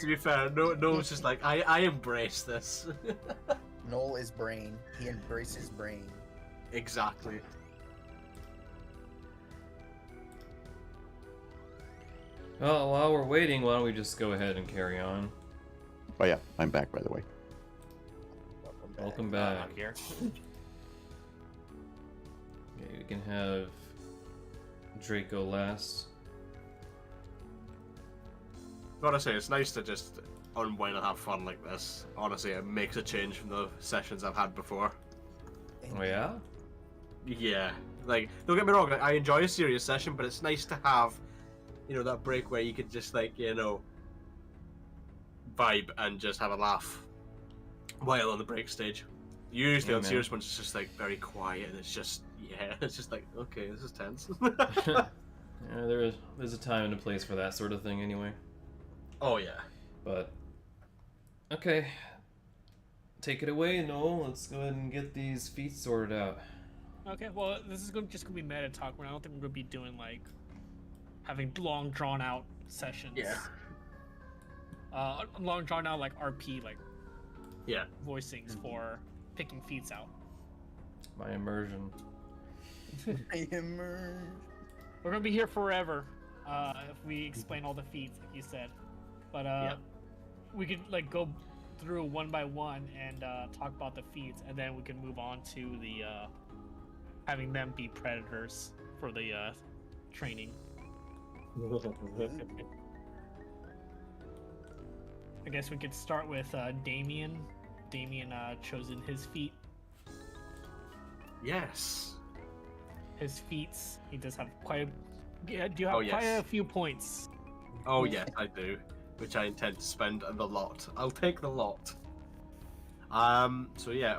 To be fair, Noel's just like, I embrace this. Noel is brain. He embraces brain. Exactly. Well, while we're waiting, why don't we just go ahead and carry on? Oh yeah, I'm back by the way. Welcome back. I'm here. Okay, we can have Draco last. Gotta say, it's nice to just unwind and have fun like this. Honestly, it makes a change from the sessions I've had before. Oh yeah? Yeah, like, don't get me wrong, like, I enjoy a serious session, but it's nice to have, you know, that break where you could just, like, you know, vibe and just have a laugh while on the break stage. Usually on Amen. serious ones, it's just, like, very quiet, and it's just, yeah, it's just like, okay, this is tense. Yeah, there's a time and a place for that sort of thing anyway. Oh, yeah. But, okay. Take it away, Noel. Let's go ahead and get these feet sorted out. Okay, well, this is just going to be meta talk. I don't think we're going to be doing, like, having long, drawn-out sessions. Yeah. Long, drawn-out, like, RP, like, Yeah. voicings for picking feats out. My immersion. I emerge. We're going to be here forever if we explain all the feats, like you said. But we could, like, go through one by one and talk about the feats, and then we can move on to the having them be predators for the training. I guess we could start with Damien. Damien chosen his feat. Yes. His feats. He does have quite a. Yeah, do you have Oh, quite yes. a few points? Oh yes, I do. Which I intend to spend the lot. I'll take the lot. So yeah,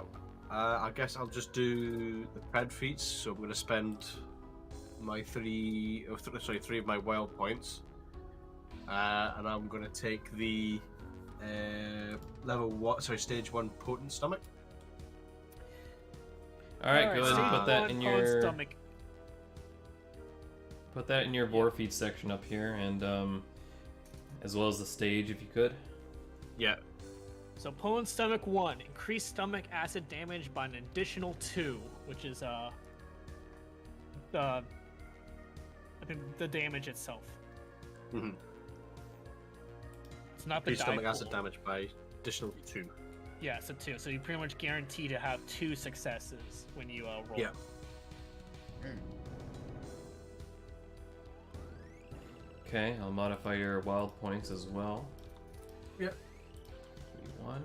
I guess I'll just do the pred feats. So I'm going to spend my three of my wild points, and I'm going to take the stage 1 potent stomach. All right, go ahead and stage put that one, in Potent your stomach. put that in your vor feed section up here, and as well as the stage if you could. Yeah. So Potent Stomach 1, increase stomach acid damage by an additional 2, which is I think the damage itself. Mm-hmm. It's not the Increase die stomach pool. acid damage by additional 2. Yeah, so 2. So you pretty much guarantee to have 2 successes when you roll. Yeah. Okay, I'll modify your wild points as well. Yep. 1.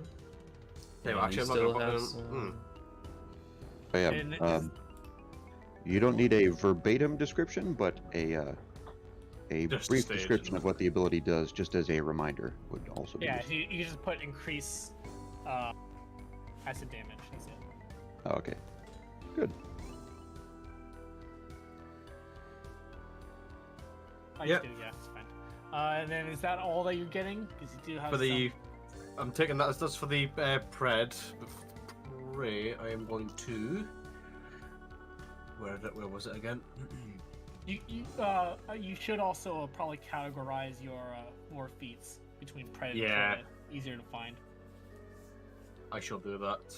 Yeah, And actually, you I'm not still gonna have put some- Oh, yeah. And You don't need a verbatim description, but a Just a brief stage, description isn't of what the ability does, just as a reminder, would also be yeah, useful. you just put increase acid damage. That's it. Oh, okay. Good. I Yep. just do, yeah, it's fine. And then is that all that you're getting? Because you do have For the, some... I'm taking that. That's for the pred. Pray, I am going to. Where was it again? You should also probably categorize your more feats between pred Yeah. and credit. Easier to find. I shall do that.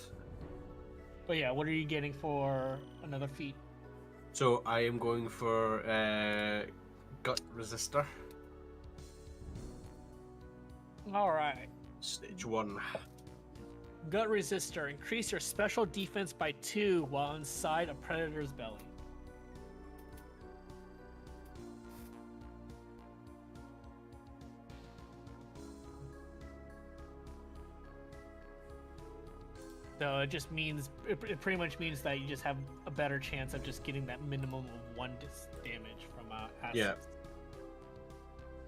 But yeah, what are you getting for another feat? So I am going for gut resistor, All right. stage 1. Gut resistor. Increase your special defense by 2 while inside a predator's belly. So it just means it pretty much means that you just have a better chance of just getting that minimum of 1 damage from acid. Yeah.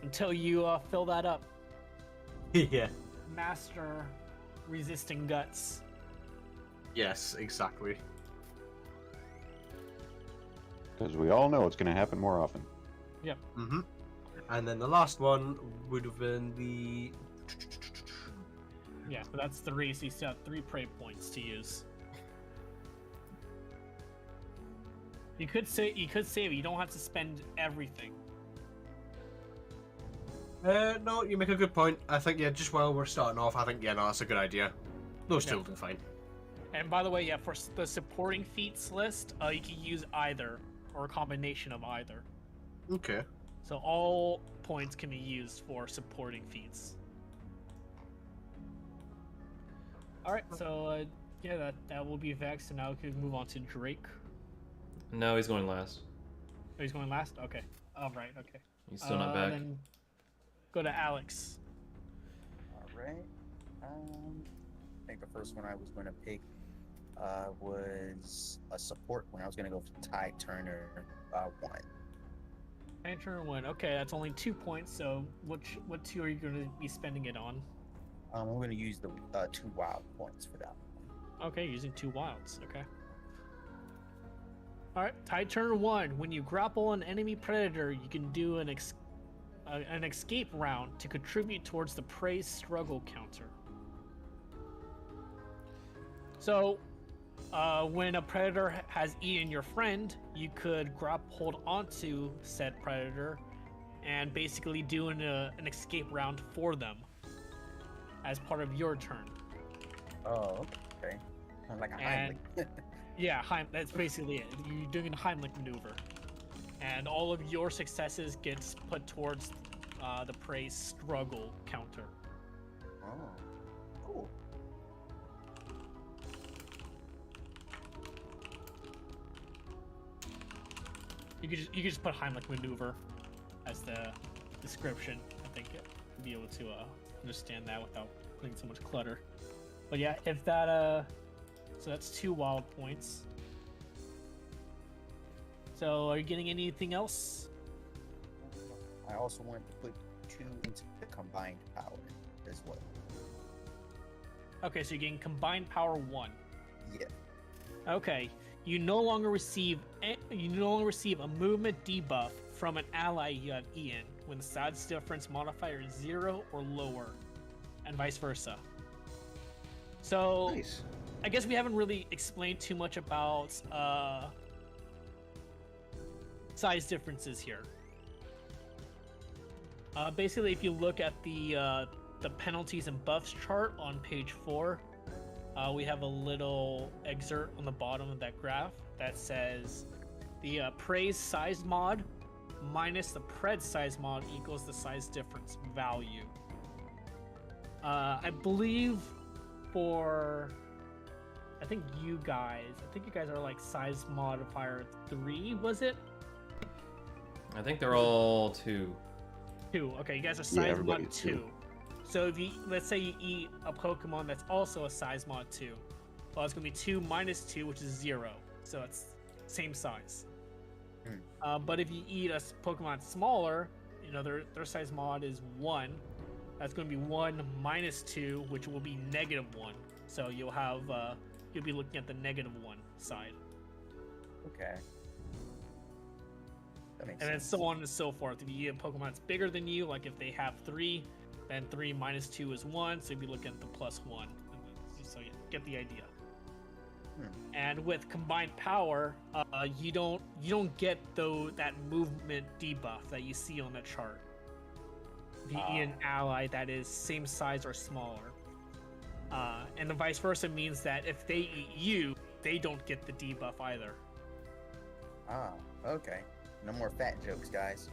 Until you fill that up. Yeah. Master resisting guts. Yes, exactly. Because we all know it's going to happen more often. Yep. Mhm. And then the last one would have been the. Yeah, so that's 3, so you still have 3 prey points to use. You could save it, you don't have to spend everything. No, you make a good point. I think just while we're starting off, I think no, that's a good idea. Those two Yeah. will do fine. And by the way, yeah, for the supporting feats list, you can use either, or a combination of either. Okay. So all points can be used for supporting feats. Alright, so yeah, that will be Vex, and now we can move on to Drake. No, he's going last. Oh, he's going last? Okay. Alright, okay. He's still not back. Then go to Alex. Alright. I think the first one I was going to pick was a support one. I was going to go for Tide Turner 1. And turn 1. Okay, that's only 2 points, so what 2 are you going to be spending it on? I'm going to use the 2 wild points for that one. Okay, using 2 wilds. Okay. Alright, Tide Turn 1. When you grapple an enemy predator, you can do an escape round to contribute towards the prey's struggle counter. So, when a predator has eaten your friend, you could hold onto said predator and basically do an escape round for them as part of your turn. Oh, okay. Like a And- Heimlich. Yeah, that's basically it. You're doing a Heimlich maneuver. And all of your successes gets put towards the prey's struggle counter. Oh, cool. You could just put Heimlich maneuver as the description. I think you'll be able to understand that without putting so much clutter. But yeah, if that so that's 2 wild points. So are you getting anything else? I also want to put 2 into the combined power as well. Okay, so you're getting combined power 1. Yeah. Okay, you no longer receive a movement debuff from an ally you have eaten when the size difference modifier is 0 or lower, and vice versa. So Nice. I guess we haven't really explained too much about size differences here. Basically, if you look at the penalties and buffs chart on page 4, we have a little excerpt on the bottom of that graph that says the praise size mod minus the pred size mod equals the size difference value. I believe for I think you guys are like size modifier 3, was it? I think they're all 2. 2. Okay, you guys are size mod everybody's 2. 2. So if you, let's say you eat a Pokemon that's also a size mod 2, well, it's gonna be 2 minus 2, which is 0. So it's same size. But if you eat a Pokemon smaller, you know their size mod is 1. That's gonna be 1 minus 2, which will be -1. So you'll have you'll be looking at the -1 side. Okay. That makes And then sense. so on and so forth. If you eat a Pokemon that's bigger than you, like if they have 3, then 3 minus 2 is 1, so you'd be looking at the +1. So you get the idea. And with combined power, you don't get that movement debuff that you see on the chart. If you eat an ally that is same size or smaller. And the vice versa means that if they eat you, they don't get the debuff either. Ah, okay. No more fat jokes, guys.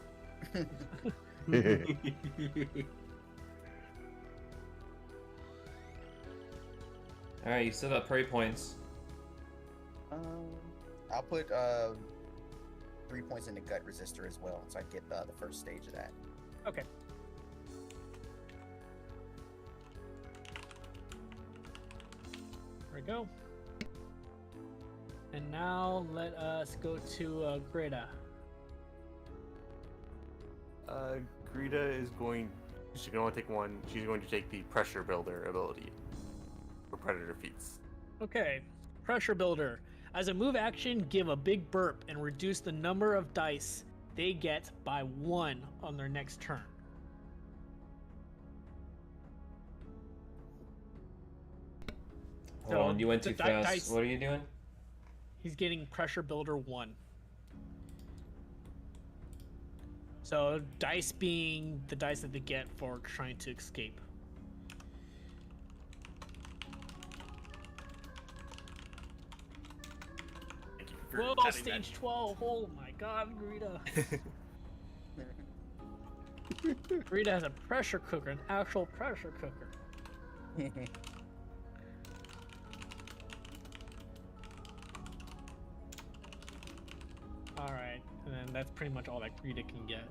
Alright, you still got prey points. I'll put 3 points in the gut resistor as well, so I get the first stage of that. Okay. There we go. And now let us go to Greta. Greta is going. She can only take one. She's going to take the pressure builder ability for predator feats. Okay, Pressure Builder. As a move action, give a big burp and reduce the number of dice they get by 1 on their next turn. Hold on, you went the too fast. dice- What are you doing? He's getting Pressure Builder 1. So dice being the dice that they get for trying to escape. Thank you for Whoa, adding stage 12. Oh my god, Greta. Greta has a pressure cooker, an actual pressure cooker. Alright, and then that's pretty much all that Greta can get.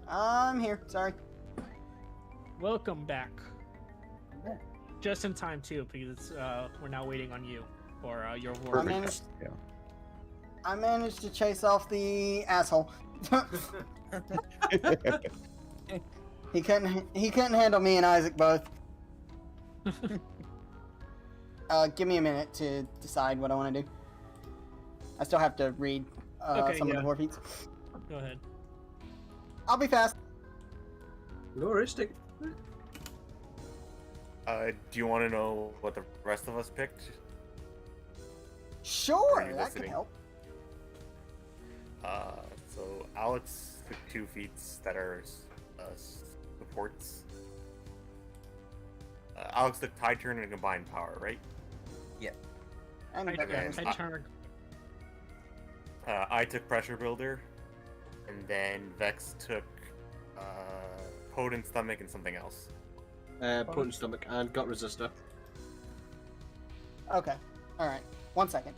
I'm here. Sorry. Welcome back. Yeah. Just in time too, because we're now waiting on you for your I work. managed. Yeah. I managed to chase off the asshole. He couldn't handle me and Isaac both. Give me a minute to decide what I want to do. I still have to read some of the war feats. Go ahead. I'll be fast. Loristic. Do you want to know what the rest of us picked? Sure, Are you that could listening? help. So Alex took 2 feats that are supports. Alex took Tide Turn and Combined Power, right? And I Okay. turn. I took Pressure Builder, and then Vex took Potent Stomach and something else. Potent stomach and gut resistor. Okay. Alright, 1 second.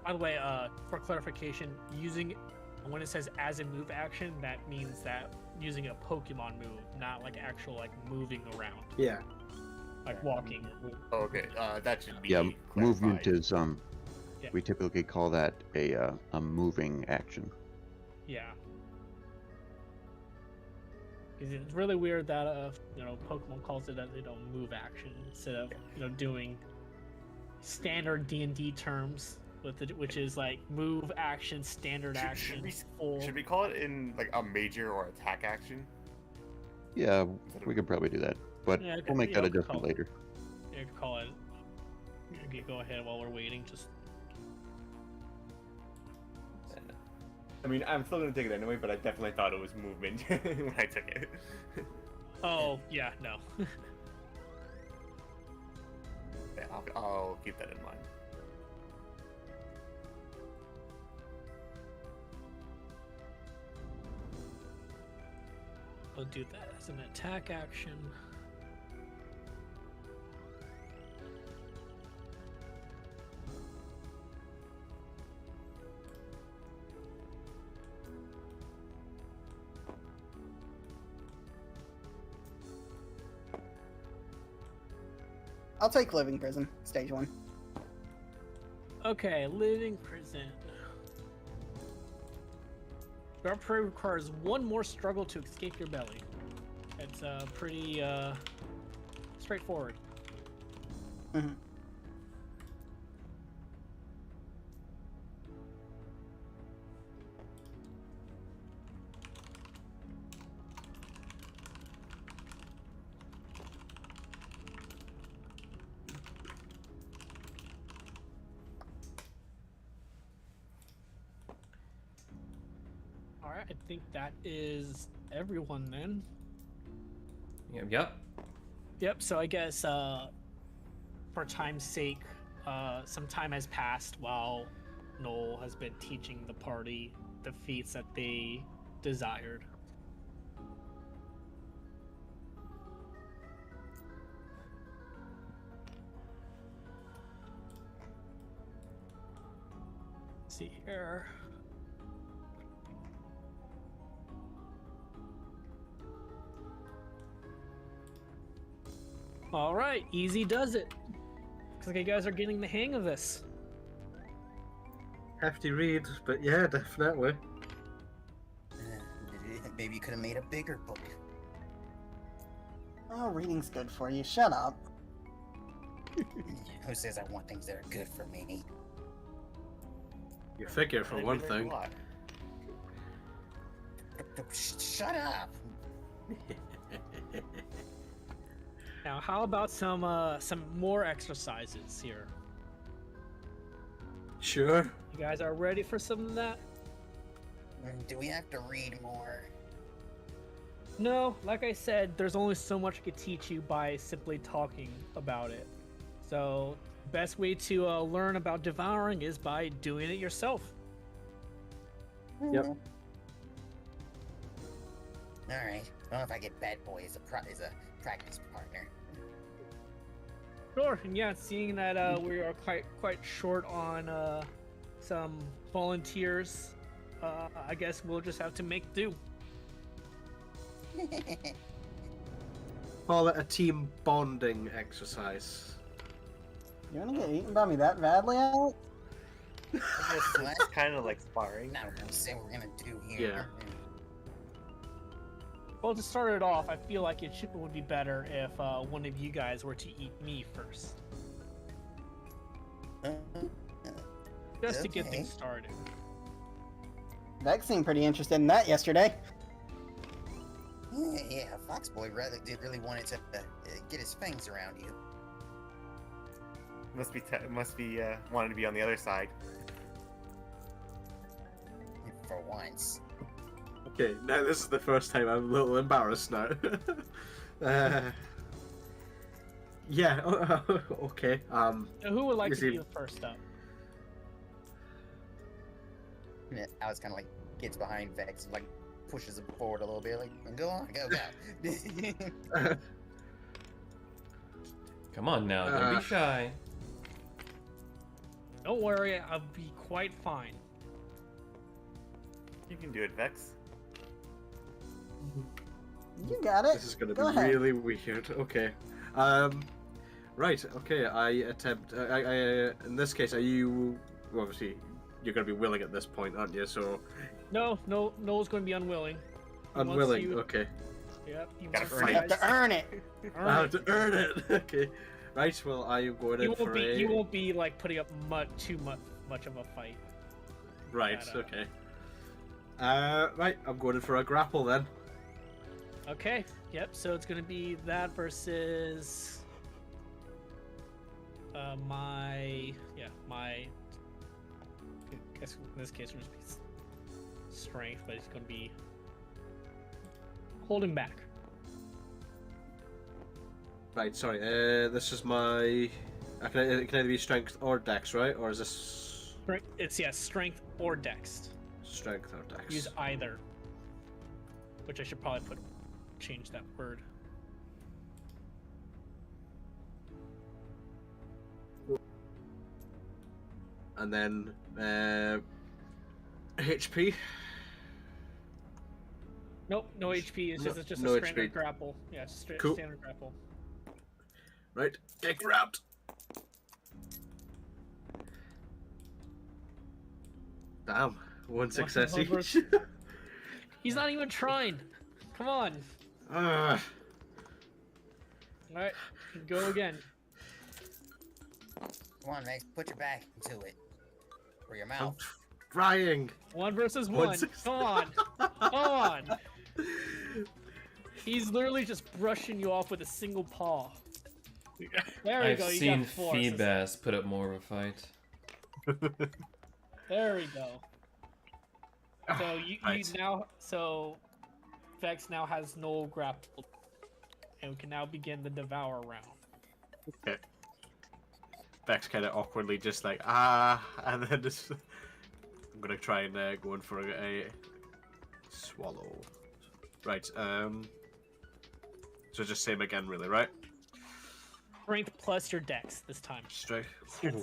By the way, for clarification, when it says as a move action, that means that using a Pokemon move, not like actual like moving around, Yeah. like walking. Oh, okay, that should be. Yeah, movement clarified. is Yeah. we typically call that a moving action. Yeah. Because it's really weird that Pokemon calls it a move action instead of doing standard D&D terms which is like move action, standard action. Should we call it in like a major or attack action? Yeah, we could probably do that, but Yeah, we'll make that we could adjustment call it. later. You could call it. Okay, go ahead while we're waiting. Just I mean, I'm still gonna take it anyway, but I definitely thought it was movement when I took it. oh yeah, no. Yeah, I'll keep that in mind. I'll do that as an attack action. I'll take Living Prison, stage 1. Okay, living prison. Guard parade requires one more struggle to escape your belly. It's pretty straightforward. Mm-hmm. Alright, I think that is everyone then. Yep. Yep, so I guess for time's sake, some time has passed while Noel has been teaching the party the feats that they desired. Let's see here. All right, easy does it. Looks like you guys are getting the hang of this. Hefty read, but yeah, definitely. Maybe you could have made a bigger book. Oh, reading's good for you. Shut up. Who says I want things that are good for me? You figure for one thing. Shut up! Now, how about some more exercises here? Sure. You guys are ready for some of that? Do we have to read more? No, like I said, there's only so much I could teach you by simply talking about it. So, best way to learn about devouring is by doing it yourself. Yep. Alright. I don't know if I get Bad Boy as a practice partner. Sure, and yeah, seeing that we are quite short on some volunteers, I guess we'll just have to make do. Call it a team bonding exercise. You wanna get eaten by me that badly, Alex? It's kind of like sparring. Not what we said we're gonna do here. Yeah. Well, to start it off, I feel like it would be better if one of you guys were to eat me first. Just to get Okay. things started. Vex seemed pretty interested in that yesterday. Yeah, Foxboy did really wanted to get his fangs around you. must be wanting to be on the other side. For once. Okay, now this is the first time I'm a little embarrassed now. Yeah. Okay. So who would like Is to he- be the first up? Yeah, I was kind of like gets behind Vex, and, like pushes him forward a little bit, like go on, go. Come on now, don't be shy. Don't worry, I'll be quite fine. You can do it, Vex. You got it. This is gonna Go be ahead. really weird. Okay. Right. Okay. I attempt. In this case, are you? Well, obviously, you're gonna be willing at this point, aren't you? So No, Noel's going to be unwilling. He wants unwilling. you- Okay. Yep. He Gotta wants earn You you have guys to earn it. earn I have it. to earn it. Okay. Right. Well, I am going He in won't for be. a. He won't be like putting up too much of a fight. Right. That, Okay. Right. I'm going in for a grapple then. Okay. Yep. So it's going to be that versus my. I guess in this case, we're just be strength, but it's going to be holding back. Right. Sorry. This is my. It can either be strength or dex, right? Or is this It's strength or dex. strength or dex? Use either. Which I should probably change that word. And then HP. Nope, no HP. It's just No a standard HP. grapple. Yeah, it's Cool. standard grapple. Right. Get grabbed. Damn. One success over- each. He's not even trying. Come on. Ah. All right, go again. Come on, Vex, put your back into it. Or your I'm mouth. trying. 1 versus One 1. success. Come on. Come on. He's literally just brushing you off with a single paw. There we I've go. You seen got 4. Feebass put up more of a fight. There we go. So you Right. now Vex now has Noel grappled, and we can now begin the devour round. Okay. Vex kind of awkwardly just like, and then just... I'm gonna try and go in for a swallow. Right, so just same again, really, right? Strength plus your dex this time. Straight.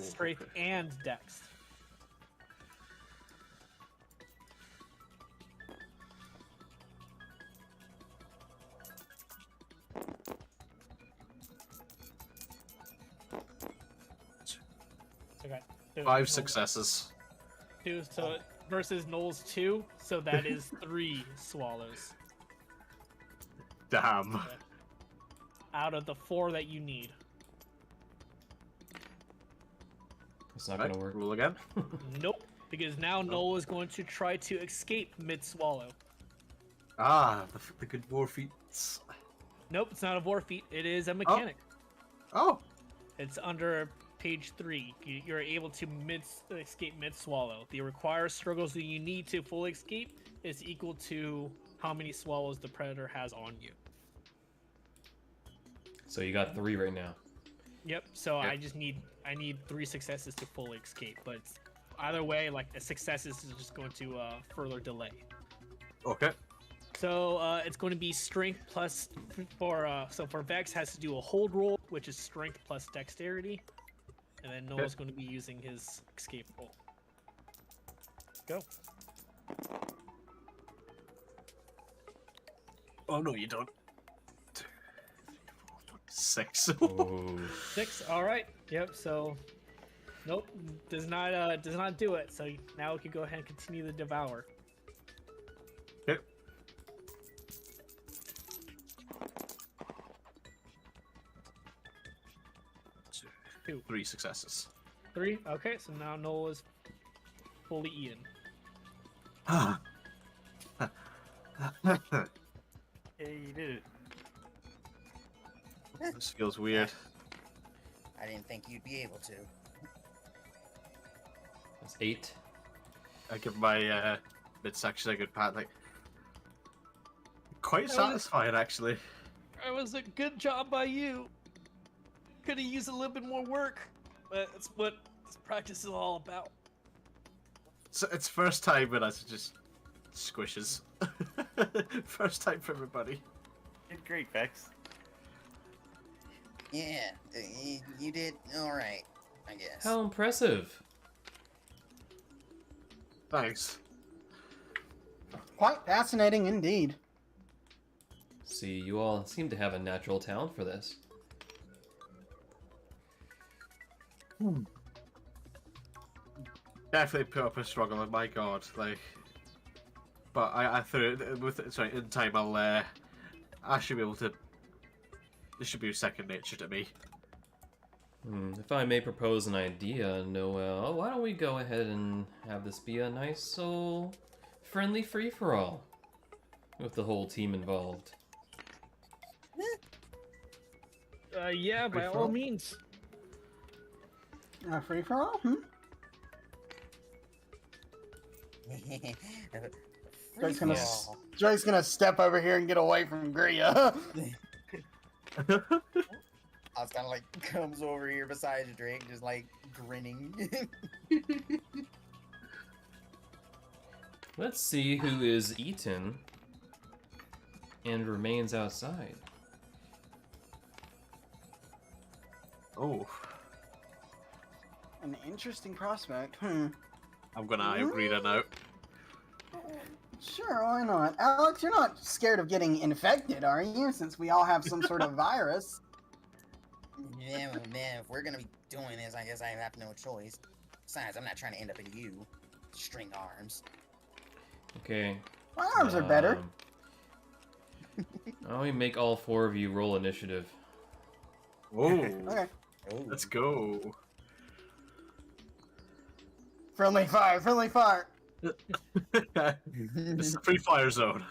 Strength and dex. Okay. So 5 successes. 2, so versus Noel's 2, so that is 3 swallows Damn. out of the 4 that you need. It's not Right, gonna work. roll again. Nope, because now Noel is going to try to escape mid-swallow. The good war feats. Nope, it's not a war feat. It is a mechanic. Oh, It's under page 3. You're able to escape mid-swallow. The required struggles that you need to fully escape is equal to how many swallows the predator has on you. So you got 3 right now. Yep. So Yep. I need 3 successes to fully escape. But either way, like a success is just going to further delay. okay. So it's going to be strength plus for Vex has to do a hold roll, which is strength plus dexterity, and then Noel's going to be using his escape roll. Go. Oh no, you don't. 6. Ooh. 6. All right. Yep. So, nope, does not do it. So now we can go ahead and continue the devour. Okay. Two. 3 successes. 3. Okay. So now Noel is fully eaten. Yeah, you did it. This feels weird. I didn't think you'd be able to. That's 8. I give my midsection a good pat. Like, quite That was- satisfying, actually. It was a good job by you. Could have used a little bit more work, but that's what this practice is all about. So it's first time, and it just squishes. First time for everybody. Did great, Vex. Yeah, you did all right, I guess. How impressive. Thanks. Quite fascinating indeed. See, you all seem to have a natural talent for this. Definitely put up a struggle. My God, like. But I threw it with. Sorry, in time I should be able to. This should be second nature to me. If I may propose an idea, Noel, why don't we go ahead and have this be a nice, friendly free-for-all with the whole team involved. Yeah, by all Free-for-all? means. Free for all? Drake's gonna, Yes. Drake's gonna step over here and get away from Gria. I was kind of like comes over here beside you, Drake, just like grinning. Let's see who is eaten and remains outside. Oh, An interesting prospect. I'm gonna agree that now. Sure, why not? Alex, you're not scared of getting infected, are you? Since we all have some sort of virus. Yeah, well, man, if we're gonna be doing this, I guess I have no choice. Besides, I'm not trying to end up in you. String arms. Okay. My arms are better. Why don't we make all 4 of you roll initiative? Oh, Okay. Oh. let's go. Friendly fire, friendly fire. This is a free fire zone.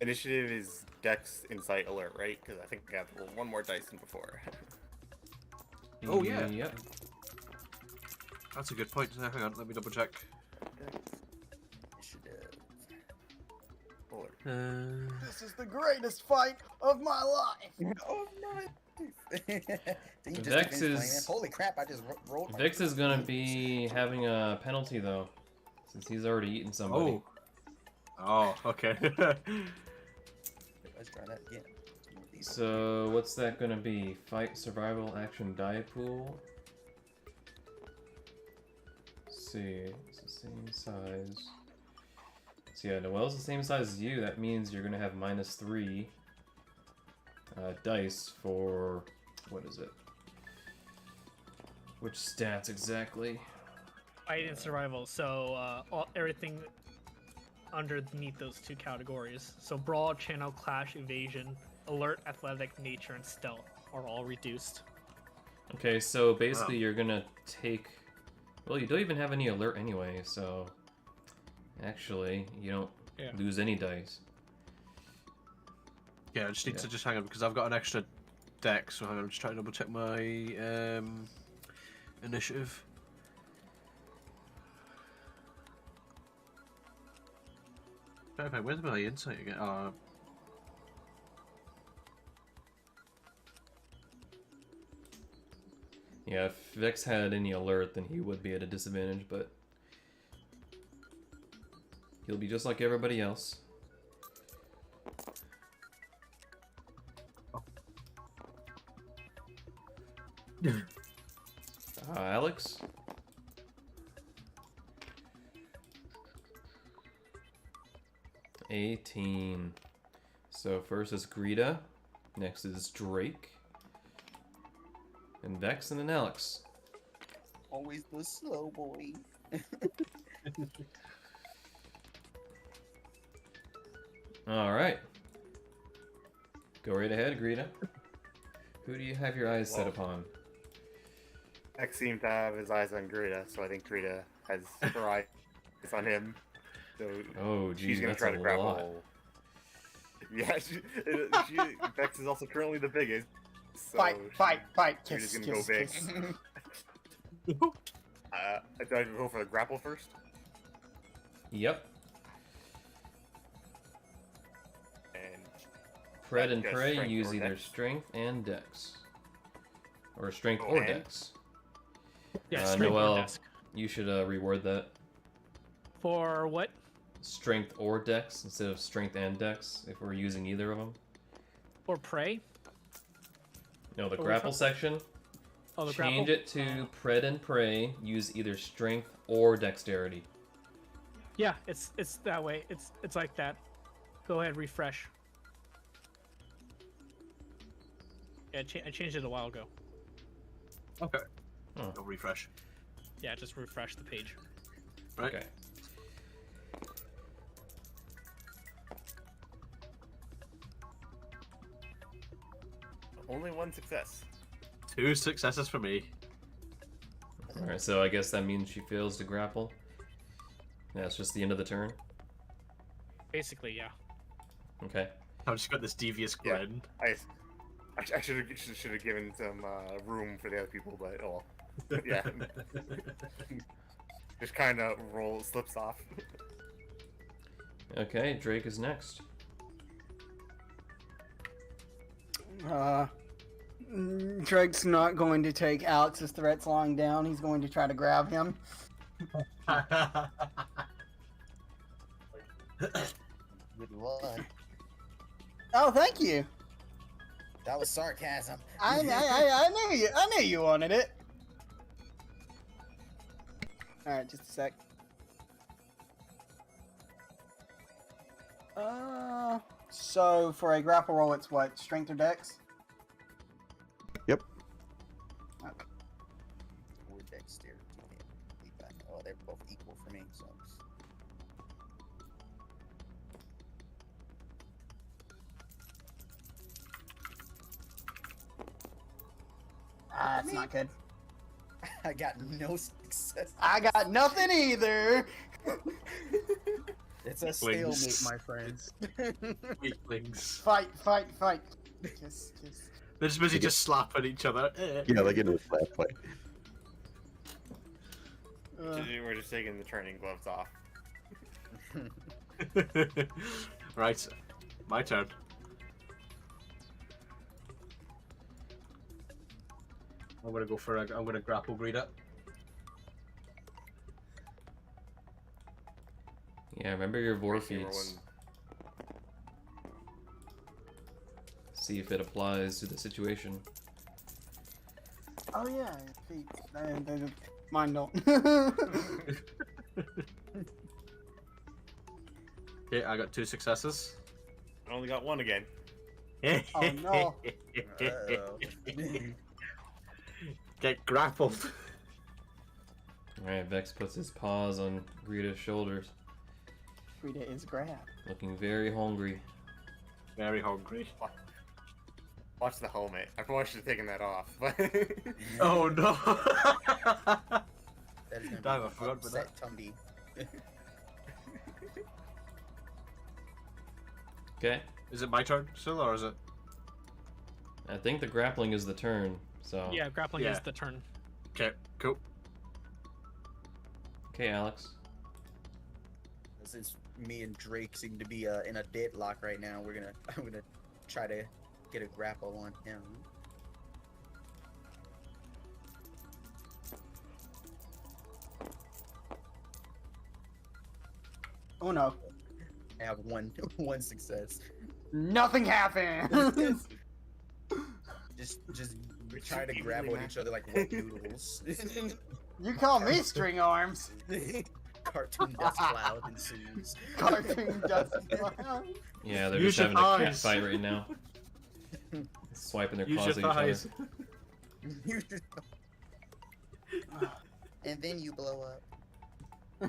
Initiative is Dex, Insight, Alert, right? Because I think I have to roll one more dice than before. Oh, yeah. Yep. That's a good point. Hang on, let me double check. Initiative. Alert. This is the greatest fight of my life. Oh my! Did you just Vex finish playing is- that? Holy crap! I just rolled. my- Vix is gonna be having a penalty though, since he's already eaten somebody. Oh, okay. Let's try that again. Move these up. So what's that gonna be? Fight, survival, action, die pool. Let's see, it's the same size. So yeah, Noel's the same size as you. That means you're gonna have -3 dice for what is it? Which stats exactly? Fight and survival. So everything underneath those 2 categories. So brawl, channel, clash, evasion, alert, athletic, nature, and stealth are all reduced. Okay, so basically Wow. you're gonna take. Well, you don't even have any alert anyway, so actually you don't Yeah. lose any dice. Yeah, I just need Yeah. to just hang on because I've got an extra deck, so hang on, I'm just trying to double check my initiative. Okay, where's my insight again? Yeah, if Vex had any alert, then he would be at a disadvantage, but he'll be just like everybody else. Alex? $18. So first is Greta, next is Drake, and Vex, and then Alex. Always the slow boy. Alright. Go right ahead, Greta. Who do you have your eyes set Well, upon? Dex seemed to have his eyes on Greta, so I think Greta has her eyes on him. So Oh, geez, she's gonna that's try a to grab lot. a hole. Yeah, Vex is also currently the biggest. So Fight. You're Kiss, just gonna kiss, go big. kiss. Do I go for the grapple first? Yep. And Pred and Just Prey strength use or either dex? strength and dex. Or strength Oh, or and? dex. Yeah, Uh, strength or Noel, desk. you should reword that. For what? Strength or dex instead of strength and dex if we're using either of them. For prey? No, the Oh, which grapple one? section. Oh, the Change grapple? it to Pred and Prey. Use either strength or dexterity. Yeah, it's that way. It's like that. Go ahead, refresh. Yeah, I changed it a while ago. Okay. Oh. I'll refresh. Yeah, just refresh the page. Right. Okay. only one success. 2 successes for me. Alright, so I guess that means she fails to grapple. Yeah, it's just the end of the turn. Basically, yeah. Okay. I've just got this devious Yeah. grin. I should have given some room for the other people, but oh well. Yeah. Just kind of slips off. Okay, Drake is next. Drake's not going to take Alex's threats lying down. He's going to try to grab him. Good luck. Oh, thank you. That was sarcasm. I knew you wanted it. All right, just a sec. So for a grapple roll, it's what? Strength or dex? Yep. Okay. Or dexterity. Oh, they're both equal for me. So. That's not good. I got no success. I got nothing either. It's a Weaklings. stalemate, my friends. Weaklings. Fight. Kiss. They're just busy just slapping each other. Yeah, like in a slap fight. We're just taking the training gloves off. Right, my turn. I'm gonna grapple Greeter. Yeah, remember your Rolling- Vorfeats. See if it applies to the situation. Oh yeah, feet. Mine don't. Okay, I got 2 successes. I only got one again. Oh no. Uh-oh. Get grappled. Alright, Vex puts his paws on Greta's shoulders, Frida is grabbed. looking very hungry. Very hungry. Watch the helmet. I probably should have taken that off. But Oh no! That is gonna be Damn, I forgot about upset Tumby. Okay, Is it my turn still, or is it? I think the grappling is the turn, so... Yeah, grappling Yeah. is the turn. Okay, cool. Okay, Alex. Since me and Drake seem to be in a deadlock right now, I'm gonna try to get a grapple on him. Oh no. I have one success. Nothing happened. Just try to grapple at each other like wet noodles. You call me string arms. Cartoon dust cloud ensues. Cartoon dust. Yeah, they're Use just your having a cat thighs. fight right now. Swiping their Use claws your at each thighs. other. And then you blow up.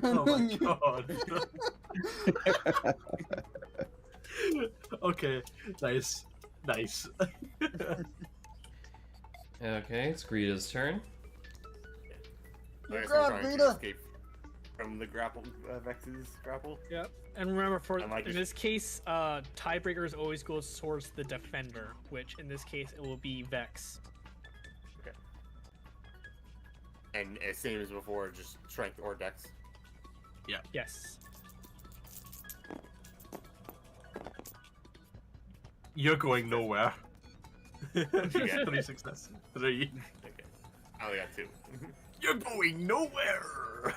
Oh my god. Okay, nice. Okay, it's Greta's turn. You I'm grab trying to Greta. escape from the grapple, Vex's grapple. Yep. And remember, I might in just- this case, tiebreakers always goes towards the defender, which in this case it will be Vex. And same as before, just strength or dex. Yes. You're going nowhere. Yeah. 3 successes. 3. Okay. I only got 2. You're going nowhere.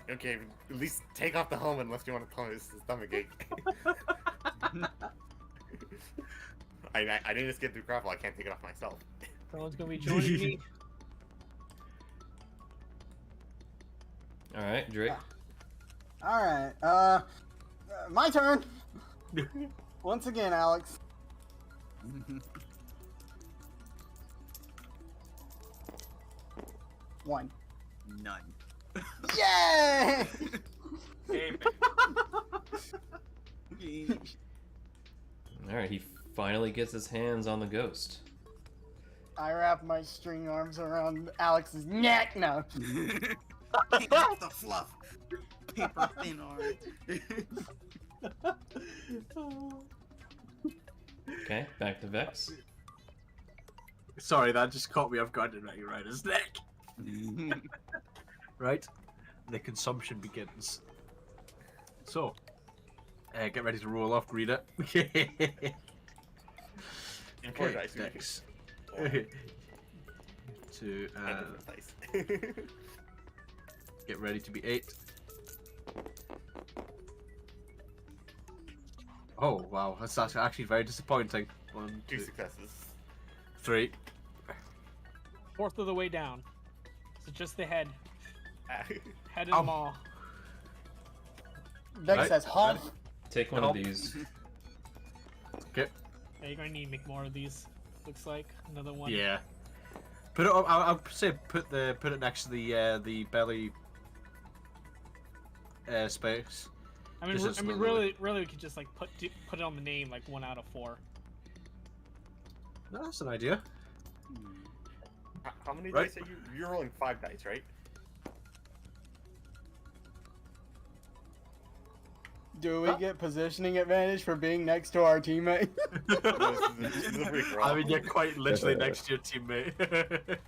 Okay, at least take off the helmet unless you want to tell me this is stomach ache. I didn't just get through grapple, I can't take it off myself. Someone's gonna be joining me. All right, Drake. All right. My turn. Once again, Alex. One. None. Yay! All right, he finally gets his hands on the ghost. I wrap my string arms around Alex's neck. No. Take off the fluff. Paper thin arm. Okay, back to Vex. Sorry, that just caught me off guard right his neck. Right? The consumption begins. So, get ready to roll off, Greeter. And 4 dice. Dex. Oh, To and dice. get ready to be 8. Oh wow, that's actually very disappointing. 1, 2 2, successes. 3. Fourth of the way down. So just the head. Head and Ow. maw. Vex Right. says, "Halt." Take one Oh. of these. Okay. Yeah, you're gonna need to make more of these. Looks like another one. Yeah. Put it. I'll say put it next to the belly space. I mean, Just a really, we could just like put it on the name like 1 out of 4. No, that's an idea. How many Right. dice are you? You're rolling 5 dice, right? Do we get positioning advantage for being next to our teammate? This is a big roll. I mean, you're quite literally next to your teammate.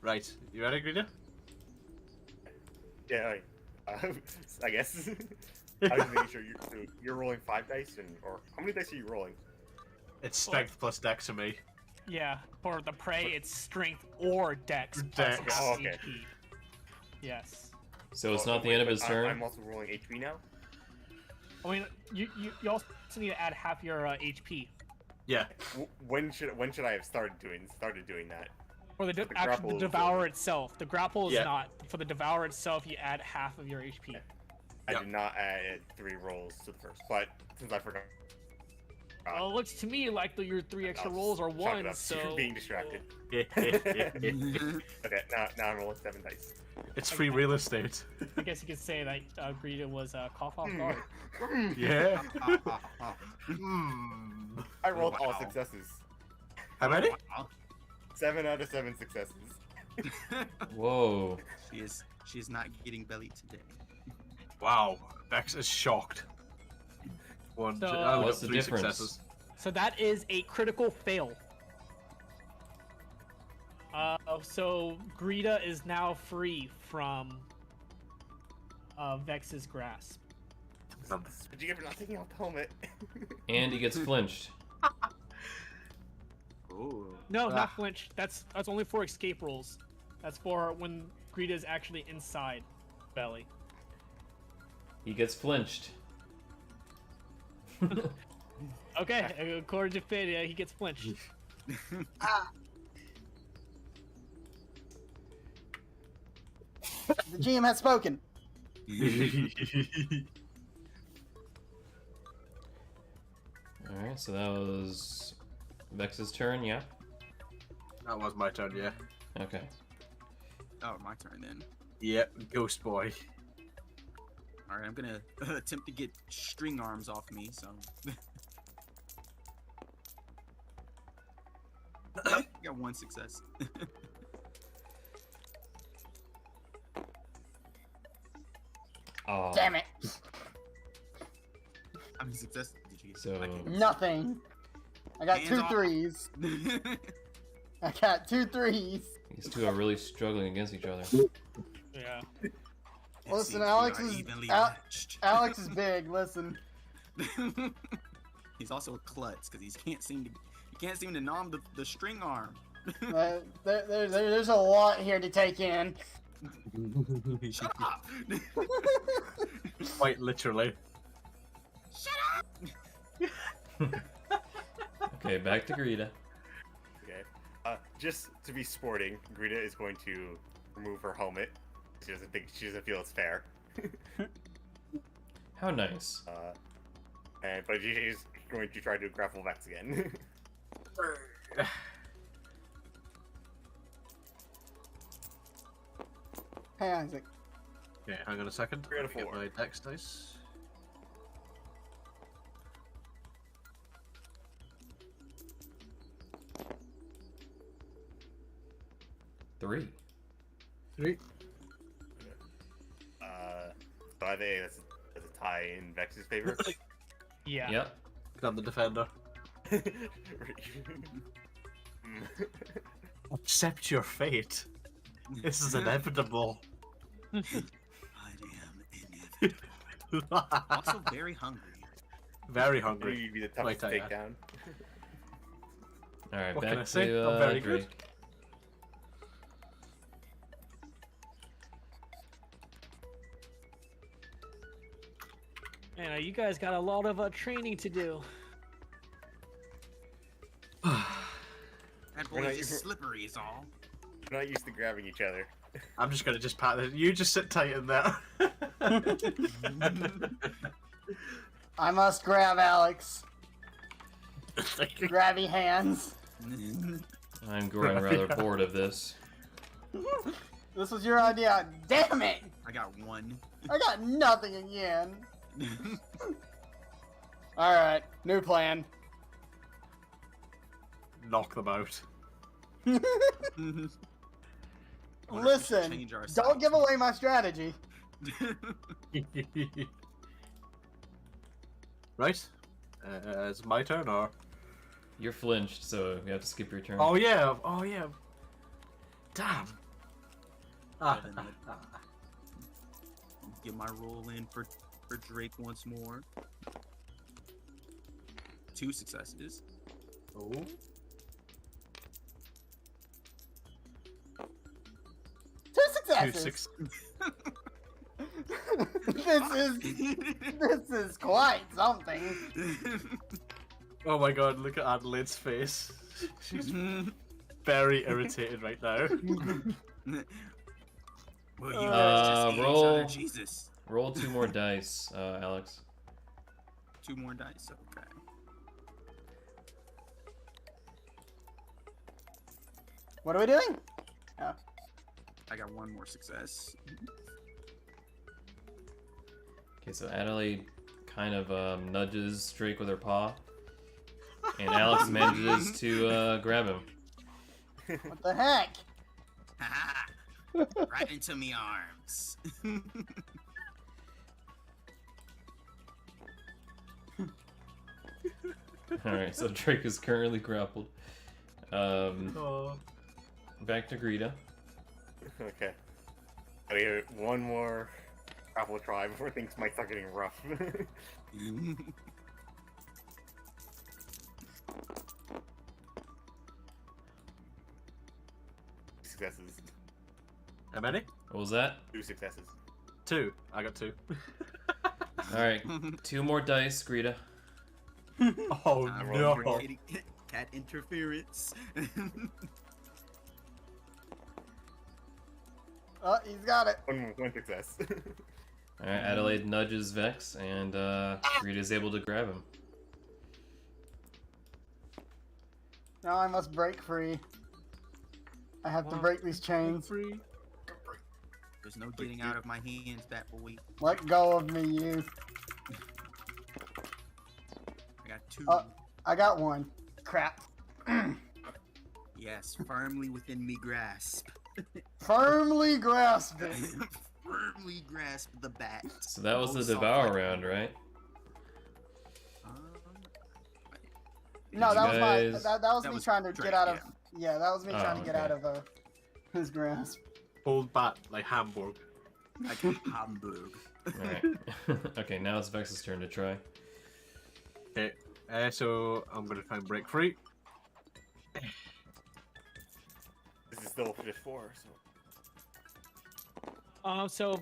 Right, you ready, Greener? Yeah, I guess. I was making sure you're rolling 5 dice, or how many dice are you rolling? It's strength plus dex for me. Yeah, for the prey, it's strength or dex plus Dex. half Oh, okay. HP. Yes. So it's Oh, not the wait, end of but his turn. I'm also rolling HP now. I mean, you also need to add half your HP. Yeah. When should I have started doing that? For the The actually grapple the is devourer itself. The grapple is Yeah. not. For the devourer itself, you add half of your HP. I Yep. did not add 3 rolls to the first, but since I forgot. Well, it looks to me like your 3 extra I'll rolls are chalk it 1, up to so... being distracted. It's Okay, now I'm rolling 7 dice. free real estate. I guess you could say that Greta was caught off guard. Yeah. I rolled all Wow. successes. How many? 7 out of 7 successes. Whoa. She is not getting belly today. Wow. Vex is shocked. One, So, two, I What's got the 3 difference? successes. So that is a critical fail. So Greta is now free from Vex's grasp. Did you get for not taking off the helmet? And he gets flinched. Oh. No, Ah. not flinch. That's only for escape rolls. That's for when Greta is actually inside belly. He gets flinched. Okay, according to Fid, he gets flinched. The GM has spoken. Alright, so that was Vex's turn, yeah? That was my turn, yeah. Okay. Oh, my turn then. Yep, Ghost Boy. All right, I'm gonna attempt to get string arms off me. So. Got 1 success. Oh. Damn it! How many success did you get? So- I can't- Nothing. I got Hands two off. threes. I got 2 3s. These two are really struggling against each other. Yeah. It Listen, seems we Alex are is- evenly Al- matched. Alex is big. Listen. He's also a klutz because he can't seem to nom the string arm. There's a lot here to take in. Shut up! Quite literally. Okay, back to Greta. Okay. Just to be sporting, Greta is going to remove her helmet. She doesn't feel it's fair. How nice. But she's going to try to grapple Vex again. Hey, Isaac. Okay, hang on a second. Three out of Let me four. get my dex dice. Three. 3. So I think that's a tie in Vex's favor. Yeah. Yep. I'm the defender. Accept your fate. This is inevitable. I am inevitable. Also very hungry. Very Maybe hungry. you'd be the toughest Wait, to take down. All right, What can I back say? to I'm very good. Drake. Man, you guys got a lot of training to do. That We're boy not is just even- slippery is all. We're not used to grabbing each other. I'm just gonna pat it. You just sit tight in there. I must grab Alex. Grabby hands. I'm growing rather bored of this. This was your idea. Damn it! I got one. I got nothing again. Alright, new plan. Knock them out. Wonder if we should Listen, change our don't give style. away my strategy. Right? It's my turn, or? You're flinched, so you have to skip your turn. Oh yeah, oh yeah. Damn. Ah, Well, then Get my roll in for Drake once more. 2 successes. oh. 2 2 successes. 6. This is quite something. Oh my god, look at Adelaide's face. She's very irritated right now. Well, you guys just hate each roll. other, Jesus. Roll 2 more dice, Alex. 2 more dice. Okay. What are we doing? Oh. I got 1 more success. Okay, so Adelaide kind of nudges Drake with her paw, and Alex manages to grab him. What the heck? Haha! Right into me arms. Alright, so Drake is currently grappled. Oh. Back to Greta. Okay. I get one more grapple try before things might start getting rough. Successes. How many? What was that? 2 successes. 2. I got 2. Alright, 2 more dice, Greta. Oh I no. rolled for cat interference. Oh, he's got it. One success. Alright, Adelaide nudges Vex, and Greta's able to grab him. Now I must break free. I have to break these chains. There's no getting out of my hands, that boy. Let go of me, you. I got 2. I got 1. Crap. Yes, firmly within me grasp. Firmly grasp it. firmly grasp the bat. So that was the Most soft devour like round, that. right? No, you that was my. guys- That was That me was trying to Drake, get out of. yeah. Yeah, that was me Oh, trying to get okay. out of his grasp. Hold back like Hamburg. Like Hamburg. Alright. Okay, now it's Vex's turn to try. Okay, so I'm gonna try and break free. This is still just 4, so. So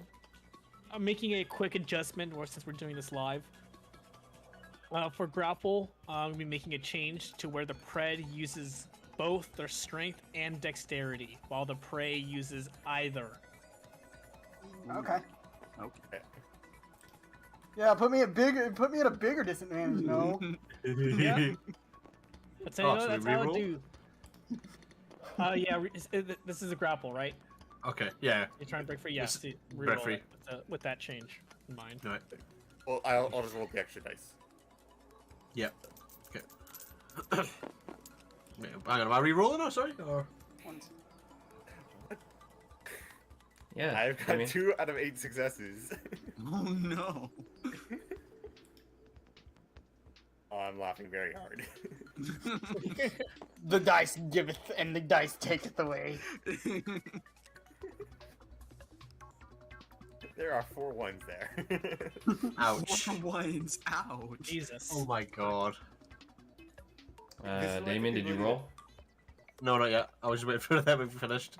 I'm making a quick adjustment, or since we're doing this live. For grapple, I'm gonna be making a change to where the pred uses both their strength and dexterity, while the prey uses either. Okay. Okay. Yeah, put me at a bigger disadvantage. No. Yeah. That's how, Oh, so that's we how I reroll? do. Yeah, this is a grapple, right? Okay, yeah. You're trying to break free. Yeah, This- see, break reroll free. it with that change in mind. No, Well, I'll just roll the extra dice. yep. Okay. Wait, hang on, am I re-rolling? Oh, sorry. Or... Yeah. I've got I mean, 2 out of 8 successes. Oh no. Oh, I'm laughing very hard. The dice giveth and the dice taketh away. There are 4 1s there. Ouch. 4 ones. Ouch. Jesus. Oh my god. Damien, did you roll? No, not yet. I was just waiting for them to be finished.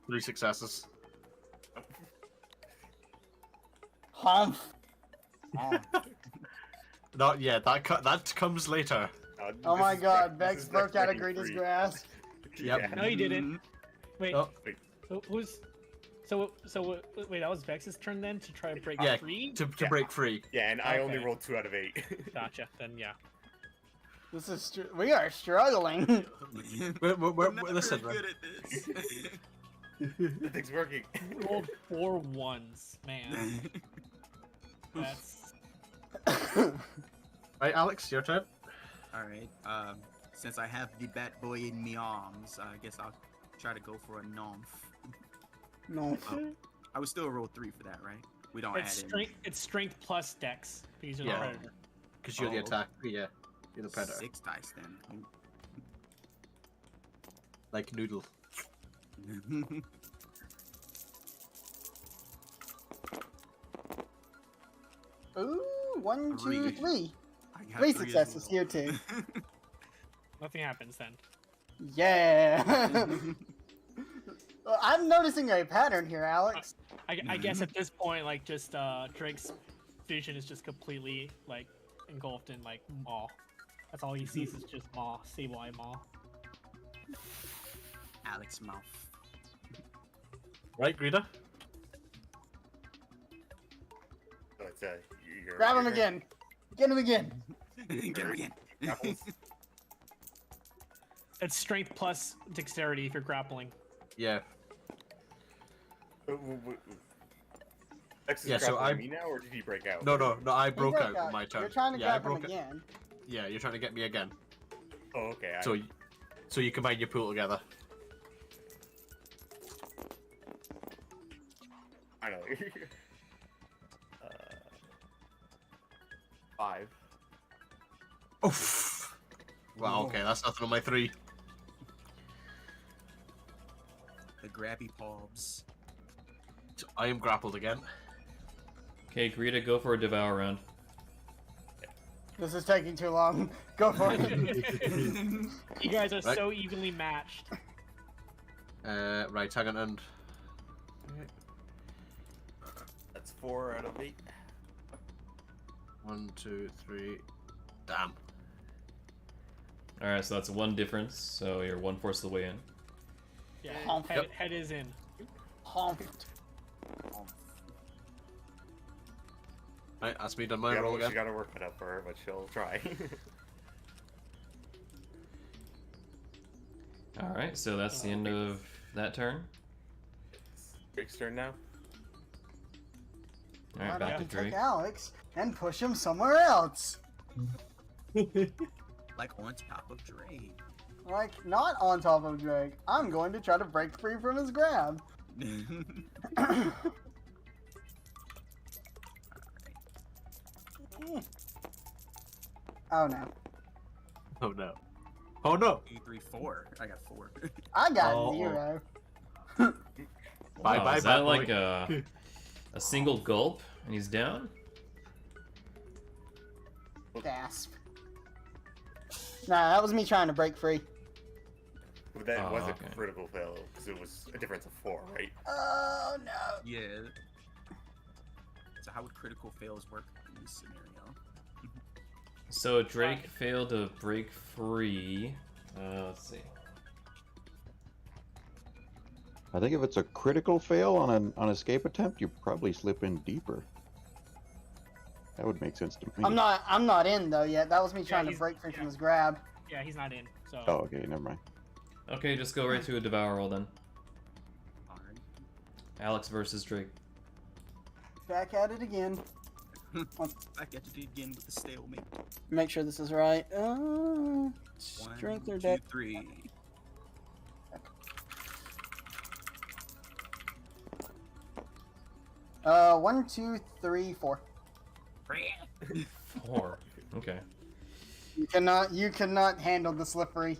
3 successes. Humph. Not yet. That comes later. Oh my god, This Vex is broke out of breaking Greedy's free. grasp. Yep. No, you didn't. Wait, Oh, who's? Wait, that was Vex's turn then to try to break Yeah, free. to Yeah. break free. Yeah, and I only Okay. rolled 2 out of 8. Gotcha. Then yeah. This is we are struggling. Listen, Really good at this. The thing's working. Rolled 4 ones, man. That's Right, Alex, your turn. All right. Since I have the bat boy in me arms, I guess I'll try to go for a nonf. No. I would still roll 3 for that, right? We don't it's add strength. It's strength plus dex because you're Yeah. the predator. Because you're the Oh. attack. Yeah. You're the in predator. 6 dice then. Like Noodle. Ooh, 1, 2, 3. I got 3 3 as successes well. here too. Nothing happens then. Yeah. Well, I'm noticing a pattern here, Alex. I guess at this point, like, just Drake's vision is just completely like engulfed in like maw. That's all he sees is just maw, CY maw. Alex mouth. Right, Greta? So it's, you're, Grab him you're- again. Get him again. Get him again. Apples. It's strength plus dexterity if you're grappling. Yeah. Vex is Yeah, so grappling I- me now, or did he break out? No, I He broke out broke on my turn. You're trying to yeah, I grab him broke out. again. Yeah, you're trying to get me again. Oh, okay. So you combine your pool together. Finally. 5. Oof. Wow, okay, that's nothing on my 3. The grabby palms. So I am grappled again. Okay, Greta, go for a devour round. This is taking too long. Go for it. You guys are Right. so evenly matched. Right, hang on, and... That's 4 out of 8. 1, 2, 3... Damn. Alright, so that's 1 difference, so you're 1/4 of the way in. Yeah, Hump. head is in. Humped. Right, that's me done my Yeah, roll well, she again. got her work cut out for her, but she'll try. Alright, so that's the end of that turn. Drake's turn now. Alright, Why back to don't we Drake. take Alex and push him somewhere else? Like on top of Drake. Like, not on top of Drake. I'm going to try to break free from his grab. Oh no. Oh no. Oh no. 2, 3, 4. I got 4. I got Uh-oh. 0. Bye Wow, bye is bye. that like a single gulp and he's down? Gasp. Nah, that was me trying to break free. But that Oh, was okay. a critical fail because it was a difference of 4, right? Oh no. Yeah. So how would critical fails work in this scenario? So Drake failed to break free. Let's see. I think if it's a critical fail on an escape attempt, you probably slip in deeper. That would make sense to me. I'm not in though yet. That was me trying to he's- break free yeah. from his grab. Yeah, he's not in. So. Oh, okay, never mind. Okay, just go right to a devour roll then. Alright. Alex versus Drake. Back at it again. I get to do it again with the stalemate. Make sure this is right. 1, Strength or 2, dex? 3. 1, 2, 3, 4. 4. Okay. You cannot handle the slippery.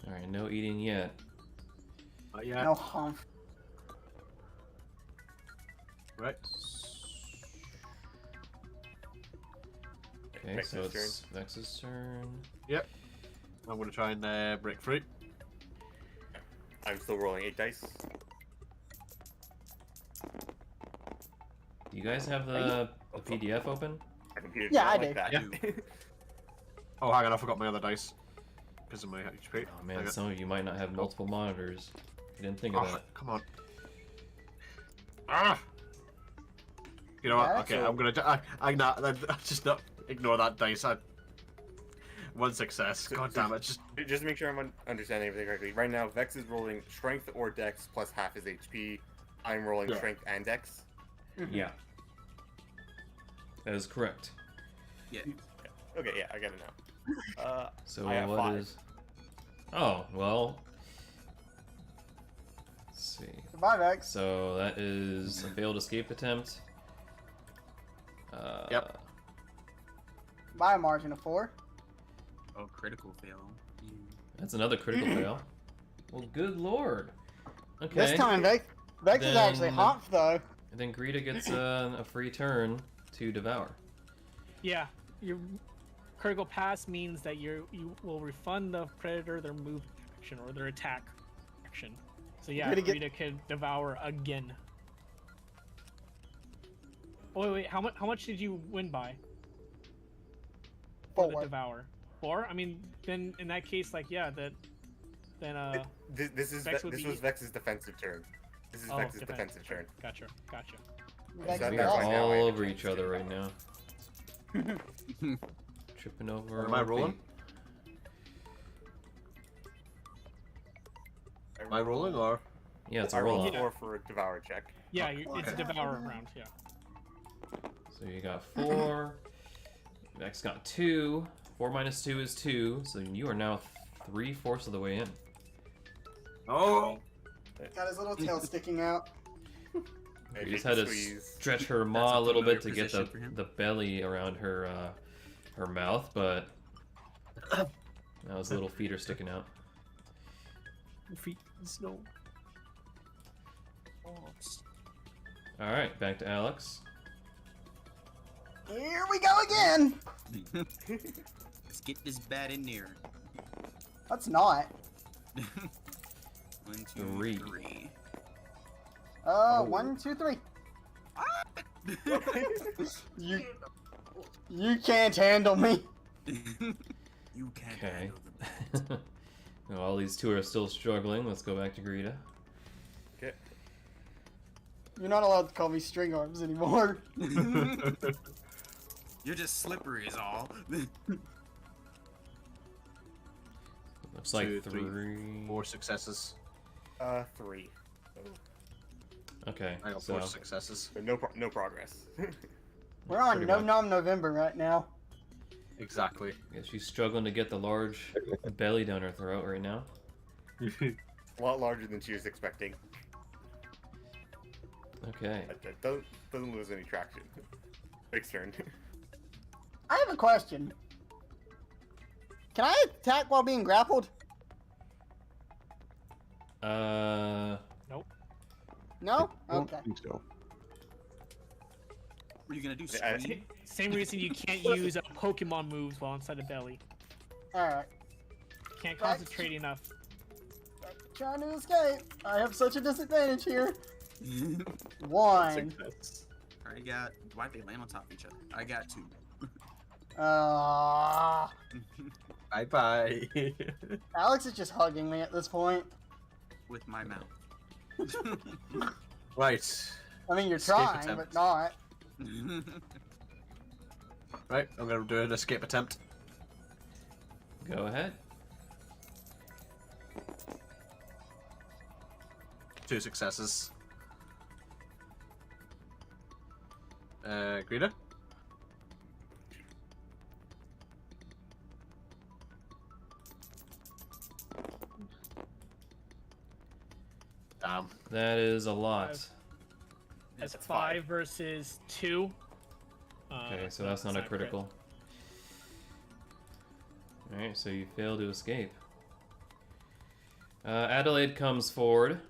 Alright, no eating yet. Yeah. No hump. Right. Okay, Vex's so it's Vex's turn. I'm gonna try and break free. I'm still rolling 8 dice. Do you guys have the PDF open? My computer Yeah, does not I like do. that. Oh, hang on, I forgot my other dice. Because of my HP. Oh man, Hang on. some of you might not have multiple monitors. You didn't think of Oh, that. come on. Ah! You know what? Yeah, Okay, so- I'm gonna. I just not ignore that dice. One success. God damn it! Just make sure I'm understanding everything correctly. Right now, Vex is rolling strength or dex plus half his HP. I'm rolling Yeah. strength and dex. Yeah. That is correct. Yeah. Okay, yeah, I got it now. So I have what 5. is? Oh well. Let's see. Goodbye, Vex. So that is a failed escape attempt. Yep. By a margin of 4. Oh, critical fail. That's another critical fail. Well, good lord. Okay. This time, Vex is Then- actually hot though. And then Greta gets a free turn to devour. Yeah, your critical pass means that you will refund the predator their move action or their attack action. So yeah, Rita get- Rita can devour again. Oh wait, how much did you win by? For the 4. devour. 4? I mean, then in that case, like yeah, then This is Vex would this be- was Vex's defensive turn. This is Oh, Vex's defense. defensive turn. Gotcha. Vex that We is are right awesome. now, I all have over a each chance other to- right now. Tripping over. Am I our rolling? feet. Am I rolling or? Yeah, it's I a roll rolled off. 4 for a devour check. Yeah, it's a Okay. devour round. Yeah. So you got 4. Vex got 2. 4 minus 2 is 2. So you are now 3/4 of the way in. Oh! Got his little tail sticking out. You Maybe just had to squeeze. stretch her That's maw a a little bit to familiar get position for him. the belly around her her mouth, but now his little feet are sticking out. Feet snow. All right, back to Alex. Here we go again. Let's get this bat in there. That's not. 1, 2, 3. 3. Oh. 1, 2, 3. You can't handle me. You can't Okay. handle the bat. Well, all these two are still struggling. Let's go back to Greta. Okay. You're not allowed to call me string arms anymore. You're just slippery is all. Looks like 2, 3. 3, 4 successes. 3. Okay, I got so 4 successes. So no progress. We're on Pretty No much. Nom November right now. Exactly. Yeah, she's struggling to get the large belly down her throat right now. A lot larger than she was expecting. Okay. That doesn't lose any traction. Next turn. I have a question. Can I attack while being grappled? Nope. No? I don't Okay. think so. What are you gonna do? I- Scream? Same reason you can't use Pokemon moves while inside a belly. Alright. Can't concentrate enough. Trying to escape. I have such a disadvantage here. One. I got. Why'd they land on top of each other? I got 2. Bye bye. Alex is just hugging me at this point. With my mouth. Right. I mean, you're Escape trying, attempt. but not. Right, I'm gonna do an escape attempt. Go ahead. 2 successes. Greta? Damn. That is a lot. That's That's 5 5. versus 2. Okay, so that's not a critical. Alright, so you fail to escape. Adelaide comes forward.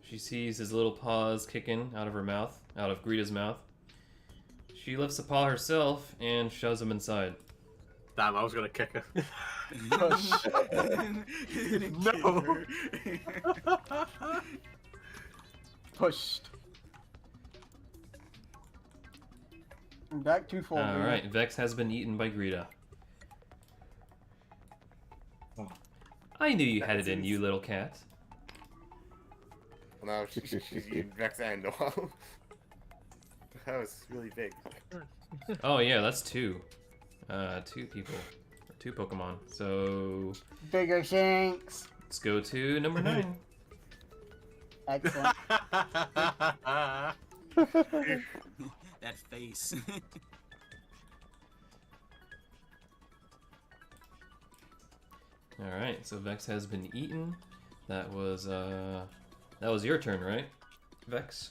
She sees his little paws kicking out of her mouth, out of Greta's mouth. She lifts a paw herself and shoves him inside. Damn, I was gonna kick her. No. Pushed. I'm back to full. Alright, Vex has been eaten by Greta. I knew you had it in you, little cat. Well, now she's eating Rex and Noel. That was really big. Oh yeah, that's 2. 2 people. Or 2 Pokemon. So Bigger shanks. let's go to number 9. Excellent. That face. Alright, so Vex has been eaten. That was your turn, right? Vex?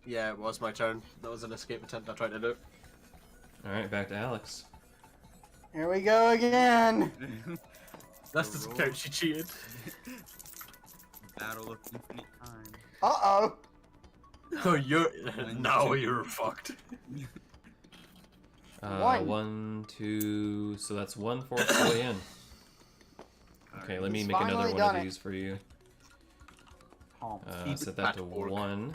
Yeah, it was my turn. That was an escape attempt I tried to do. Alright, back to Alex. Here we go again. That's the count she cheated. Battle of infinite time. Uh-oh. Oh, you're... now you're fucked. 1. 1, 2, so that's 1/4 way in. Okay, let me He's make another finally one done of it. these for you. Keep Set it that to at orc. 1.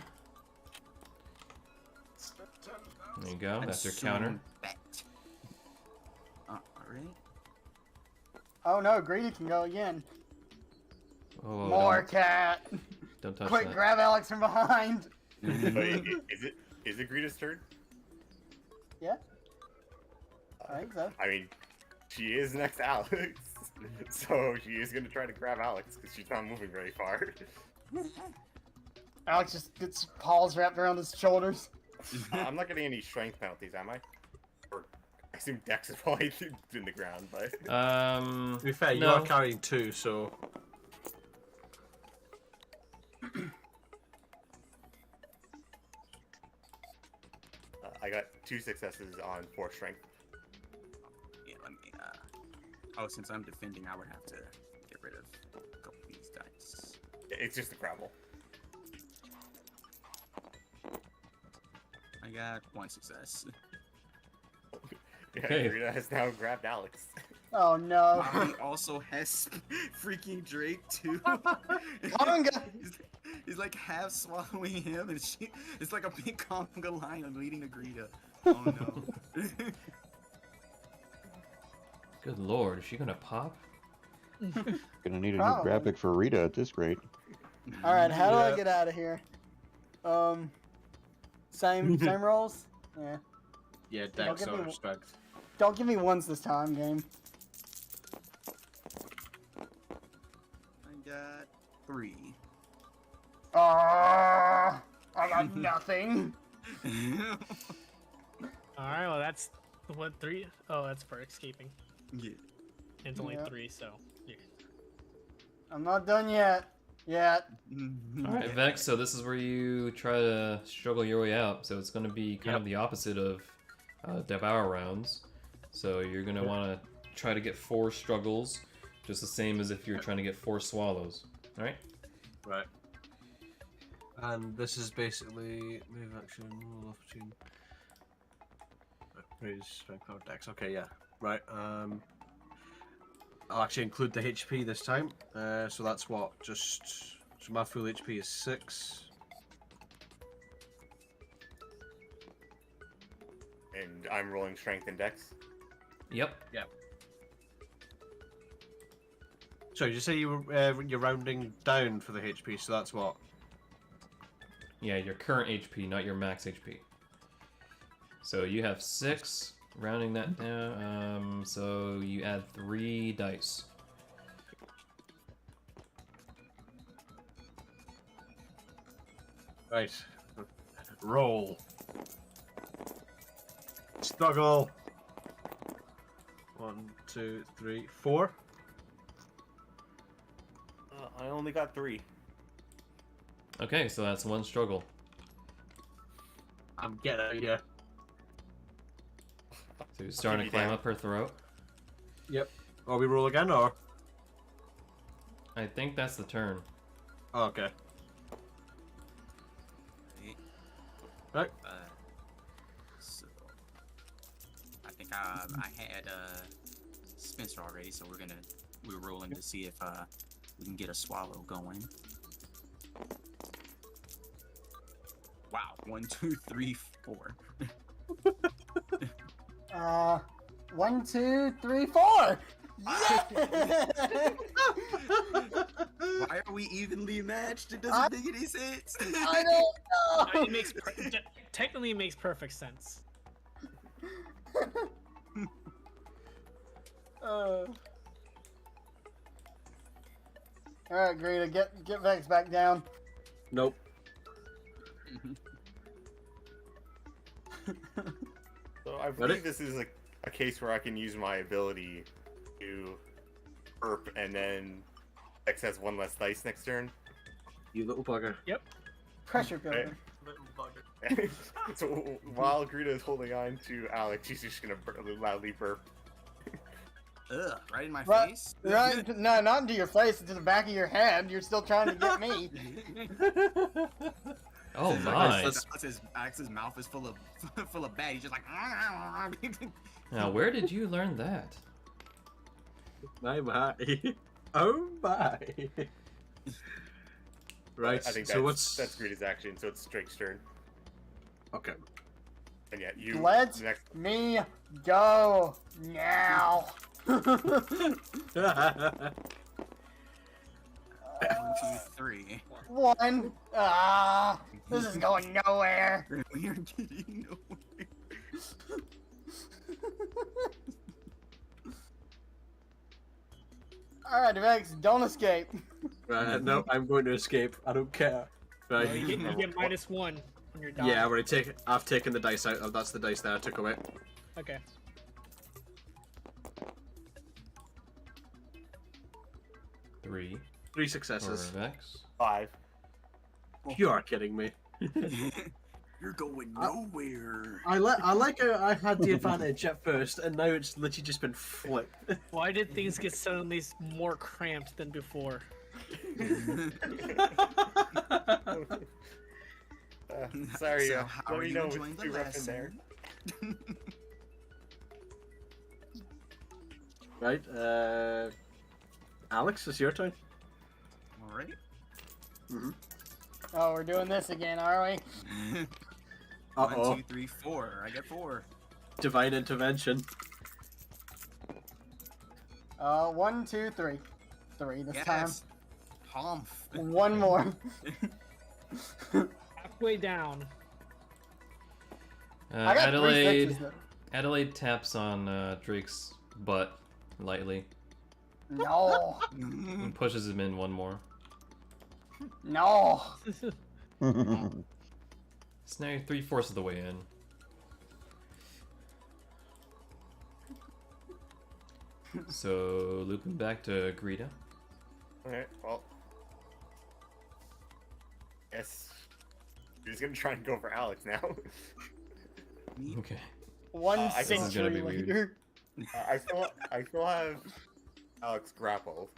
There you go, that's your counter. Alright. Oh no, Greedy can go again. Oh, More cat. don't touch Quick, that. grab Alex from behind. Wait, is it Greta's turn? Yeah. I think so. I mean, she is next to Alex, so she is gonna try to grab Alex because she's not moving very far. Alex just gets paws wrapped around his shoulders. I'm not getting any strength penalties, am I? Or I assume Dex is probably in the ground, but To be fair, you No. are carrying 2, so... I got 2 successes on 4 strength. Yeah, let me, oh, since I'm defending, I would have to get rid of a couple of these dice. It's just the gravel. I got 1 success. Yeah, Okay. Greta has now grabbed Alex. Oh no. He also has freaking Drake too. Conga. He's like half swallowing him, and it's like a big conga line leading to Greta. Oh no. Good lord, is she gonna pop? Gonna need a new Probably. graphic for Rita at this rate. Alright, how do I Yeah. get out of here? Same rolls? Yeah. Yeah, Don't Dex give me or one. strength. Don't give me ones this time, game. I got 3. I got nothing. Alright, well that's What, 3? Oh, that's for escaping. Yeah. And it's only Yeah. 3, so yeah. I'm not done yet. Yet. All right, Vex. So this is where you try to struggle your way out. So it's going to be kind of the opposite of devour rounds. So you're going to want to try to get 4 struggles, just the same as if you're trying to get 4 swallows. All right. Right. And this is basically move action, roll opportune. Raise strength or dex. Okay, yeah. Right. I'll actually include the HP this time. So that's what? Just so my full HP is 6. And I'm rolling strength and dex. Yep. So you say you're rounding down for the HP, so that's what? Yeah, your current HP, not your max HP. So you have 6, rounding that down. So you add 3 dice. Right. Roll. Struggle. 1, 2, 3, 4. I only got 3. Okay, so that's 1 struggle. I'm getting you. So you're starting to you climb down. up her throat. Yep. Or we roll again, or? I think that's the turn. Oh, okay. Right. So I think I had Spencer already, so we're rolling to see if we can get a swallow going. Wow, 1, 2, 3, 4. 1, 2, 3, 4. Yeah! Why are we evenly matched? It doesn't make any sense. I don't know. It makes technically it makes perfect sense. Alright, Greta, get Vex back down. Nope. So I believe this is a case where I can use my ability to burp, and then X has 1 less dice next turn. You little bugger. Pressure builder. So while Greta is holding on to Alex, she's just gonna loudly burp. Ugh, right in my Right- face? Right? No, not into your face, into the back of your head. You're still trying to get me. Oh It's my! like Alex's mouth is full of bad. He's just like. Now, where did you learn that? My my. Oh my. Right. I think so that's Greta's action, so it's Drake's turn. Okay. And yeah, you Let next. me go now. 1, 2, 3. 1. This is going nowhere. We are getting nowhere. Alright, Vex, don't escape. Right. No, I'm going to escape. I don't care. Right. You get -1 on your die. Yeah, I've taken the dice out. That's the dice that I took away. Okay. Three 3 for successes. Vex. 5. You are kidding me. You're going nowhere. I like how I had the advantage at first, and now it's literally just been flipped. Why did things get suddenly more cramped than before? Sorry, So how let are me you know enjoying what's the too rough in there. lesson? Right, Alex, it's your turn. Alright. Oh, we're doing this again, are we? Uh-oh. 1, 2, 3, 4. I get 4. Divine intervention. 1, 2, 3. 3 this time. Yes. Humph. 1 more. Halfway down. I got 3 Adelaide. sixes. Adelaide taps on Drake's butt lightly No. and pushes him in 1 more. No. So now you're 3/4 of the way in. So looping back to Greta. Okay, well. Yes. He's gonna try and go for Alex now. Okay. One I think this is gonna century be weird. later. I still have Alex grappled.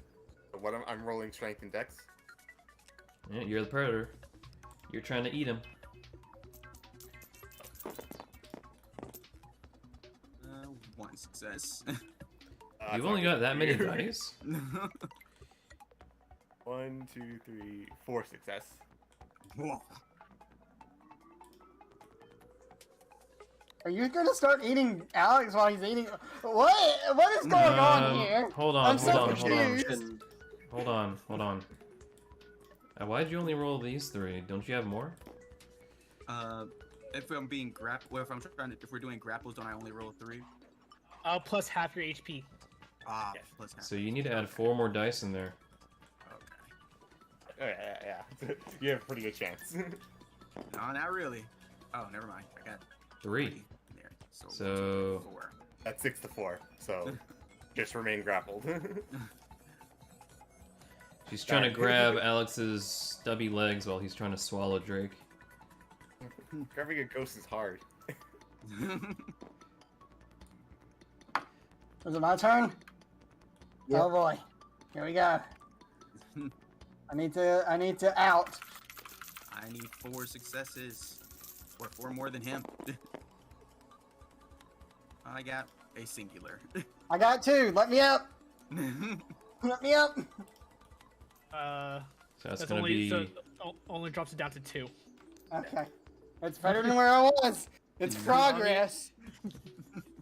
So what I'm rolling strength and dex. Yeah, you're the predator. You're trying to eat him. One success. You've only got that many dice? 1, 2, 3, 4 success. Whoa. Are you gonna start eating Alex while he's eating? What is going on here? Hold on, I'm hold so on, hold on. confused. Hold on. Why'd you only roll these 3? Don't you have more? If I'm being well, if we're doing grapples, don't I only roll 3? Plus half your HP. Ah, Yes. plus half. So you need to add 4 more dice in there. Okay. Oh, yeah. You have a pretty good chance. No, not really. Oh, never mind. I got 3. there. So- 1, 2, 3, 4. That's 6 to 4, so just remain grappled. She's trying to grab Alex's stubby legs while he's trying to swallow Drake. Grabbing a ghost is hard. Is it my turn? Yep. Oh boy. Here we go. I need to out. I need 4 successes, or 4 more than him. I got a singular. I got 2. Let me up. Let me up. So that's That's gonna only be... only drops it down to 2. Okay. It's better than where I was. It's progress.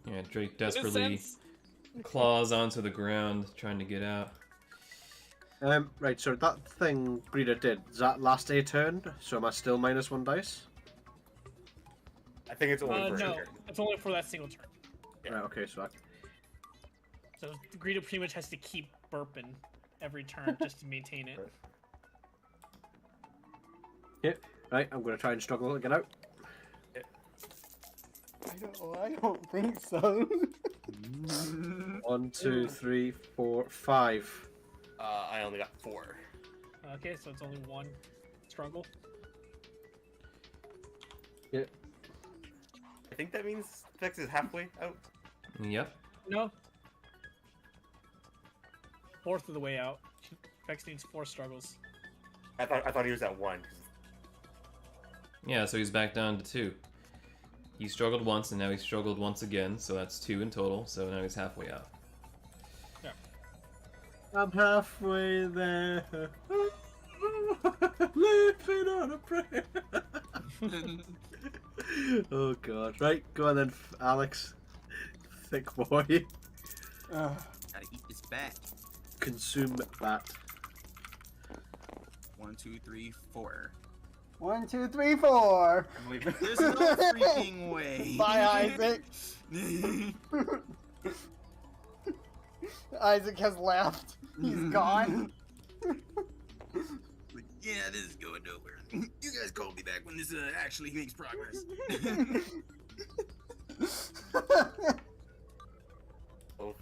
Yeah, Drake In a desperately sense. claws onto the ground, trying to get out. Right, so that thing Breeder did, is that last day turn? So am I still minus 1 dice? I think it's only for a No, turn. it's only for that single turn. Yeah. Right, okay, so So Greedo pretty much has to keep burping every turn just to maintain it. right, I'm gonna try and struggle to get out. I don't think so. 1, 2, 3, 4, 5. I only got 4. Okay, so it's only 1 struggle. I think that means Vex is halfway out. Yep. No. Fourth of the way out. Vex needs 4 struggles. I thought he was at 1. Yeah, so he's back down to 2. He struggled once, and now he's struggled once again, so that's 2 in total, so now he's halfway out. I'm halfway there. Living on a prayer. Oh god. Right, go on then, Alex. Thick boy. Ugh. Gotta eat this bat. Consume that. 1, 2, 3, 4. 1, 2, 3, 4. There's no freaking way. Bye, Isaac. Isaac has left. He's gone. Like, yeah, this is going nowhere. You guys call me back when this actually makes progress. So,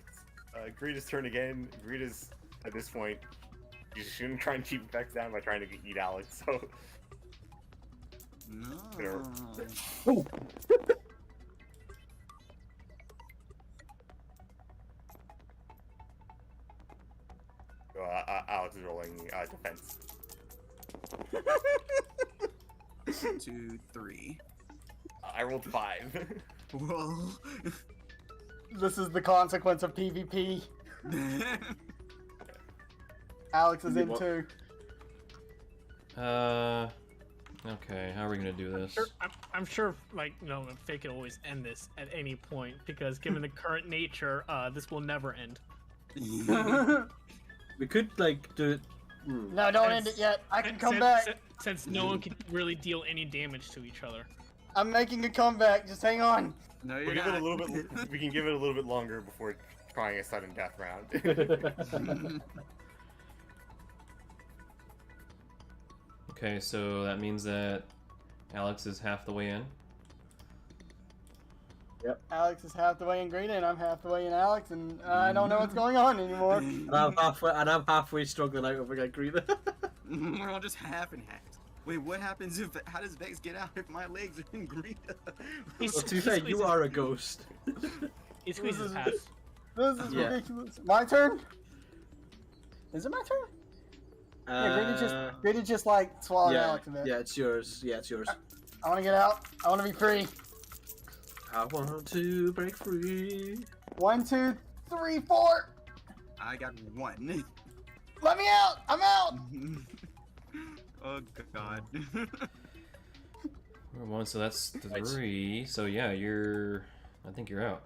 Greta's turn again. Greta's, at this point, you shouldn't try and keep Vex down by trying to eat Alex, so... No. Alex is rolling defense. 1, 2, 3. I rolled 5. Whoa. This is the consequence of PvP. Alex is in What? too. Okay, how are we gonna do this? I'm sure, like, they could always end this at any point, because given the current nature, this will never end. We could, like, do it... No, don't end it yet. I can come Since- back. Since no one can really deal any damage to each other. I'm making a comeback. Just hang on. No, We'll you're give it not. a little bit. We can give it a little bit longer before trying a sudden death round. Okay, so that means that Alex is half the way in. Yep. Alex is half the way in Greta, and I'm half the way in Alex, and I don't know what's going on anymore. And I'm halfway struggling out over Greta. We're all just half and half. Wait, what happens if? How does Vex get out if my legs are in Greta? Well, to be fair, you are a ghost. He squeezes past. This is Yeah. ridiculous. My turn? Is it my turn? Yeah, Greta just like swallowed yeah, Alex a bit. yeah, it's yours. Yeah, it's yours. I want to get out. I want to be free. I want to break free. 1, 2, 3, 4. I got 1. Let me out. I'm out. Oh God. We're 1, so that's 3. So yeah, I think you're out.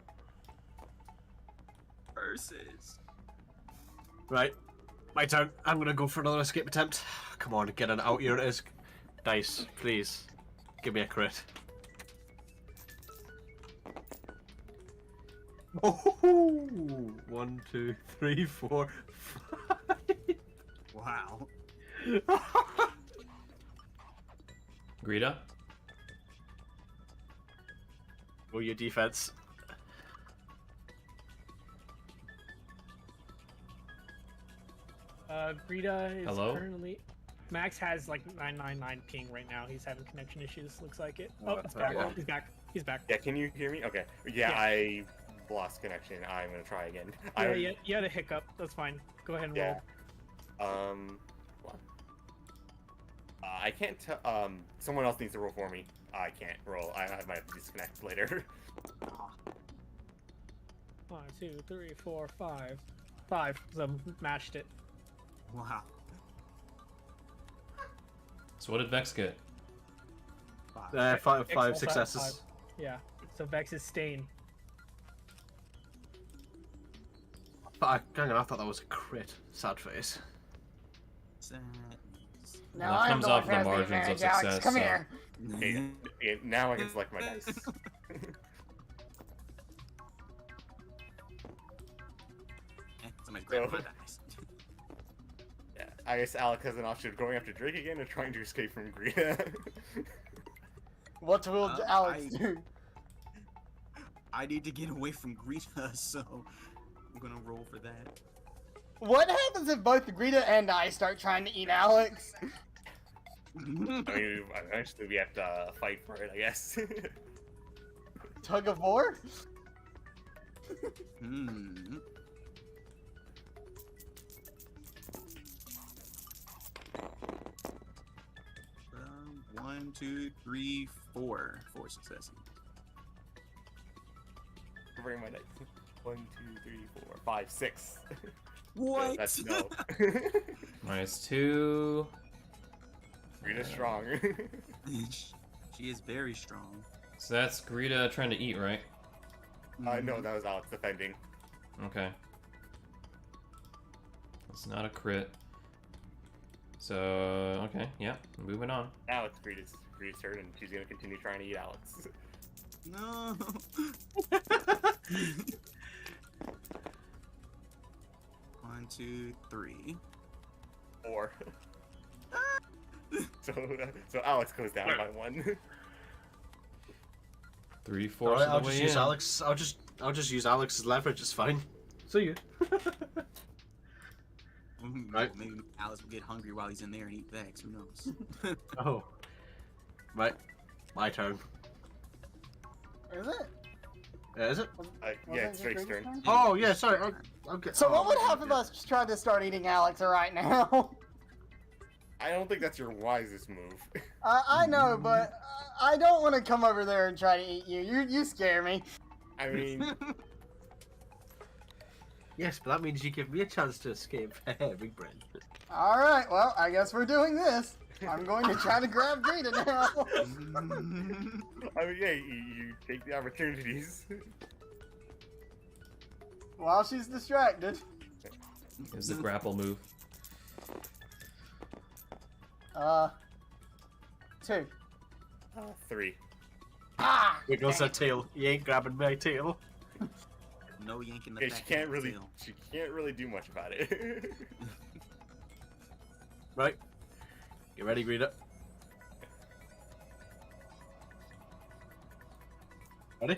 Versus. Right, my turn. I'm gonna go for another escape attempt. Come on, get it out. Here it is. Dice, please. Give me a crit. Oh, 1, 2, 3, 4, 5. Wow. Greta? Roll your defense. Greta is Hello? currently. Max has like 999 ping right now. He's having connection issues. Looks like it. Oh, Oh, it's back. okay. He's back. He's back. Yeah, can you hear me? Okay. Yeah, Yeah. I lost connection. I'm gonna try again. Yeah, you had a hiccup. That's fine. Go ahead and Yeah. roll. What? I can't tell. Someone else needs to roll for me. I can't roll. I might have to disconnect later. 1, 2, 3, 4, 5. 5. So matched it. Wow. So what did Vex get? 5 Vex also successes. has 5. Yeah. So Vex is staying. But hang on, I thought that was a crit. Sad face. Now that I'm comes the one off who the has the margins of advantage, Alex. success, Come so- here. Okay, now I can select my dice. Somebody's grabbing my dice. Yeah, I guess Alex has an option of going after Drake again or trying to escape from Greta. What will Alex do? I need to get away from Greta, so I'm gonna roll for that. What happens if both Greta and I start trying to eat Alex? I mean, eventually we have to fight for it, I guess. Tug of war? Hmm. One, 2, 3, 4. 4 successes. Bring my dice. 1, 2, 3, 4, 5, 6. What? That's no. -2. Greta's strong. She is very strong. So that's Greta trying to eat, right? No, that was Alex defending. Okay. It's not a crit. So, okay, yeah, moving on. Now it's Greta's turn, and she's gonna continue trying to eat Alex. No. 1, 2, 3. 4. So Alex goes down by 1. 3/4 Alright, of I'll the just way use in. Alex. I'll just use Alex's leverage. It's fine. See you. Right. Maybe Alice will get hungry while he's in there and eat Vex. Who knows? Oh. Right. My turn. Is it? Is it? Yeah, it's Drake's turn. Oh yeah. Sorry. Okay. So what would Oh, half of us just try to start eating Alex right now? I don't think that's your wisest move. I know, but I don't want to come over there and try to eat you. You scare me. I mean, Yes, but that means you give me a chance to escape. Big brain. All right, well, I guess we're doing this. I'm going to try to grab Greta now. I mean, yeah, you take the opportunities. While she's distracted. Is the grapple move. 2. 3. Ah! Here goes that tail. You ain't grabbing my tail. No yanking the Okay, back she can't of the really, tail. she can't really do much about it. Right. You ready, Greta? Ready?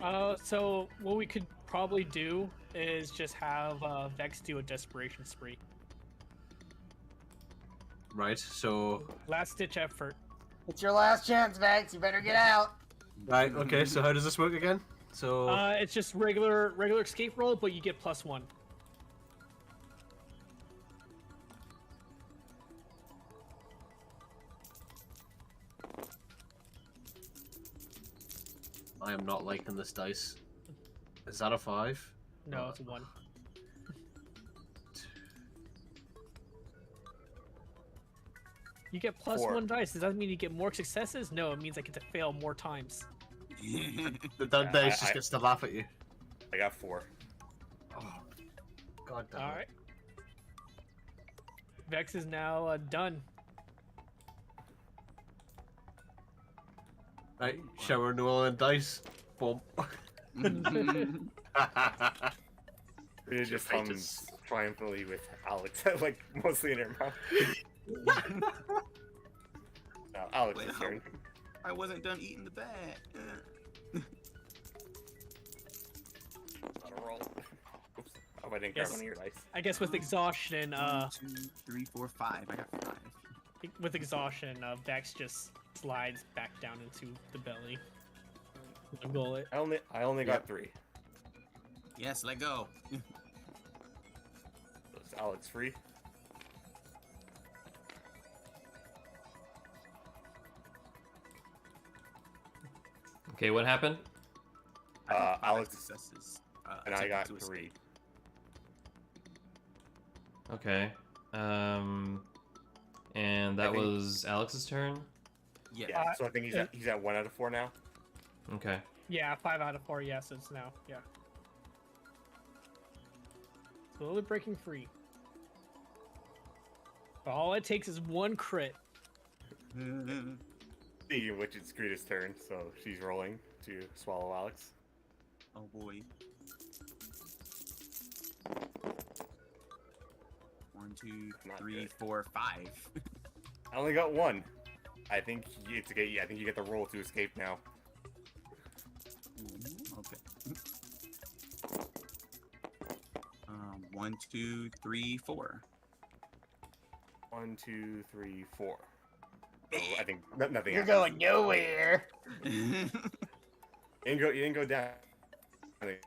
So what we could probably do is just have Vex do a desperation spree. Right. So. Last ditch effort. It's your last chance, Vex. You better get out. Right. Okay. So how does this work again? So. It's just regular escape roll, but you get +1. I am not liking this dice. Is that a 5? No, it's a 1. You get plus Four. 1 dice. Does that mean you get more successes? No, it means I get to fail more times. That dice just gets to laugh at you. I got 4. Oh, God damn it. All right. Vex is now done. Right, shower Noel and dice. Boom. It just comes triumphantly with Alex, like mostly in her mouth. No, Alex's Well, turn. I wasn't done eating the bat. Not a roll. Oops. Oh, I didn't grab Yes. one of your dice. I guess with exhaustion, 1, 2, 3, 4, 5. I got 5. Vex just slides back down into the belly. The gullet. I only got 3. Yes, let go. So is Alex free? Okay, what happened? I got 5 Alex- successes. And I got attempting to 3. escape. Okay. And that I think- was Alex's turn. Yeah. Yeah, so I think he's at 1 out of 4 now. Okay. Yeah, 5 out of 4 yeses now. Yeah. Slowly breaking free. But all it takes is 1 crit. Speaking of which, it's Greta's turn, so she's rolling to swallow Alex. Oh boy. 1, 2, Not 3, good. 4, 5. I only got 1. I think you get the roll to escape now. Ooh, okay. 1, 2, 3, 4. 1, 2, 3, 4. So I think nothing. You're happens. going nowhere. You didn't go down. I think.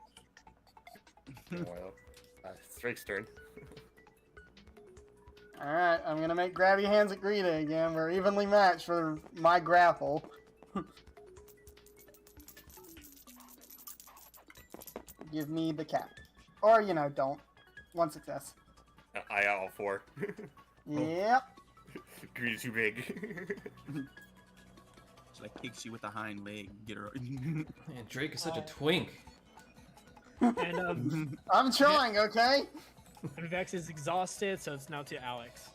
Well, it's Drake's turn. Alright, I'm gonna make grabby hands at Greta again. We're evenly matched for my grapple. Give me the cap. Or, don't. 1 success. I got all 4. Yep. Greta's too big. She like kicks you with the hind leg. Get her. Man, Drake is such a twink. And I'm trying, okay? and Vex is exhausted, so it's now to Alex.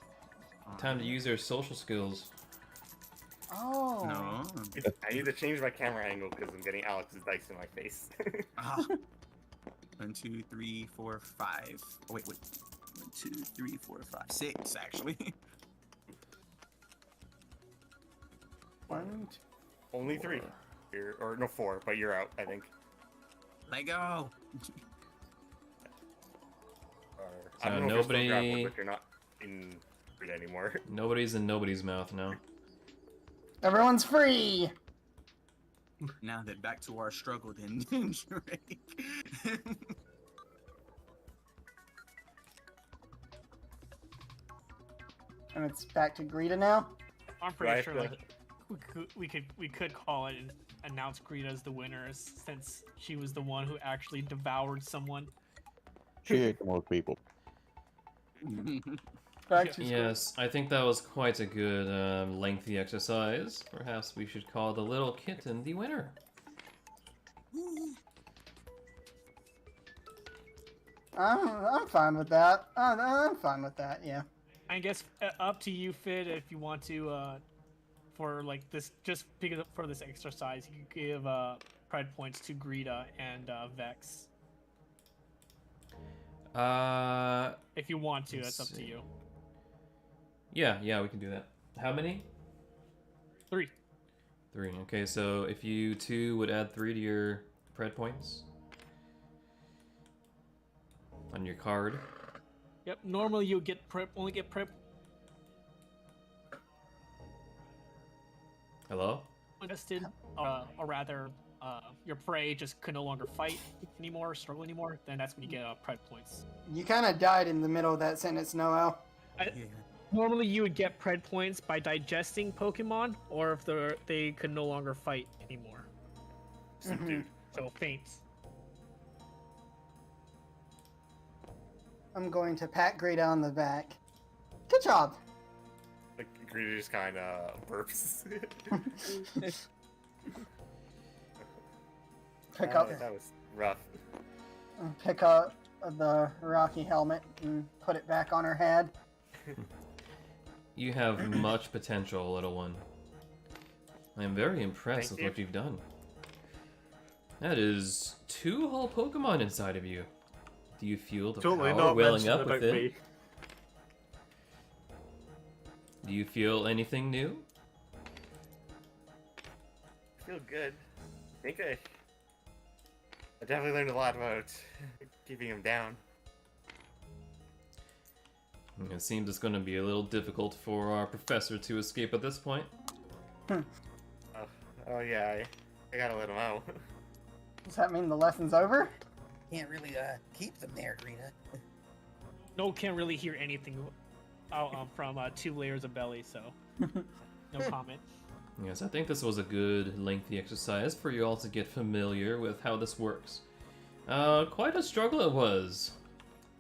Time to use their social skills. Oh. No. I need to change my camera angle because I'm getting Alex's dice in my face. Ah. 1, 2, 3, 4, 5. Oh, wait. 1, 2, 3, 4, 5. 6, actually. 1, Only 3. Or no, 4, but you're out, I think. Let go. I don't So know if you're still nobody- grappled, but you're not in it anymore. Nobody's in nobody's mouth now. Everyone's free! Now that back to our struggle, then Drake. And it's back to Greta now? I'm Do I pretty have sure to- like we could call it and announce Greta as the winner since she was the one who actually devoured someone. She ate the most people. Back to Yes, I think that was quite a good lengthy exercise. Perhaps we should call the little kitten the winner. I'm fine with that. I'm fine with that, yeah. I guess up to you, Fid, if you want to for like this just because for this exercise, you could give pride points to Greta and Vex. If you want to, Let's that's up to see. you. Yeah, we can do that. How many? 3. 3. Okay, so if you two would add 3 to your pred points on your card. Yep. Normally you get only get prep Hello? tested, or rather, your prey just could no longer fight anymore, struggle anymore. Then that's when you get prep points. You kind of died in the middle of that sentence, Noel. Normally you would get pred points by digesting Pokemon, or if they could no longer fight anymore. Subdued. So faints. I'm going to pat Greta on the back. Good job. Like, Greta just kind of burps. Pick up That was rough. the Rocky helmet and put it back on her head. You have much potential, little one. I am very impressed Thank with you. what you've done. That is 2 whole Pokemon inside of you. Do you feel the Totally power not welling mentioned up about within? me. Do you feel anything new? I feel good. I think I definitely learned a lot about keeping him down. It seems it's going to be a little difficult for our professor to escape at this point. Oh yeah, I gotta let him out. Does that mean the lesson's over? Can't really keep them there, Greta. No, can't really hear anything from 2 layers of belly, so no comment. Yes, I think this was a good, lengthy exercise for you all to get familiar with how this works. Quite a struggle it was.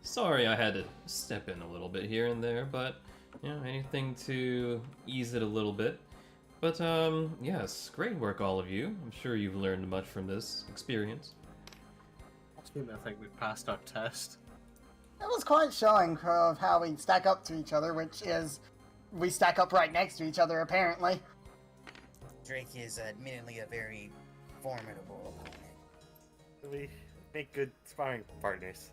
Sorry I had to step in a little bit here and there, but, you know, anything to ease it a little bit. But, yes, great work all of you. I'm sure you've learned much from this experience. I think we passed our test. It was quite showing of how we stack up to each other, which is we stack up right next to each other, apparently. Drake is admittedly a very formidable opponent. We make good sparring partners.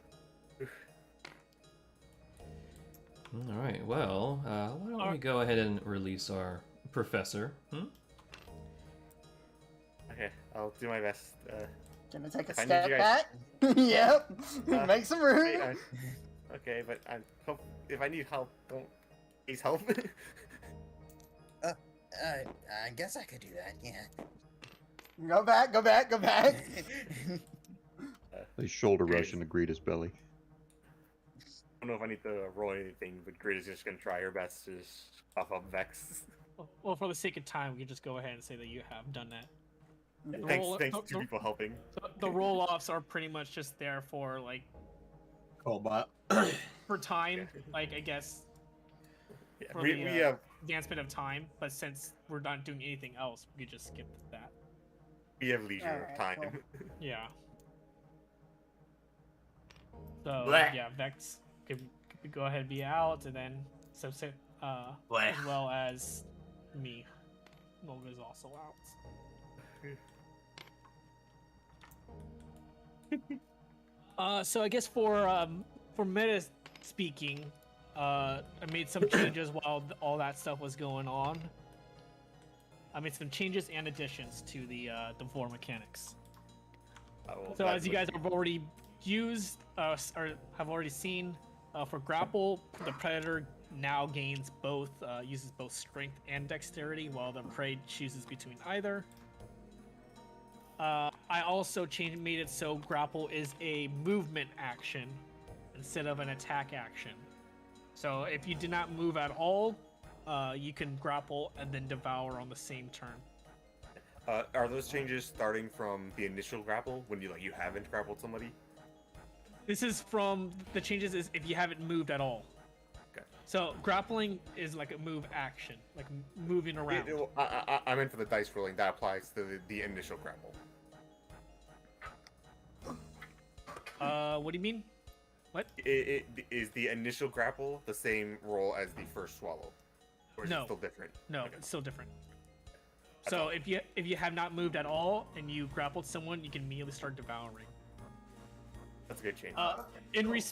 Alright, well, why don't we go ahead and release our professor? Okay, I'll do my best. Gonna take a If I need step you back. Yep. Make some room. Wait, okay, but if I need help, don't please help. I guess I could do that, yeah. Go back, go back, go back. They shoulder rush into Greta's belly. I don't know if I need to roll anything, but Greta's just gonna try her best to just cough up Vex. Well, for the sake of time, we can just go ahead and say that you have done that. Thanks to people helping. The roll-offs are pretty much just there for, like, Combat. for time, like, I guess, Yeah, for we the have advancement of time, but since we're not doing anything else, we could just skip that. leisure Alright, time. cool. Yeah. So, Blech. yeah, Vex could go ahead and be out, and then, as Blech. well as me. Nova is also out. So I guess for meta speaking, I made some changes while all that stuff was going on. I made some changes and additions to the Devour mechanics. So as you guys have already used or have already seen, for grapple, the predator now gains both, uses both strength and dexterity, while the prey chooses between either. I also made it so grapple is a movement action instead of an attack action. So if you do not move at all, you can grapple and then devour on the same turn. Are those changes starting from the initial grapple when you haven't grappled somebody? This is from the changes is if you haven't moved at all. Okay. So grappling is like a move action, like moving around. I meant for the dice rolling. That applies to the initial grapple. What do you mean? What? Is the initial grapple the same roll as the first swallow, or is No. it still different? No, Okay. it's still different. That's So all. if you have not moved at all and you grappled someone, you can immediately start devouring. That's a good change.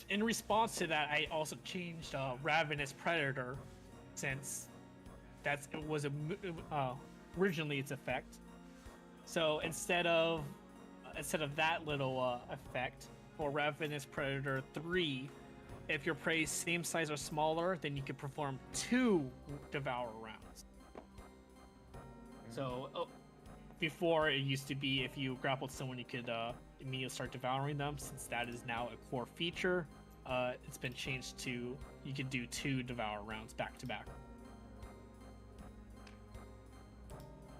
In response to that, I also changed Ravenous Predator, since it was originally its effect. So instead of instead of that little effect, for Ravenous Predator 3, if your prey's same size or smaller, then you can perform 2 Devour rounds. So, before it used to be if you grappled someone, you could immediately start devouring them. Since that is now a core feature, it's been changed to you can do 2 Devour rounds back to back.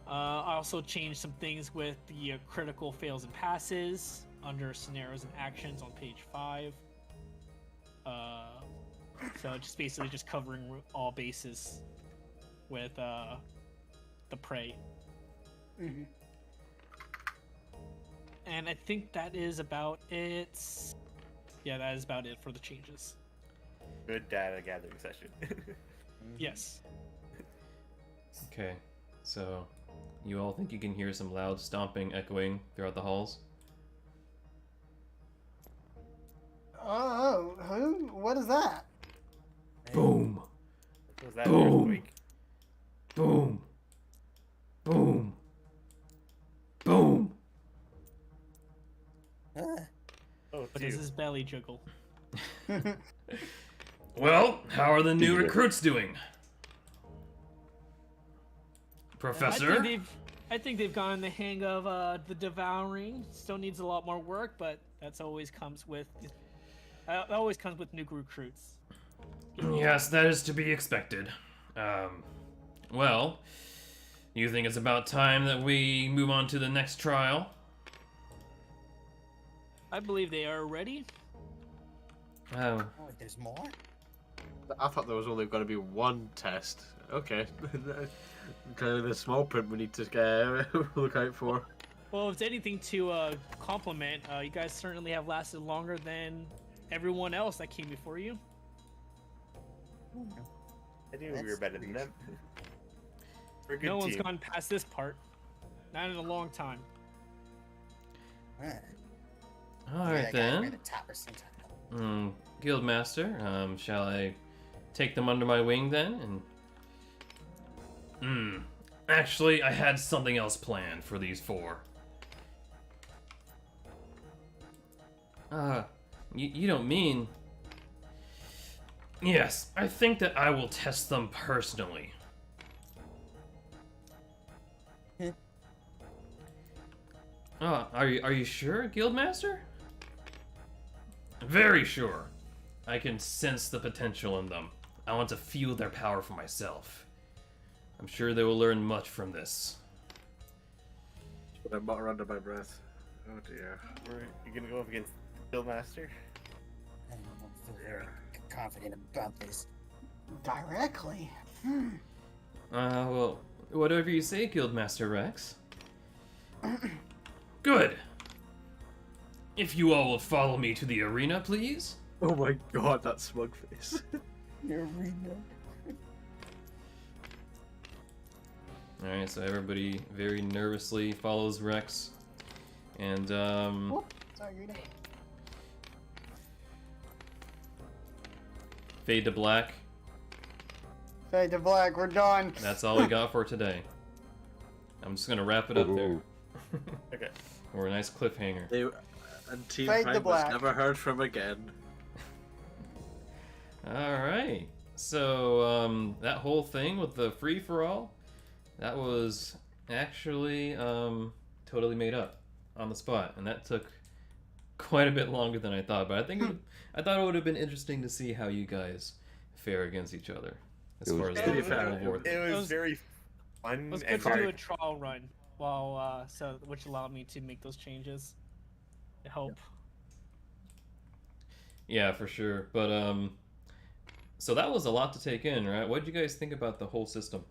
I also changed some things with the critical fails and passes under scenarios and actions on page 5. So just basically just covering all bases with the prey. Mhm. And I think that is about it. Yeah, that is about it for the changes. Good data gathering session. Yes. Okay, so you all think you can hear some loud stomping echoing throughout the halls? Oh, who? What is that? Boom! Was that Boom. earthquake? Boom! Boom! Boom! Ah, Oh, What two. is his belly jiggle? Well, how are the new Digital. recruits doing? Professor? I think they've gotten the hang of the devouring. Still needs a lot more work, but that always comes with new recruits. Yes, that is to be expected. Well, you think it's about time that we move on to the next trial? I believe they are ready. Oh, oh, there's more? I thought there was only going to be one test. Okay. Kind of the small print we need to look out for. Well, if it's anything to compliment, you guys certainly have lasted longer than everyone else that came before you. I knew we That's were better than them. We're a good No one's team. gone past this part. Not in a long time. Ah, alright that guy ran then. the top percentile. Guildmaster, shall I take them under my wing then? And actually, I had something else planned for these 4. You don't mean... Yes, I think that I will test them personally. Oh, are you sure, Guildmaster? Very sure. I can sense the potential in them. I want to feel their power for myself. I'm sure they will learn much from this. But I'm mutter under my breath. Oh dear. You're gonna go up against Guildmaster? I don't feel very confident about this. Directly. Well, whatever you say, Guildmaster Rex. Good. If you all will follow me to the arena, please. Oh my god, that smug face. Alright, so everybody very nervously follows Rex. And, Whoop. Sorry, Rita. fade to black. Fade to black. We're done. That's all we got for today. I'm just gonna wrap it up there. Okay. Or a nice cliffhanger. And Team Fade to Prime was black. never heard from again. Alright. So, that whole thing with the free-for-all, that was actually, totally made up on the spot. And that took quite a bit longer than I thought. But I think I thought it would have been interesting to see how you guys fare against each other. As It far was as pretty the fair. whole war thing. It was was- very fun It was and good to do very a trial run, while which allowed me to make those changes. To help. Yeah, for sure. But, so that was a lot to take in, right? What did you guys think about the whole system?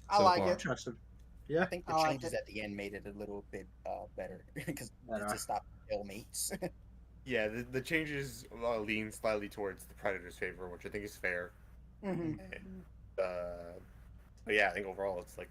I so like far? it. Interesting. I Yeah. think the I like changes it. at the end made it a little bit better because Better. to stop mates. Yeah, the changes lean slightly towards the Predator's favor, which I think is fair. Hmm. But yeah, I think overall it's like